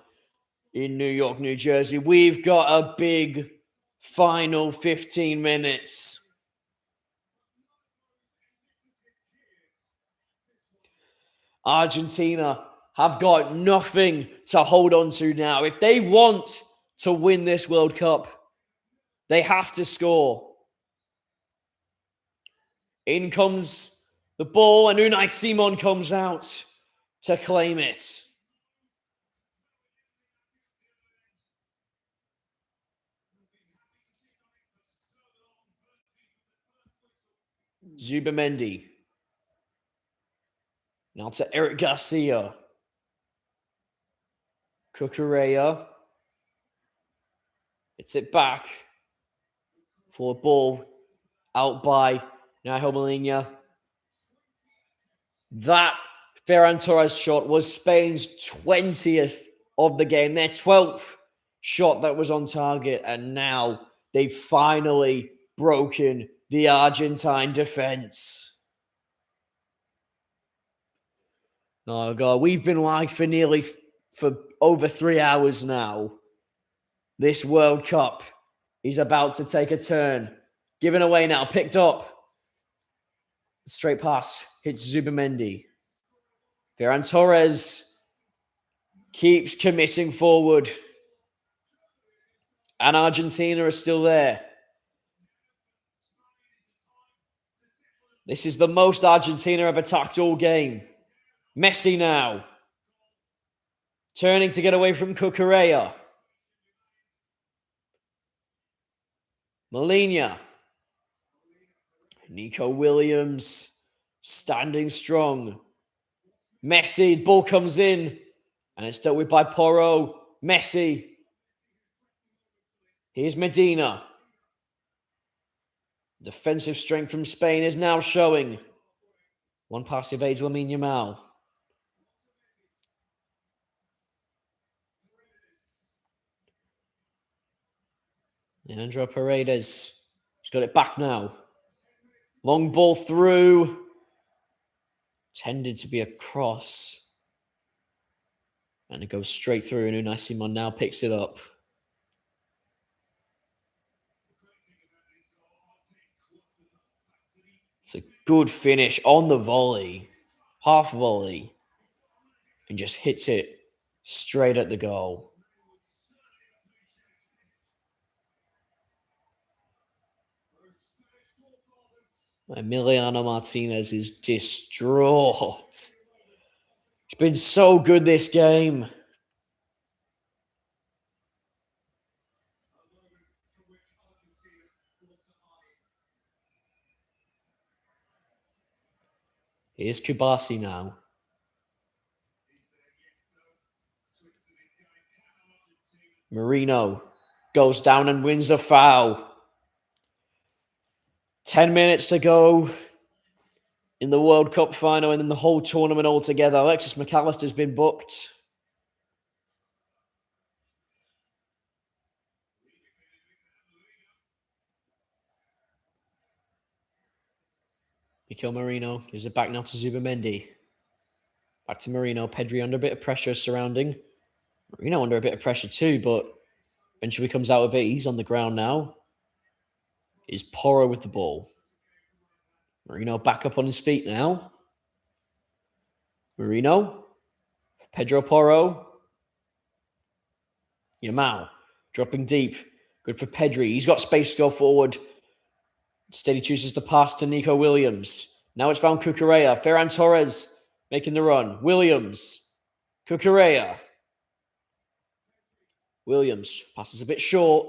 in New York, New Jersey. We've got a big final 15 minutes. Argentina have got nothing to hold on to now. If they want to win this World Cup, they have to score. In comes the ball, and Unai Simon comes out to claim it. Zubamendi. Now to Eric Garcia. Cucurella. It's it back for a ball out by Nahuel Molina. That Ferran Torres shot was Spain's 20th of the game, their 12th shot that was on target, and now they've finally broken the Argentine defense. Oh God, we've been live for over 3 hours now. This World Cup is about to take a turn. Given away now, picked up. Straight pass, hits Zubimendi. Ferran Torres keeps committing forward. And Argentina are still there. This is the most Argentina have attacked all game. Messi now. Turning to get away from Cucurella. Molina. Nico Williams standing strong. Messi, ball comes in. And it's dealt with by Porro. Messi. Here's Medina. Defensive strength from Spain is now showing. One pass evades Lamine Yamal. Leandro Paredes. He's got it back now. Long ball through. Tended to be a cross. And it goes straight through, and Unai Simon now picks it up. It's a good finish on the volley. Half volley. And just hits it straight at the goal. Emiliano Martinez is distraught. It's been so good this game. Here's Kubasi now. Marino goes down and wins a foul. 10 minutes to go in the World Cup final and in the whole tournament altogether. Alexis McAllister's been booked. Mikel Merino gives it back now to Zubimendi. Back to Merino. Pedri under a bit of pressure surrounding. Merino under a bit of pressure too, but eventually comes out of it. He's on the ground now. Is Porro with the ball. Merino back up on his feet now. Merino. Pedro Porro. Yamal. Dropping deep. Good for Pedri. He's got space to go forward. Instead, he chooses to pass to Nico Williams. Now it's found Cucurella. Ferran Torres making the run. Williams. Cucurella. Williams passes a bit short.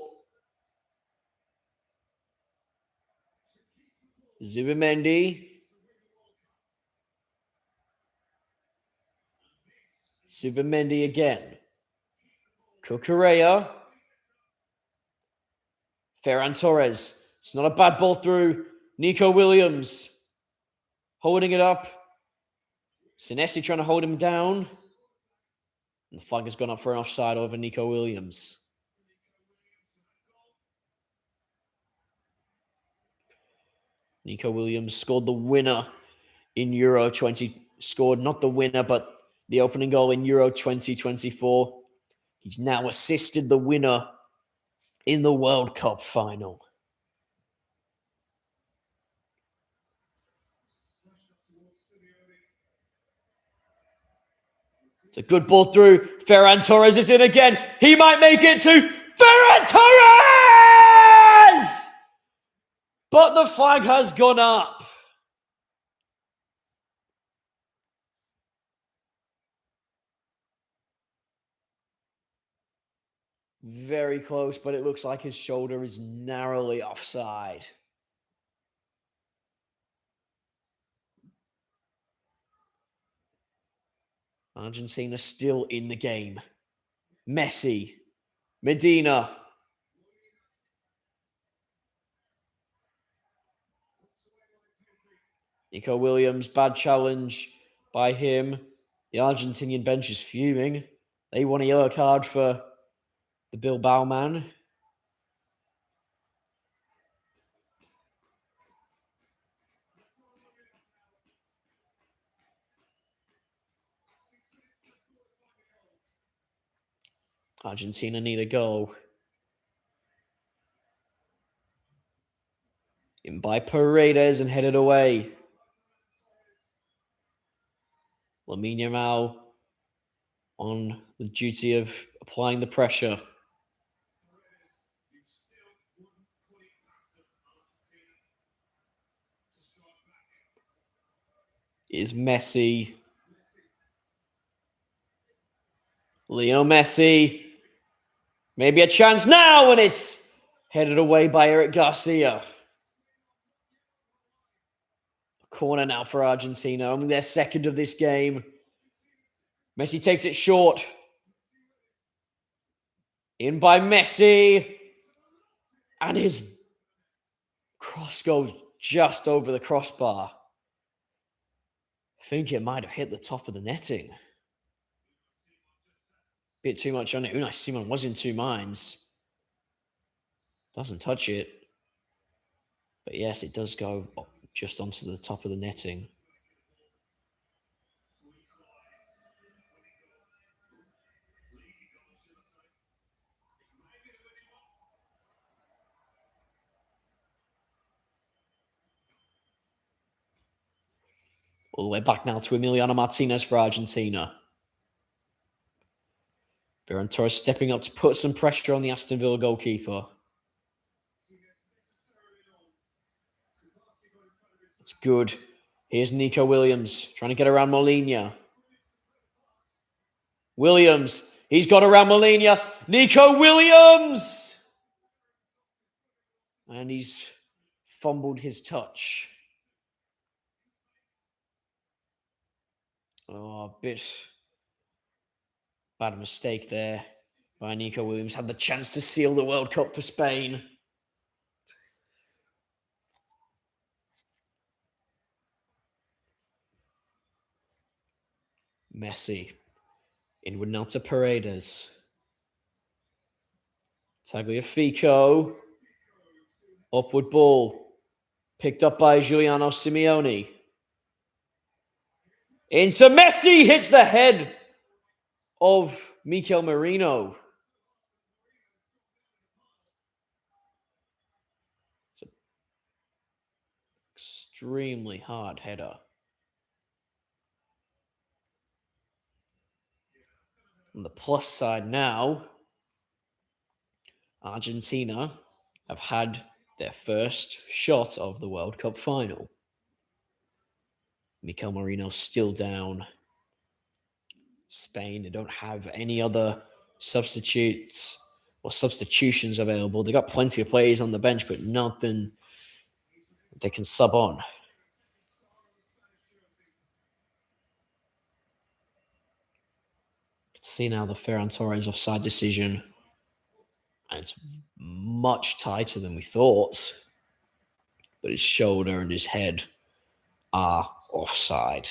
Zubimendi. Zubimendi again. Cucurella. Ferran Torres. It's not a bad ball through. Nico Williams. Holding it up. Senesi trying to hold him down. And the flag has gone up for an offside over Nico Williams. Nico Williams scored the winner in Euro 20. Scored not the winner, but the opening goal in Euro 2024. He's now assisted the winner in the World Cup final. It's a good ball through. Ferran Torres is in again. He might make it to Ferran Torres! But the flag has gone up. Very close, but it looks like his shoulder is narrowly offside. Argentina still in the game. Messi. Medina. Nico Williams, bad challenge by him. The Argentinian bench is fuming. They want a yellow card for the Bilbao man. Argentina need a goal. In by Paredes and headed away. Lamine Yamal on the duty of applying the pressure. Is Messi. Lionel Messi. Maybe a chance now, and it's headed away by Eric Garcia. Corner now for Argentina. Only their second of this game. Messi takes it short. In by Messi. And his cross goes just over the crossbar. I think it might have hit the top of the netting. Bit too much on it. Unai Simon was in two minds. Doesn't touch it. But yes, it does go just onto the top of the netting. All the way back now to Emiliano Martinez for Argentina. Ferran Torres stepping up to put some pressure on the Aston Villa goalkeeper. It's good. Here's Nico Williams trying to get around Molina. Williams. He's got around Molina. Nico Williams! And he's fumbled his touch. Oh, a bit bad mistake there by Nico Williams. Had the chance to seal the World Cup for Spain. Messi. Inward now to Paredes. Tagliafico. Upward ball. Picked up by Giuliano Simeone. Into Messi. Hits the head of Mikel Merino. It's an extremely hard header. On the plus side now, Argentina have had their first shot of the World Cup final. Mikel Merino still down. Spain, they don't have any other substitutes or substitutions available. They got plenty of players on the bench, but nothing they can sub on. See now the Ferran Torres offside decision. And it's much tighter than we thought. But his shoulder and his head are offside.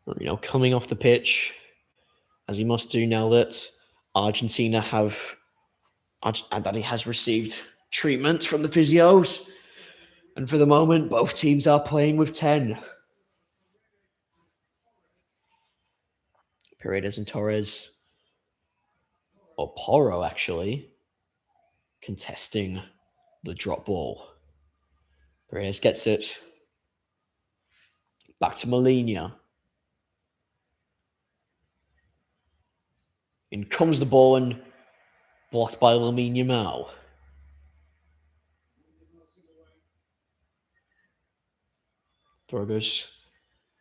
Merino coming off the pitch, as he must do now that Argentina that he has received treatment from the physios. And for the moment, both teams are playing with 10. Paredes and Torres, or Porro actually, contesting the drop ball. Paredes gets it. Back to Molina. In comes the ball and blocked by Lamine Yamal. Throw goes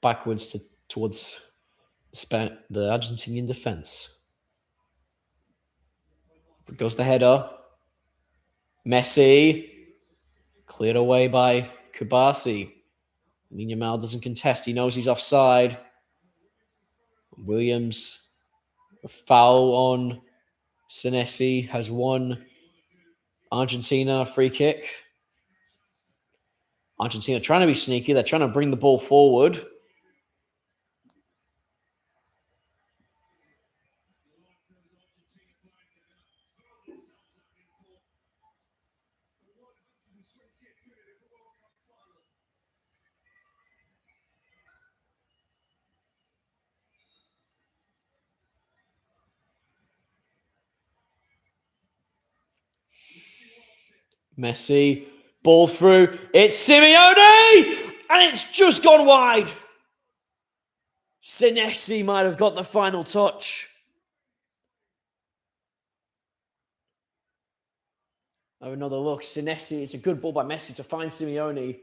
backwards towards the Argentinian defense. It goes the header. Messi. Cleared away by Kubasi. Yamal doesn't contest. He knows he's offside. Williams, a foul on Senesi, has won Argentina a free kick. Argentina trying to be sneaky. They're trying to bring the ball forward. Messi, ball through. It's Simeone! And it's just gone wide. Senesi might have got the final touch. Have another look. Senesi, it's a good ball by Messi to find Simeone.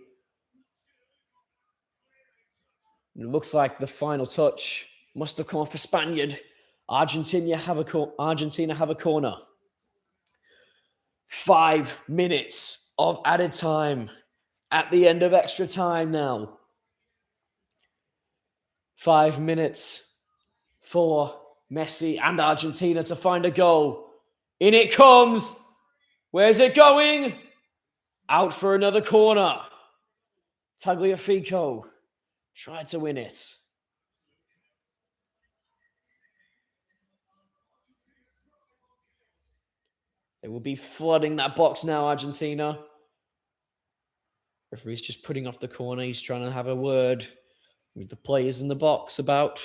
It looks like the final touch must have come off a Spaniard. Argentina have a corner. 5 minutes of added time at the end of extra time now. 5 minutes for Messi and Argentina to find a goal. In it comes. Where's it going? Out for another corner. Tagliafico tried to win it. They will be flooding that box now, Argentina. Referee's just putting off the corner. He's trying to have a word with the players in the box about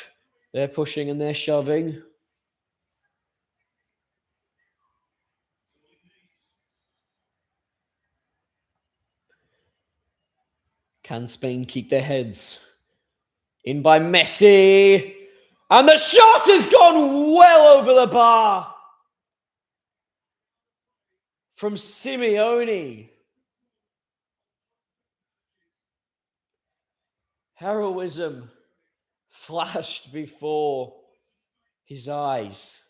their pushing and their shoving. Can Spain keep their heads? In by Messi. And the shot has gone well over the bar. From Simeone. Heroism flashed before his eyes.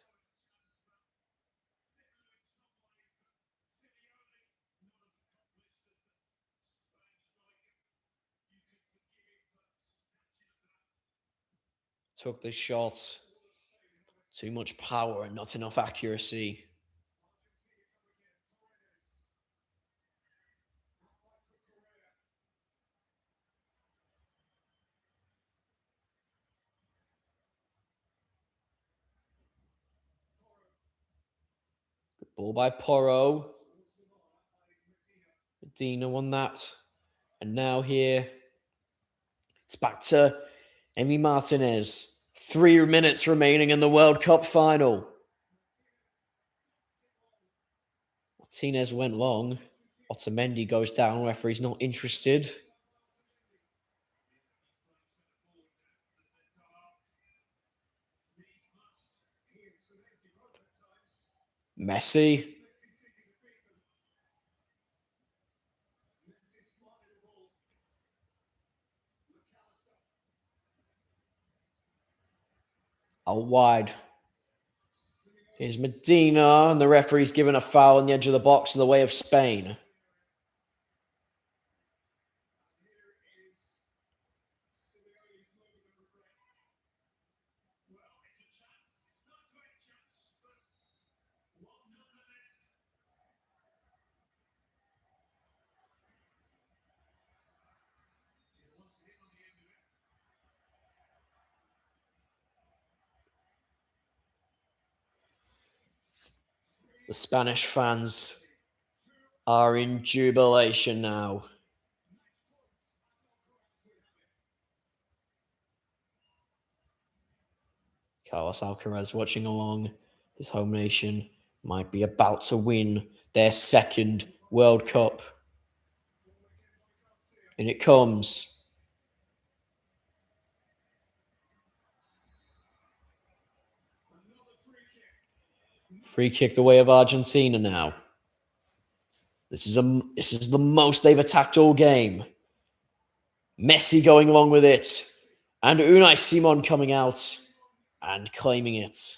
Took the shot. Too much power and not enough accuracy. Good ball by Porro. Medina won that. And now here, it's back to Emi Martinez. 3 minutes remaining in the World Cup final. Martinez went long. Otamendi goes down. Referee's not interested. Messi. Out wide. Here's Medina, and the referee's given a foul on the edge of the box in the way of Spain. The Spanish fans are in jubilation now. Carlos Alcaraz watching along. His home nation might be about to win their second World Cup. And it comes. Free kick the way of Argentina now. This is the most they've attacked all game. Messi going along with it. And Unai Simon coming out and claiming it.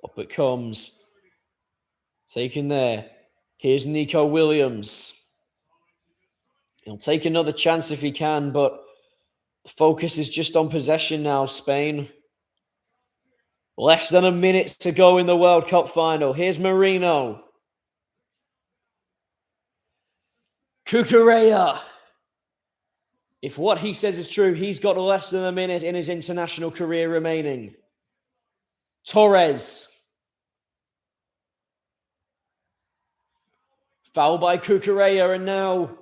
Up it comes. Taken there. Here's Nico Williams. He'll take another chance if he can, but the focus is just on possession now, Spain. Less than a minute to go in the World Cup final. Here's Marino. Cucurella. If what he says is true, he's got less than a minute in his international career remaining. Torres. Foul by Cucurella, and now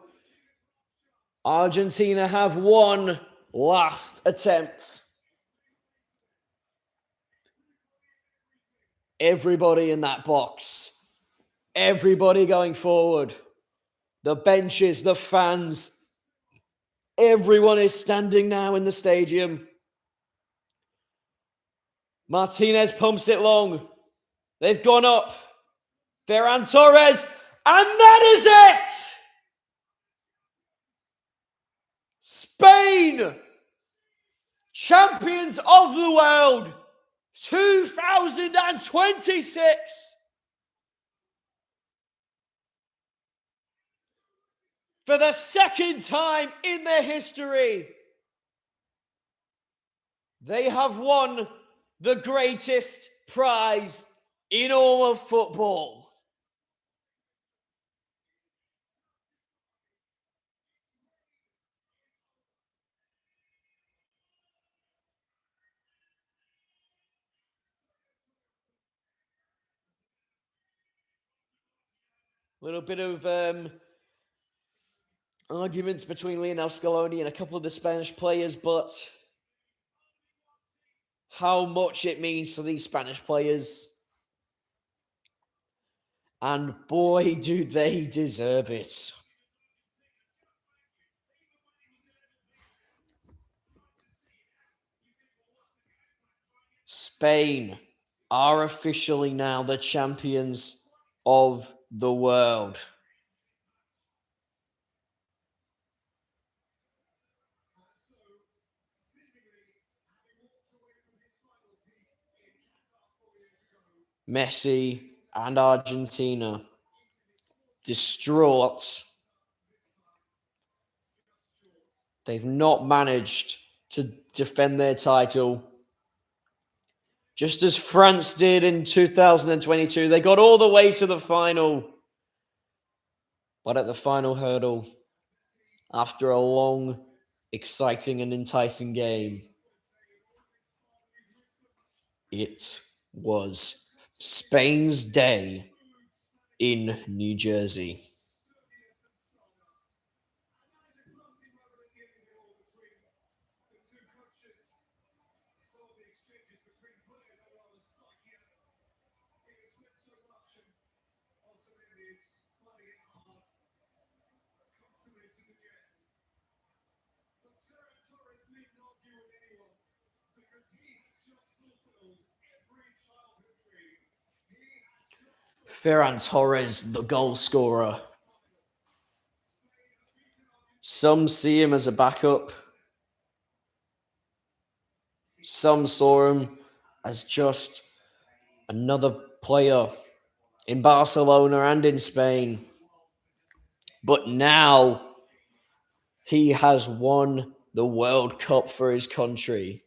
Argentina have one last attempt. Everybody in that box. Everybody going forward. The benches, the fans. Everyone is standing now in the stadium. Martinez pumps it long. They've gone up. Ferran Torres. And that is it! Spain, champions of the world, 2026. For the second time in their history, they have won the greatest prize in all of football. A little bit of arguments between Lionel Scaloni and a couple of the Spanish players, but how much it means to these Spanish players. And boy, do they deserve it. Spain are officially now the champions of the world. Messi and Argentina distraught. They've not managed to defend their title. Just as France did in 2022, they got all the way to the final. But at the final hurdle, after a long, exciting and enticing game, it was Spain's day in New Jersey. Ferran Torres, the goal scorer. Some see him as a backup. Some saw him as just another player in Barcelona and in Spain. But now he has won the World Cup for his country.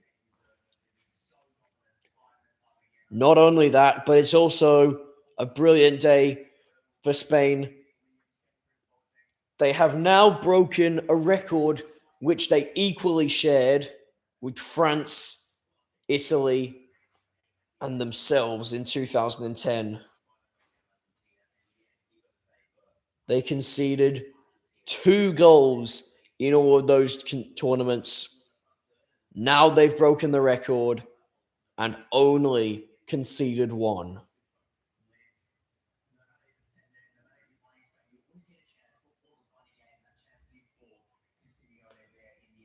Not only that, but it's also a brilliant day for Spain. They have now broken a record which they equally shared with France, Italy, and themselves in 2010. They conceded 2 goals in all of those tournaments. Now they've broken the record and only conceded 1.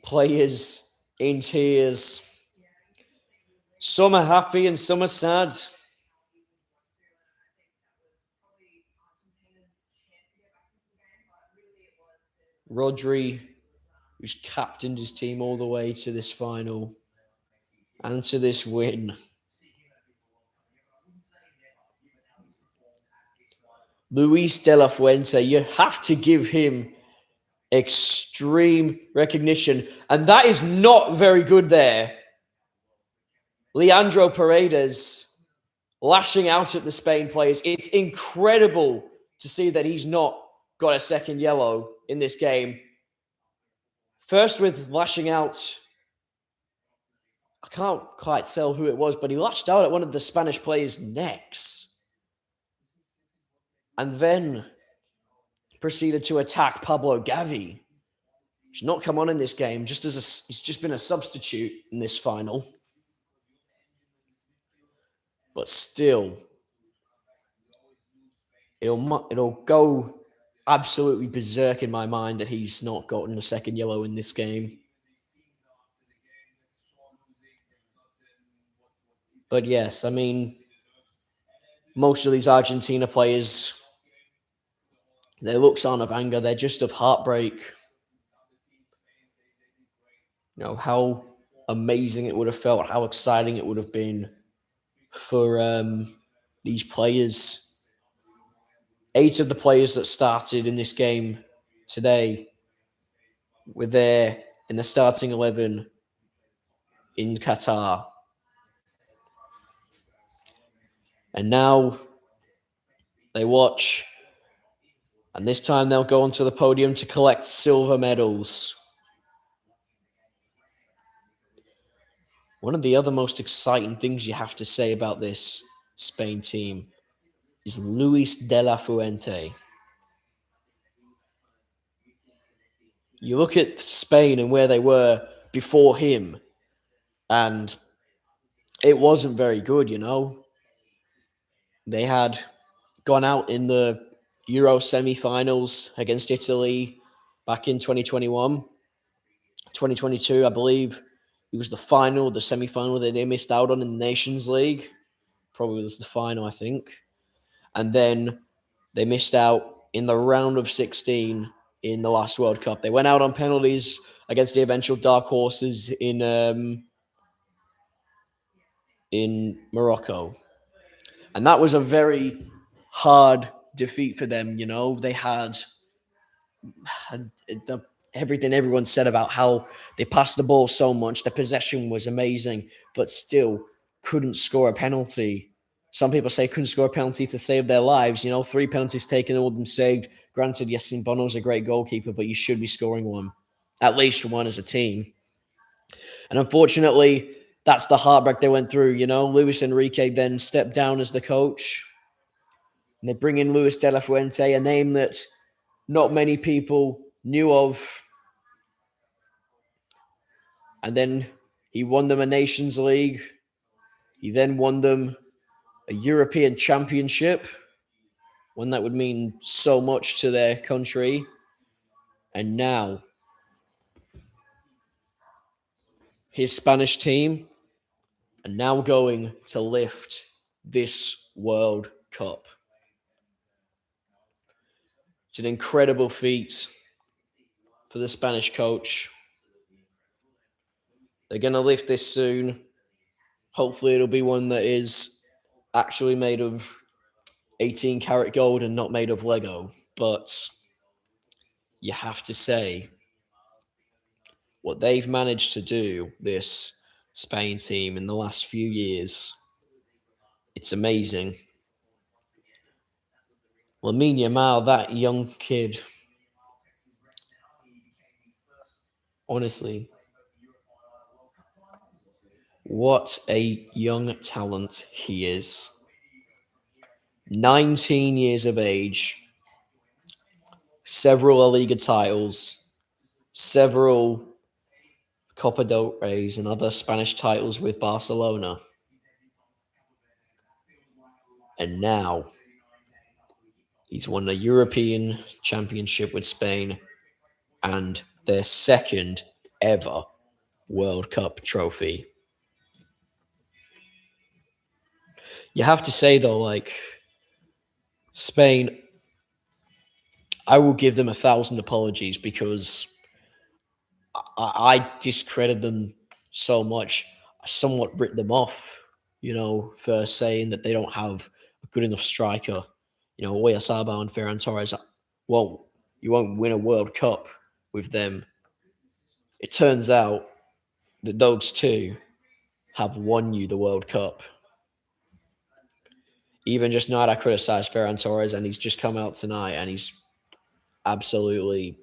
Players in tears. Some are happy and some are sad. Rodri, who's captained his team all the way to this final and to this win. Luis de la Fuente, you have to give him extreme recognition. And that is not very good there. Leandro Paredes lashing out at the Spain players. It's incredible to see that he's not got a second yellow in this game. First with lashing out, I can't quite tell who it was, but he lashed out at one of the Spanish players' necks. And then proceeded to attack Pablo Gavi. He's not come on in this game, he's just been a substitute in this final. But still, it'll go absolutely berserk in my mind that he's not gotten a second yellow in this game. But yes, I mean, most of these Argentina players, their looks aren't of anger, they're just of heartbreak. You know, how amazing it would have felt, how exciting it would have been for these players. 8 of the players that started in this game today were there in the starting 11 in Qatar. And now they watch, and this time they'll go onto the podium to collect silver medals. One of the other most exciting things you have to say about this Spain team is Luis de la Fuente. You look at Spain and where they were before him, and it wasn't very good, you know. They had gone out in the Euro semi-finals against Italy back in 2021. 2022, I believe, it was the final, the semi-final that they missed out on in the Nations League. Probably was the final, I think. And then they missed out in the round of 16 in the last World Cup. They went out on penalties against the eventual dark horses in Morocco. And that was a very hard defeat for them. You know, they had everything everyone said about how they passed the ball so much. The possession was amazing, but still couldn't score a penalty. Some people say couldn't score a penalty to save their lives. You know, 3 penalties taken, all of them saved. Granted, yes, Bono's a great goalkeeper, but you should be scoring one, at least one as a team. And unfortunately, that's the heartbreak they went through. You know, Luis Enrique then stepped down as the coach. And they bring in Luis de la Fuente, a name that not many people knew of. And then he won them a Nations League. He then won them a European Championship, one that would mean so much to their country. And now his Spanish team are now going to lift this World Cup. It's an incredible feat for the Spanish coach. They're going to lift this soon. Hopefully it'll be one that is actually made of 18 karat gold and not made of Lego. But you have to say, what they've managed to do, this Spain team, in the last few years, it's amazing. Lamine Yamal, that young kid, honestly, what a young talent he is. 19 years of age, several La Liga titles, several Copa del Reyes and other Spanish titles with Barcelona. And now he's won a European Championship with Spain and their second ever World Cup trophy. You have to say, though, like, Spain, I will give them 1,000 apologies because I discredit them so much. I somewhat writ them off, you know, for saying that they don't have a good enough striker Oyarzabal and Ferran Torres, well, you won't win a World Cup with them. It turns out that those two have won you the World Cup. Even just not, I criticized Ferran Torres, and he's just come out tonight and he's absolutely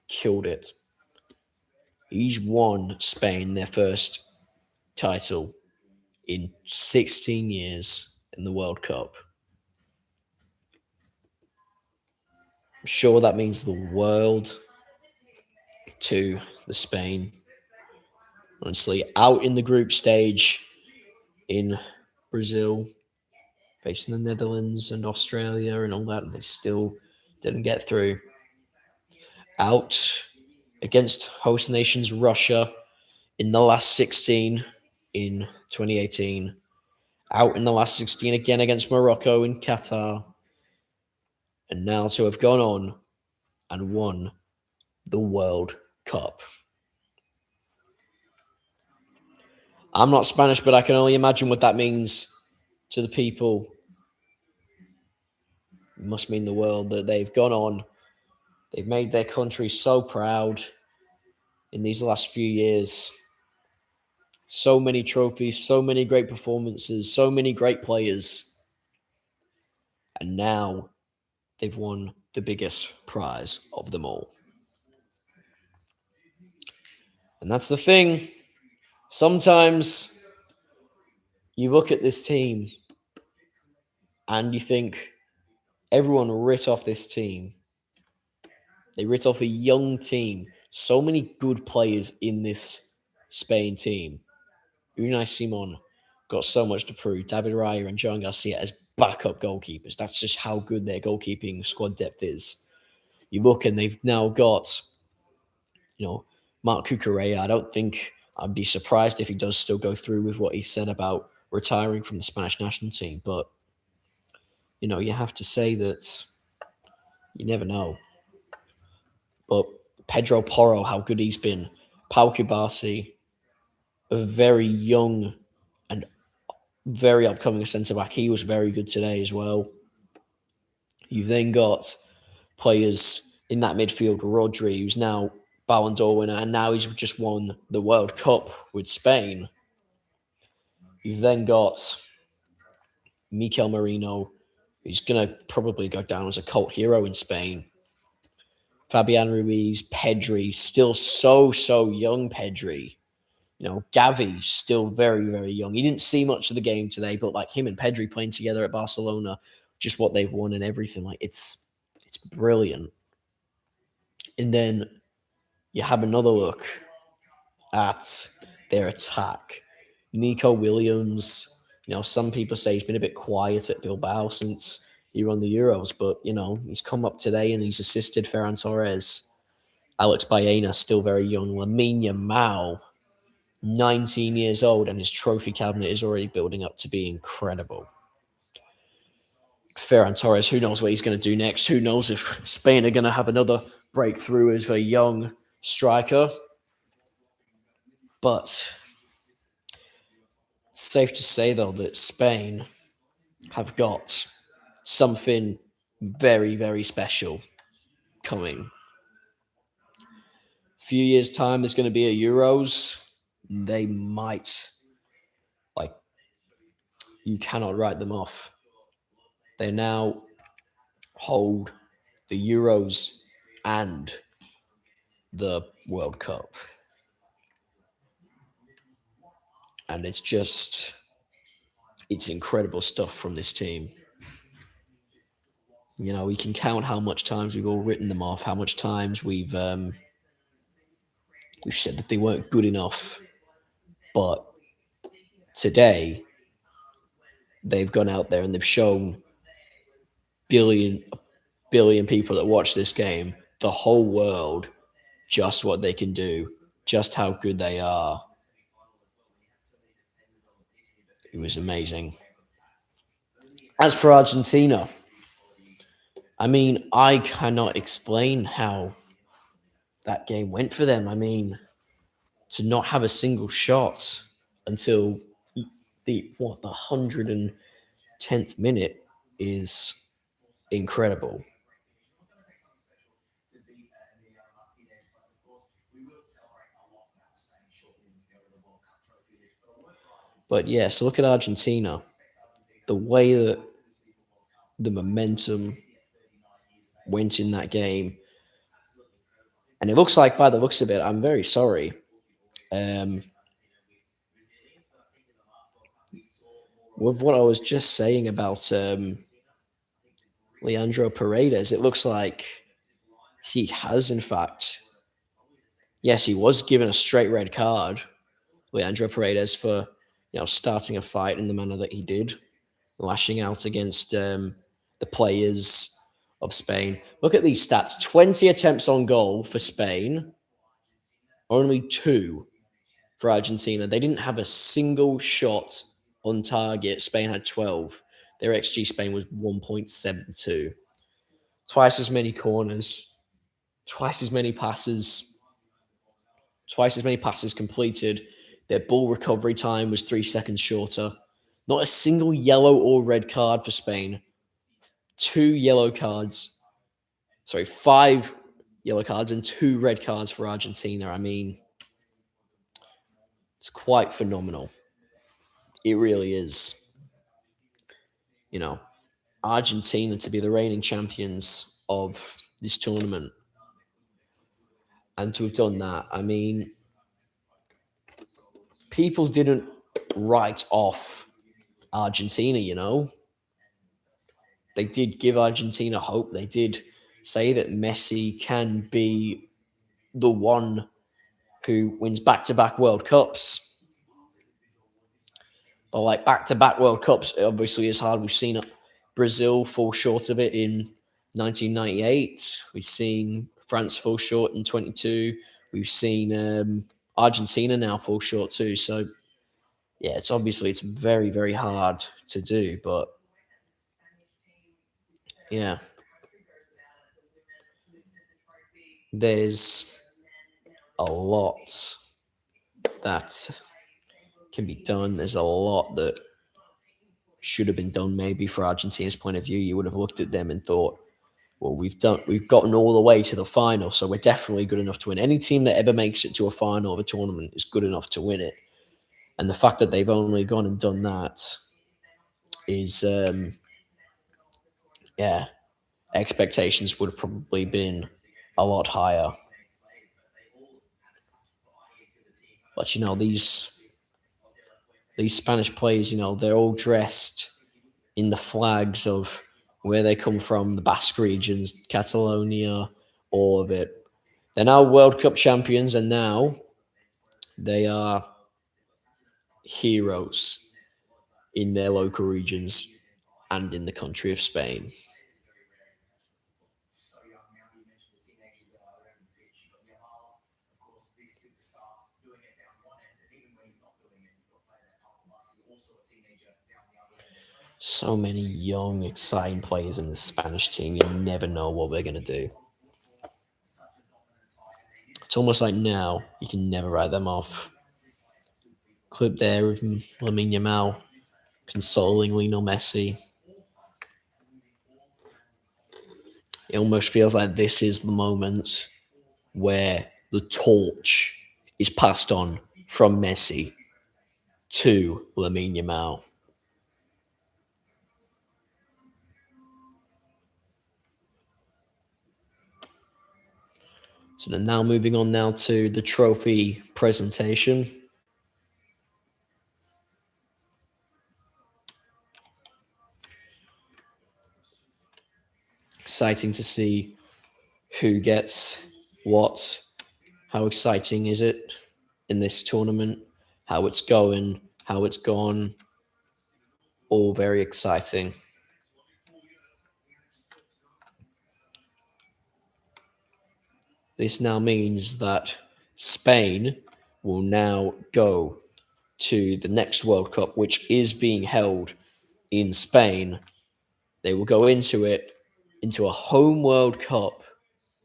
killed it. He's won Spain their first title in 16 years in the World Cup. I'm sure that means the world to the Spain. Honestly, out in the group stage in Brazil, facing the Netherlands and Australia and all that, and they still didn't get through. Out against host nations Russia in the last 16 in 2018. Out in the last 16 again against Morocco in Qatar. And now to have gone on and won the World Cup. I'm not Spanish, but I can only imagine what that means to the people. It must mean the world that they've gone on. They've made their country so proud in these last few years. So many trophies, so many great performances, so many great players. And now they've won the biggest prize of them all. And that's the thing. Sometimes you look at this team and you think everyone writ off this team. They writ off a young team. So many good players in this Spain team. Unai Simon got so much to prove. David Raya and John Garcia as backup goalkeepers. That's just how good their goalkeeping squad depth is. You look and they've now got, Marc Cucurella. I don't think I'd be surprised if he does still go through with what he said about retiring from the Spanish national team. But, you have to say that you never know. But Pedro Porro, how good he's been. Pau Kubasi, a very young and very upcoming centre-back. He was very good today as well. You've then got players in that midfield, Rodri, who's now Ballon d'Or winner, and now he's just won the World Cup with Spain. You've then got Mikel Merino, who's going to probably go down as a cult hero in Spain. Fabian Ruiz, Pedri, still so young, Pedri. Gavi, still very, very young. He didn't see much of the game today, but like him and Pedri playing together at Barcelona, just what they've won and everything, like it's brilliant. And then you have another look at their attack. Nico Williams, some people say he's been a bit quiet at Bilbao since he won the Euros, but, he's come up today and he's assisted Ferran Torres. Alex Baena, still very young. Lamine Yamal, 19 years old, and his trophy cabinet is already building up to be incredible. Ferran Torres, who knows what he's going to do next? Who knows if Spain are going to have another breakthrough as a young striker? But it's safe to say, though, that Spain have got something very, very special coming. A few years' time, there's going to be a Euros. They might, you cannot write them off. They now hold the Euros and the World Cup. And it's incredible stuff from this team. We can count how much times we've all written them off, how much times we've said that they weren't good enough. But today, they've gone out there and they've shown billion people that watch this game, the whole world, just what they can do, just how good they are. It was amazing. As for Argentina, I cannot explain how that game went for them. To not have a single shot until the 110th minute is incredible. But yeah, so look at Argentina. The way that the momentum went in that game. And it looks like, by the looks of it, I'm very sorry. Um, with what I was just saying about Leandro Paredes, it looks like he has, in fact, yes, he was given a straight red card, Leandro Paredes, for starting a fight in the manner that he did, lashing out against the players of Spain. Look at these stats: 20 attempts on goal for Spain, only 2 for Argentina. They didn't have a single shot on target. Spain had 12. Their XG Spain was 1.72. Twice as many corners, twice as many passes, twice as many passes completed. Their ball recovery time was 3 seconds shorter. Not a single yellow or red card for Spain. 2 yellow cards. Sorry, 5 yellow cards and 2 red cards for Argentina. I mean, it's quite phenomenal. It really is. You know, Argentina to be the reigning champions of this tournament and to have done that. I mean, people didn't write off Argentina. They did give Argentina hope. They did say that Messi can be the one who wins back-to-back World Cups. But like back-to-back World Cups, it obviously is hard. We've seen Brazil fall short of it in 1998. We've seen France fall short in 22. We've seen Argentina now fall short too. So yeah, it's very, very hard to do. But yeah, there's a lot that can be done. There's a lot that should have been done maybe for Argentina's point of view. You would have looked at them and thought, well, we've gotten all the way to the final, so we're definitely good enough to win. Any team that ever makes it to a final of a tournament is good enough to win it. And the fact that they've only gone and done that is, yeah, expectations would have probably been a lot higher. But these Spanish players, they're all dressed in the flags of where they come from, the Basque regions, Catalonia, all of it. They're now World Cup champions, and now they are heroes in their local regions and in the country of Spain. So many young, exciting players in the Spanish team. You never know what they're going to do. It's almost like now you can never write them off. Clip there of Lamine Yamal consoling Lionel Messi. It almost feels like this is the moment where the torch is passed on from Messi to Lamine Yamal. So then now moving on now to the trophy presentation. Exciting to see who gets what. How exciting is it in this tournament? How it's going, how it's gone. All very exciting. This now means that Spain will now go to the next World Cup, which is being held in Spain. They will go into a home World Cup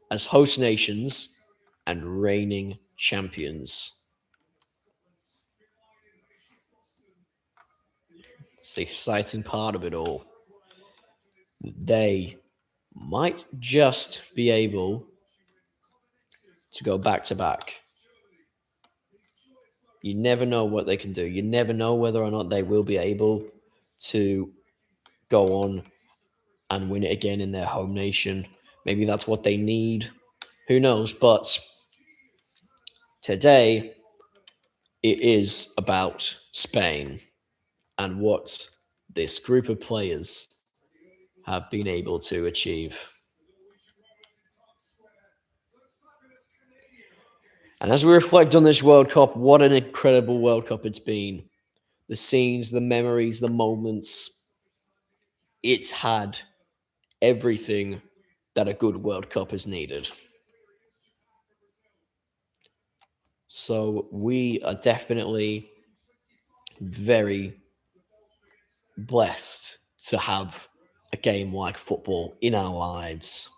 as host nations and reigning champions. It's the exciting part of it all. They might just be able to go back to back. You never know what they can do. You never know whether or not they will be able to go on and win it again in their home nation. Maybe that's what they need. Who knows? But today, it is about Spain and what this group of players have been able to achieve. And as we reflect on this World Cup, what an incredible World Cup it's been. The scenes, the memories, the moments. It's had everything that a good World Cup has needed. So we are definitely very blessed to have a game like football in our lives.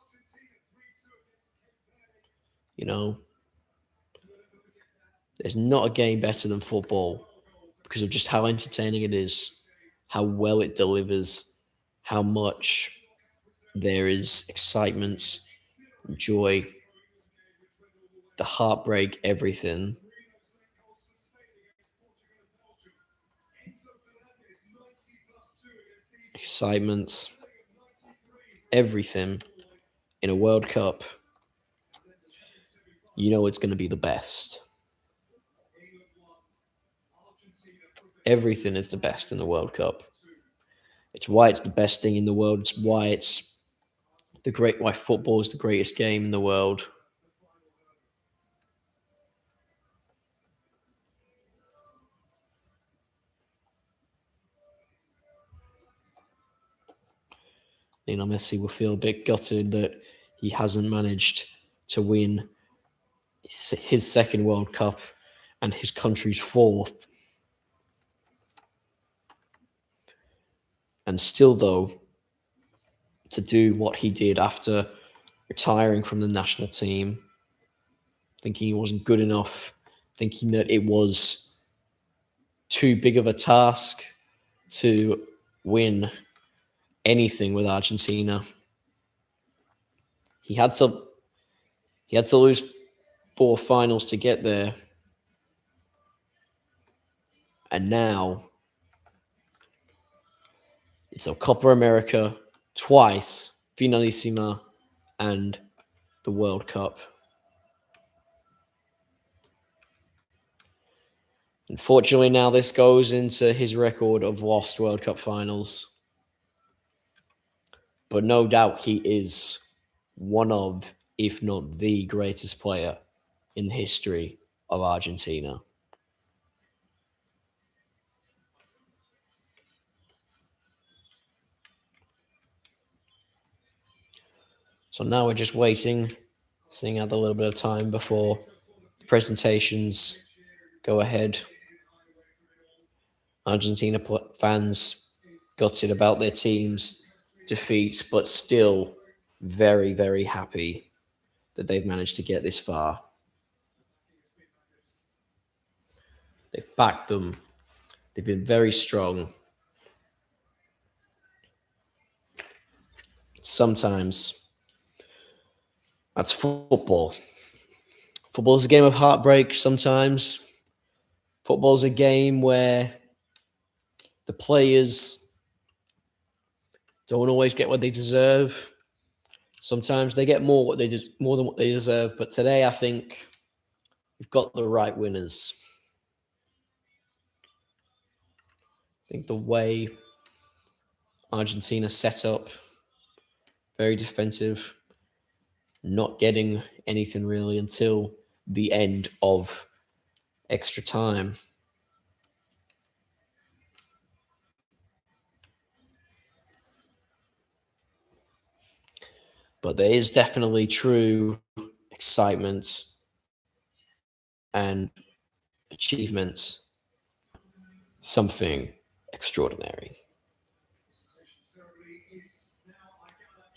You know, there's not a game better than football because of just how entertaining it is, how well it delivers, how much there is excitement, joy, the heartbreak, everything. Excitement, everything in a World Cup, you know it's going to be the best. Everything is the best in the World Cup. It's why it's the best thing in the world. It's why why football is the greatest game in the world. You know, Messi will feel a bit gutted that he hasn't managed to win his second World Cup and his country's fourth. And still, though, to do what he did after retiring from the national team, thinking he wasn't good enough, thinking that it was too big of a task to win anything with Argentina. He had to lose four finals to get there. And now it's a Copa America twice, Finalissima, and the World Cup. Unfortunately, now this goes into his record of lost World Cup finals. But no doubt he is one of, if not the greatest player in the history of Argentina. So now we're just waiting, seeing out a little bit of time before the presentations go ahead. Argentina fans gutted about their team's defeat, but still very, very happy that they've managed to get this far. They've backed them. They've been very strong. Sometimes that's football. Football is a game of heartbreak sometimes. Football is a game where the players don't always get what they deserve. Sometimes they get more than what they deserve. But today, I think we've got the right winners. I think the way Argentina set up, very defensive, not getting anything really until the end of extra time. But there is definitely true excitement and achievements, something extraordinary.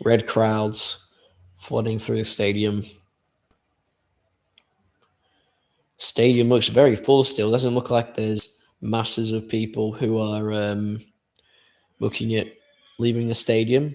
Red crowds flooding through the stadium. Stadium looks very full still. Doesn't look like there's masses of people who are looking at leaving the stadium.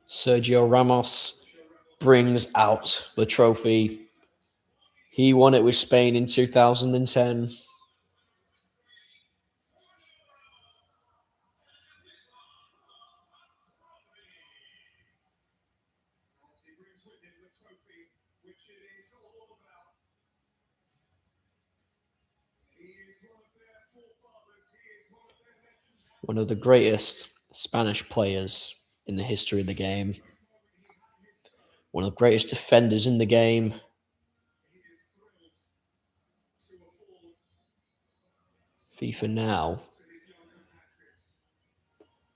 Sergio Ramos brings out the trophy. He won it with Spain in 2010. One of the greatest Spanish players in the history of the game. One of the greatest defenders in the game. FIFA now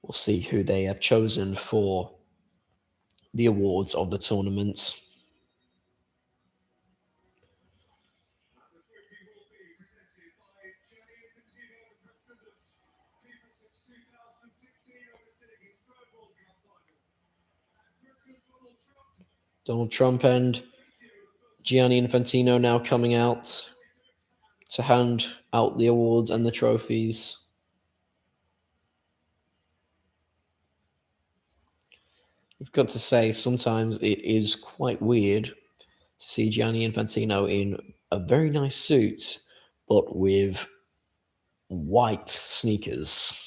we'll see who they have chosen for the awards of the tournament. Donald Trump and Gianni Infantino now coming out to hand out the awards and the trophies. I've got to say, sometimes it is quite weird to see Gianni Infantino in a very nice suit, but with white sneakers.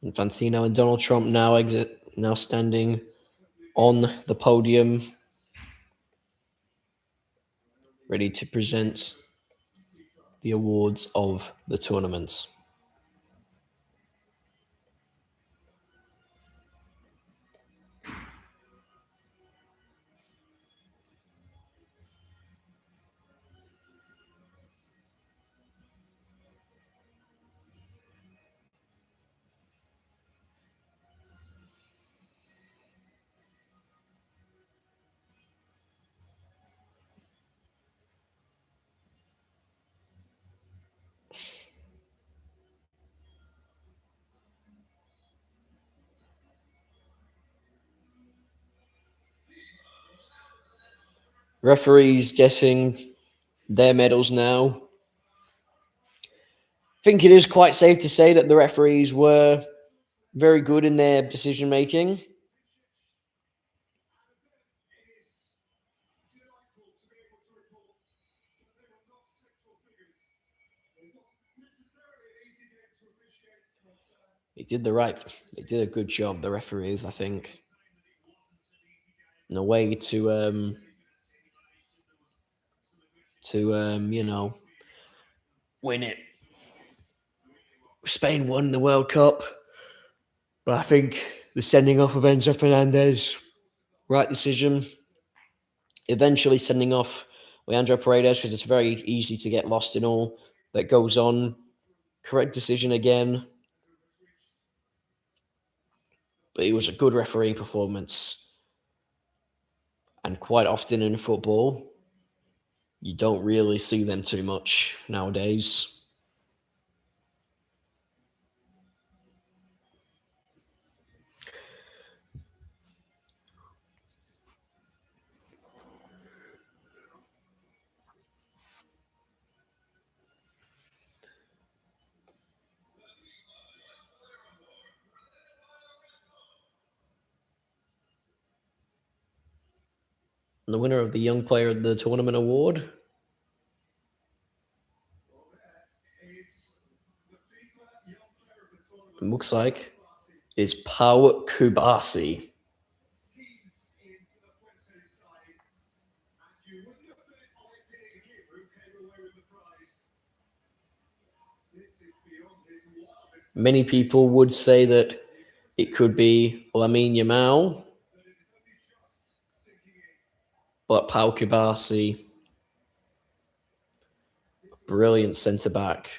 Infantino and Donald Trump now standing on the podium, ready to present the awards of the tournament. Referees getting their medals now. I think it is quite safe to say that the referees were very good in their decision making. They did a good job, the referees, I think, in a way to win it. Spain won the World Cup, but I think the sending off of Enzo Fernandez, right decision. Eventually sending off Leandro Paredes, because it's very easy to get lost in all that goes on. Correct decision again. But it was a good referee performance. And quite often in football, you don't really see them too much nowadays. And the winner of the Young Player of the Tournament award looks like it's Pau Kubasi. Many people would say that it could be Lamine Yamal, but Pau Kubasi, brilliant centre back.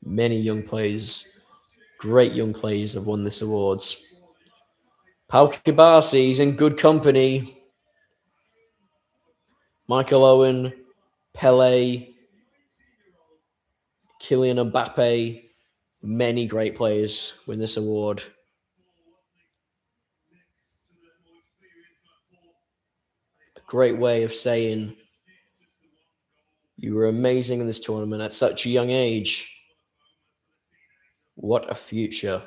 Many young players great young players have won this awards. Pau Kibasi is in good company. Michael Owen, Pele, Kylian Mbappe, many great players win this award. A great way of saying you were amazing in this tournament at such a young age. What a future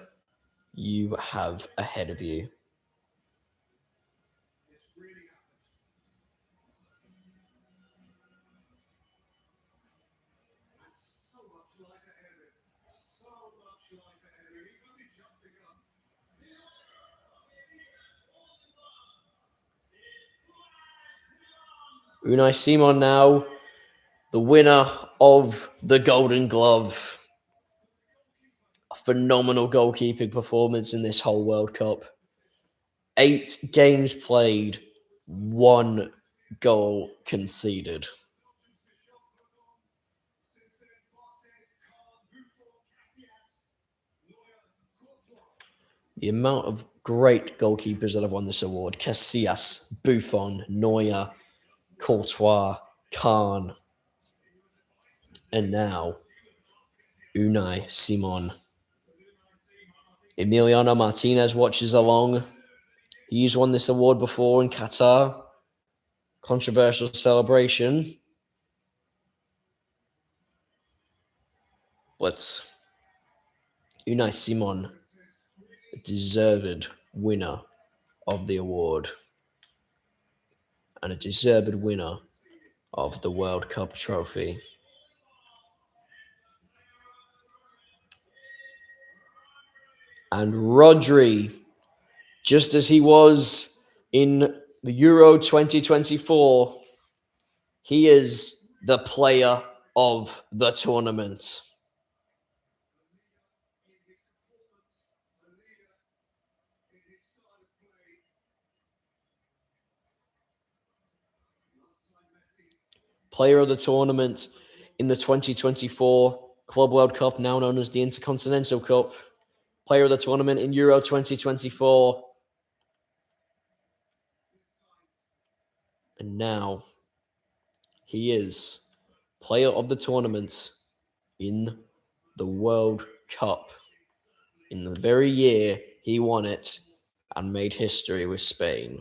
you have ahead of you. Unai Simon now, the winner of the Golden Glove. A phenomenal goalkeeping performance in this whole World Cup. 8 games played, 1 goal conceded. The amount of great goalkeepers that have won this award: Casillas, Buffon, Neuer, Courtois, Kahn, and now Unai Simon. Emiliano Martinez watches along. He's won this award before in Qatar. Controversial celebration. But Unai Simon, a deserved winner of the award and a deserved winner of the World Cup trophy. And Rodri, just as he was in the Euro 2024, he is the player of the tournament. Player of the tournament in the 2024 Club World Cup, now known as the Intercontinental Cup. Player of the tournament in Euro 2024. And now he is player of the tournament in the World Cup. In the very year he won it and made history with Spain.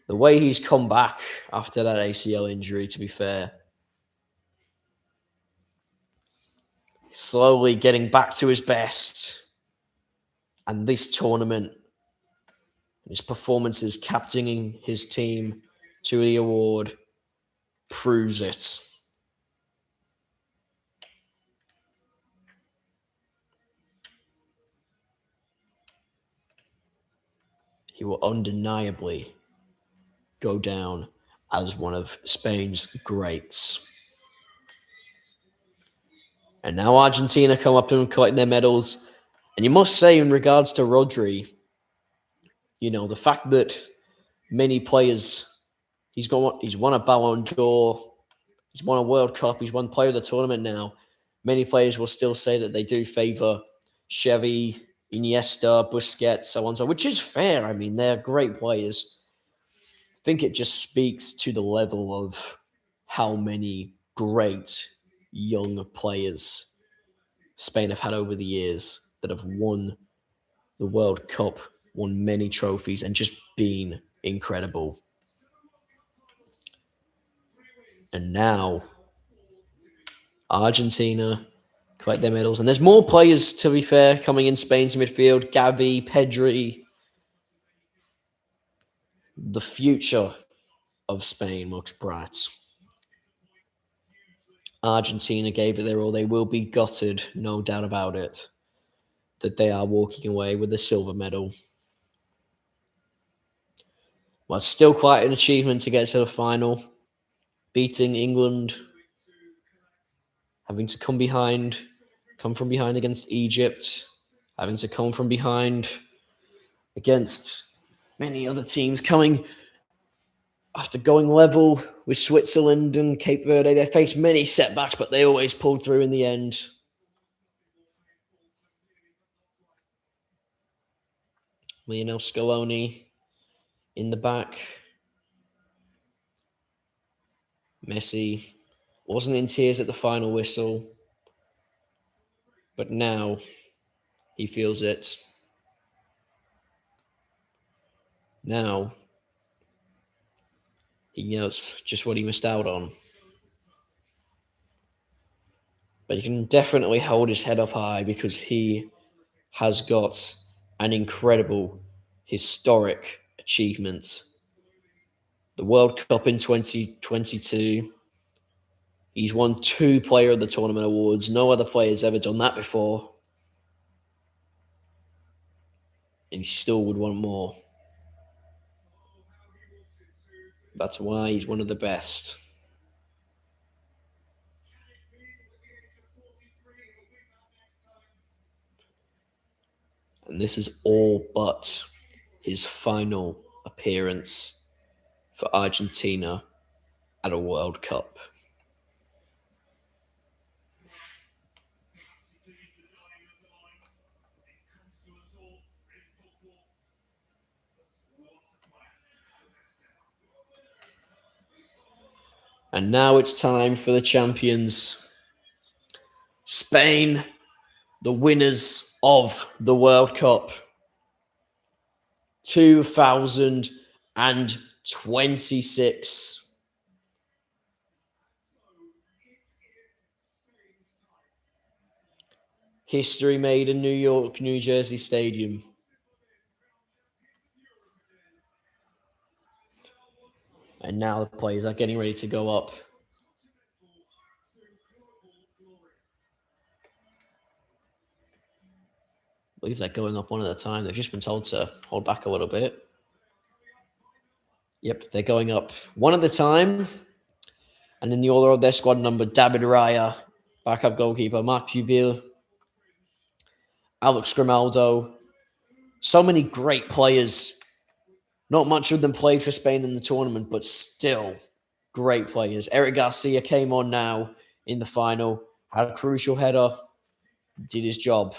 The way he's come back after that ACL injury, to be fair, slowly getting back to his best. And this tournament, his performances captaining his team to the award, proves it. He will undeniably go down as one of Spain's greats. And now Argentina come up and collect their medals. And you must say, in regards to Rodri, the fact that many players, he's won a Ballon d'Or, he's won a World Cup, he's won Player of the Tournament now. Many players will still say that they do favour Xavi, Iniesta, Busquets, so on, which is fair. I mean, they're great players. I think it just speaks to the level of how many great young players Spain have had over the years that have won the World Cup, won many trophies, and just been incredible. And now Argentina collect their medals. And there's more players, to be fair, coming in Spain's midfield. Gavi, Pedri. The future of Spain looks bright. Argentina gave it their all. They will be gutted, no doubt about it, that they are walking away with the silver medal. Well, it's still quite an achievement to get to the final. Beating England, having to come from behind against Egypt, having to come from behind against many other teams, coming After going level with Switzerland and Cape Verde, they faced many setbacks, but they always pulled through in the end. Lionel Scaloni in the back. Messi wasn't in tears at the final whistle, but now he feels it. Now he knows just what he missed out on. But he can definitely hold his head up high because he has got an incredible, historic achievement. The World Cup in 2022. He's won 2 Player of the Tournament awards. No other player's ever done that before. And he still would want more. That's why he's one of the best. And this is all but his final appearance for Argentina at a World Cup. And now it's time for the champions. Spain, the winners of the World Cup 2026. History made in New York, New Jersey Stadium. And now the players are getting ready to go up. I believe they're going up one at a time. They've just been told to hold back a little bit. Yep, they're going up one at a time. And in the order of their squad number, David Raya, backup goalkeeper, Marc Pubil, Alex Grimaldo. So many great players. Not much of them played for Spain in the tournament, but still great players. Eric Garcia came on now in the final, had a crucial header, did his job.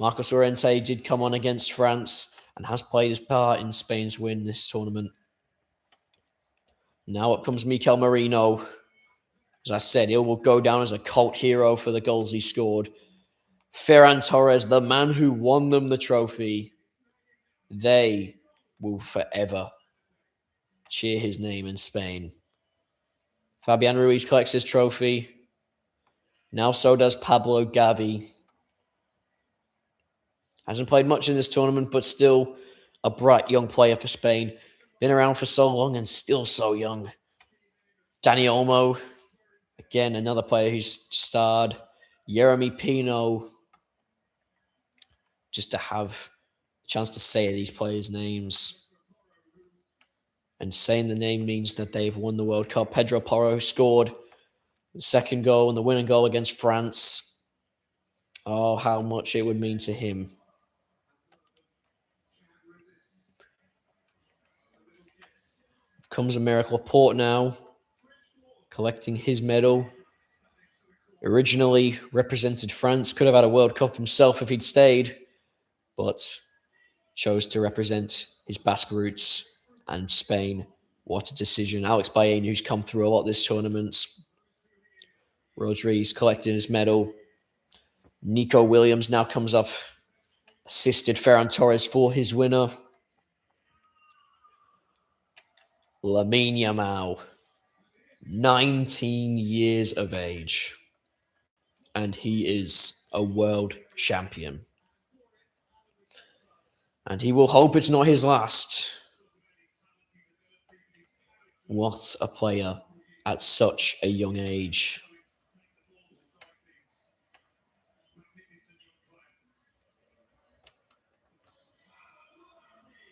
Marcos Llorente did come on against France and has played his part in Spain's win this tournament. Now up comes Mikel Merino. As I said, he will go down as a cult hero for the goals he scored. Ferran Torres, the man who won them the trophy, they will forever cheer his name in Spain. Fabian Ruiz collects his trophy. Now so does Pablo Gavi. Hasn't played much in this tournament, but still a bright young player for Spain. Been around for so long and still so young. Dani Olmo, again, another player who's starred. Jeremy Pino. Just to have a chance to say these players' names. And saying the name means that they've won the World Cup. Pedro Porro scored the second goal and the winning goal against France. Oh, how much it would mean to him. Comes Aymeric Laporte now, collecting his medal. Originally represented France, could have had a World Cup himself if he'd stayed, but chose to represent his Basque roots and Spain. What a decision. Alex Bayen, who's come through a lot this tournament. Rodri's collecting his medal. Nico Williams now comes up, assisted Ferran Torres for his winner. Lamine Yamal, 19 years of age, and he is a world champion. And he will hope it's not his last. What a player at such a young age.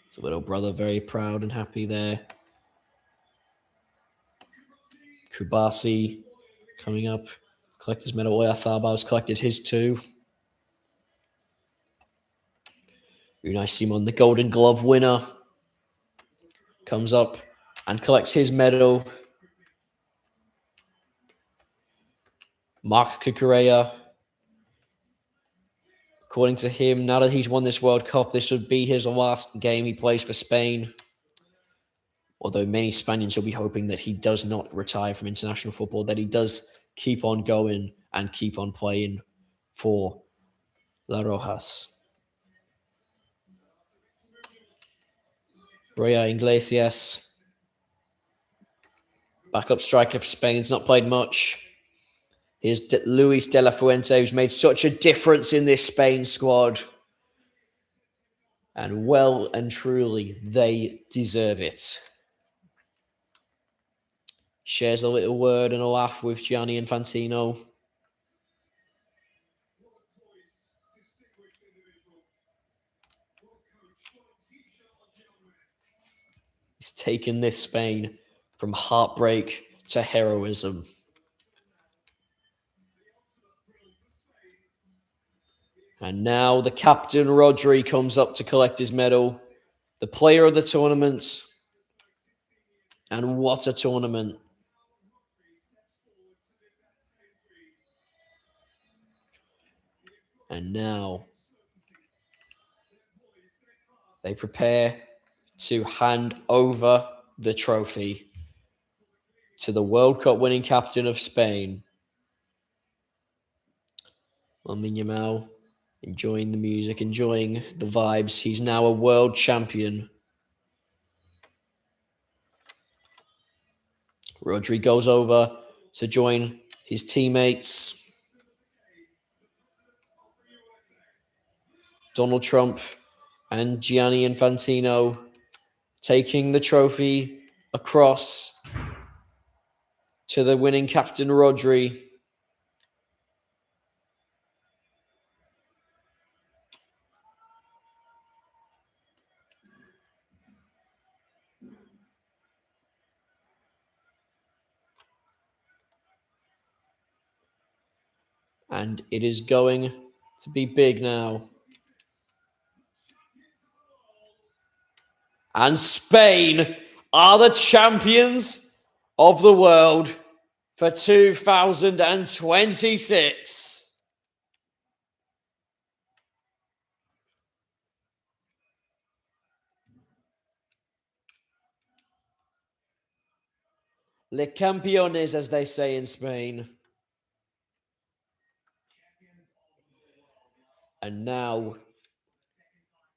It's a little brother, very proud and happy there. Kubasi coming up, collect his medal. Oyarzabal's collected his too. Unai Simon, the Golden Glove winner, comes up and collects his medal. Marc Cucurella, according to him, now that he's won this World Cup, this would be his last game he plays for Spain. Although many Spaniards will be hoping that he does not retire from international football, that he does keep on going and keep on playing for La Rojas. Roya Iglesias, backup striker for Spain, has not played much. Here's Luis de la Fuente, who's made such a difference in this Spain squad. And well and truly, they deserve it. Shares a little word and a laugh with Gianni Infantino. He's taken this Spain from heartbreak to heroism. And now the captain, Rodri, comes up to collect his medal. The player of the tournament. And what a tournament. And now they prepare to hand over the trophy to the World Cup winning captain of Spain. Lamine Yamal, enjoying the music, enjoying the vibes. He's now a world champion. Rodri goes over to join his teammates. Donald Trump and Gianni Infantino taking the trophy across to the winning captain, Rodri. And it is going to be big now. And Spain are the champions of the world for 2026. Le campeones, as they say in Spain. And now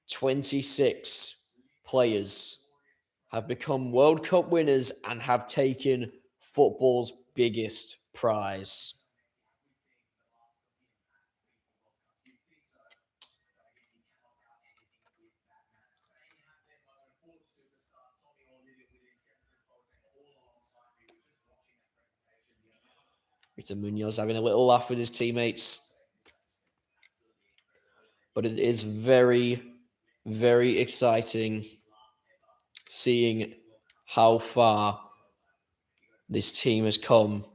26 players have become World Cup winners and have taken football's biggest prize. Victor Munoz having a little laugh with his teammates. But it is very, very exciting seeing how far this team has come.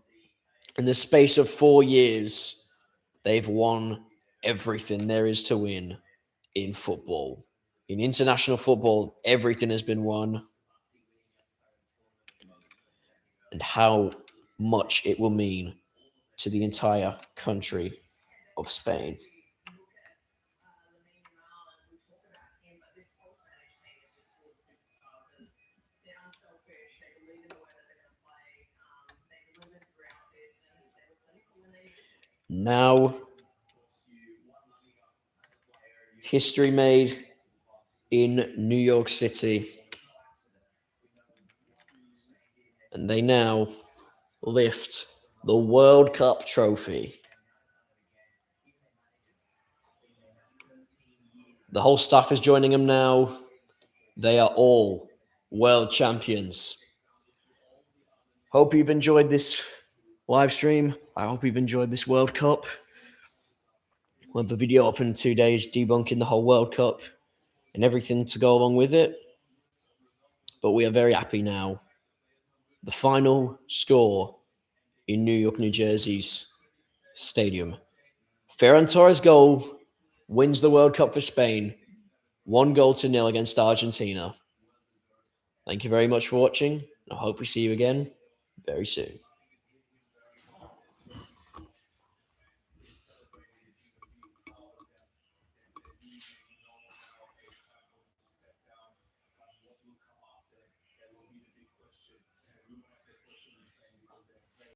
In the space of 4 years, they've won everything there is to win in football. In international football, everything has been won. And how much it will mean to the entire country of Spain. Now, history made in New York City. And they now lift the World Cup trophy. The whole staff is joining them now. They are all world champions. Hope you've enjoyed this live stream. I hope you've enjoyed this World Cup. We'll have the video up in 2 days debunking the whole World Cup and everything to go along with it. But we are very happy now. The final score in New York, New Jersey's stadium. Ferran Torres' goal wins the World Cup for Spain. 1-0 against Argentina. Thank you very much for watching. I hope we see you again very soon.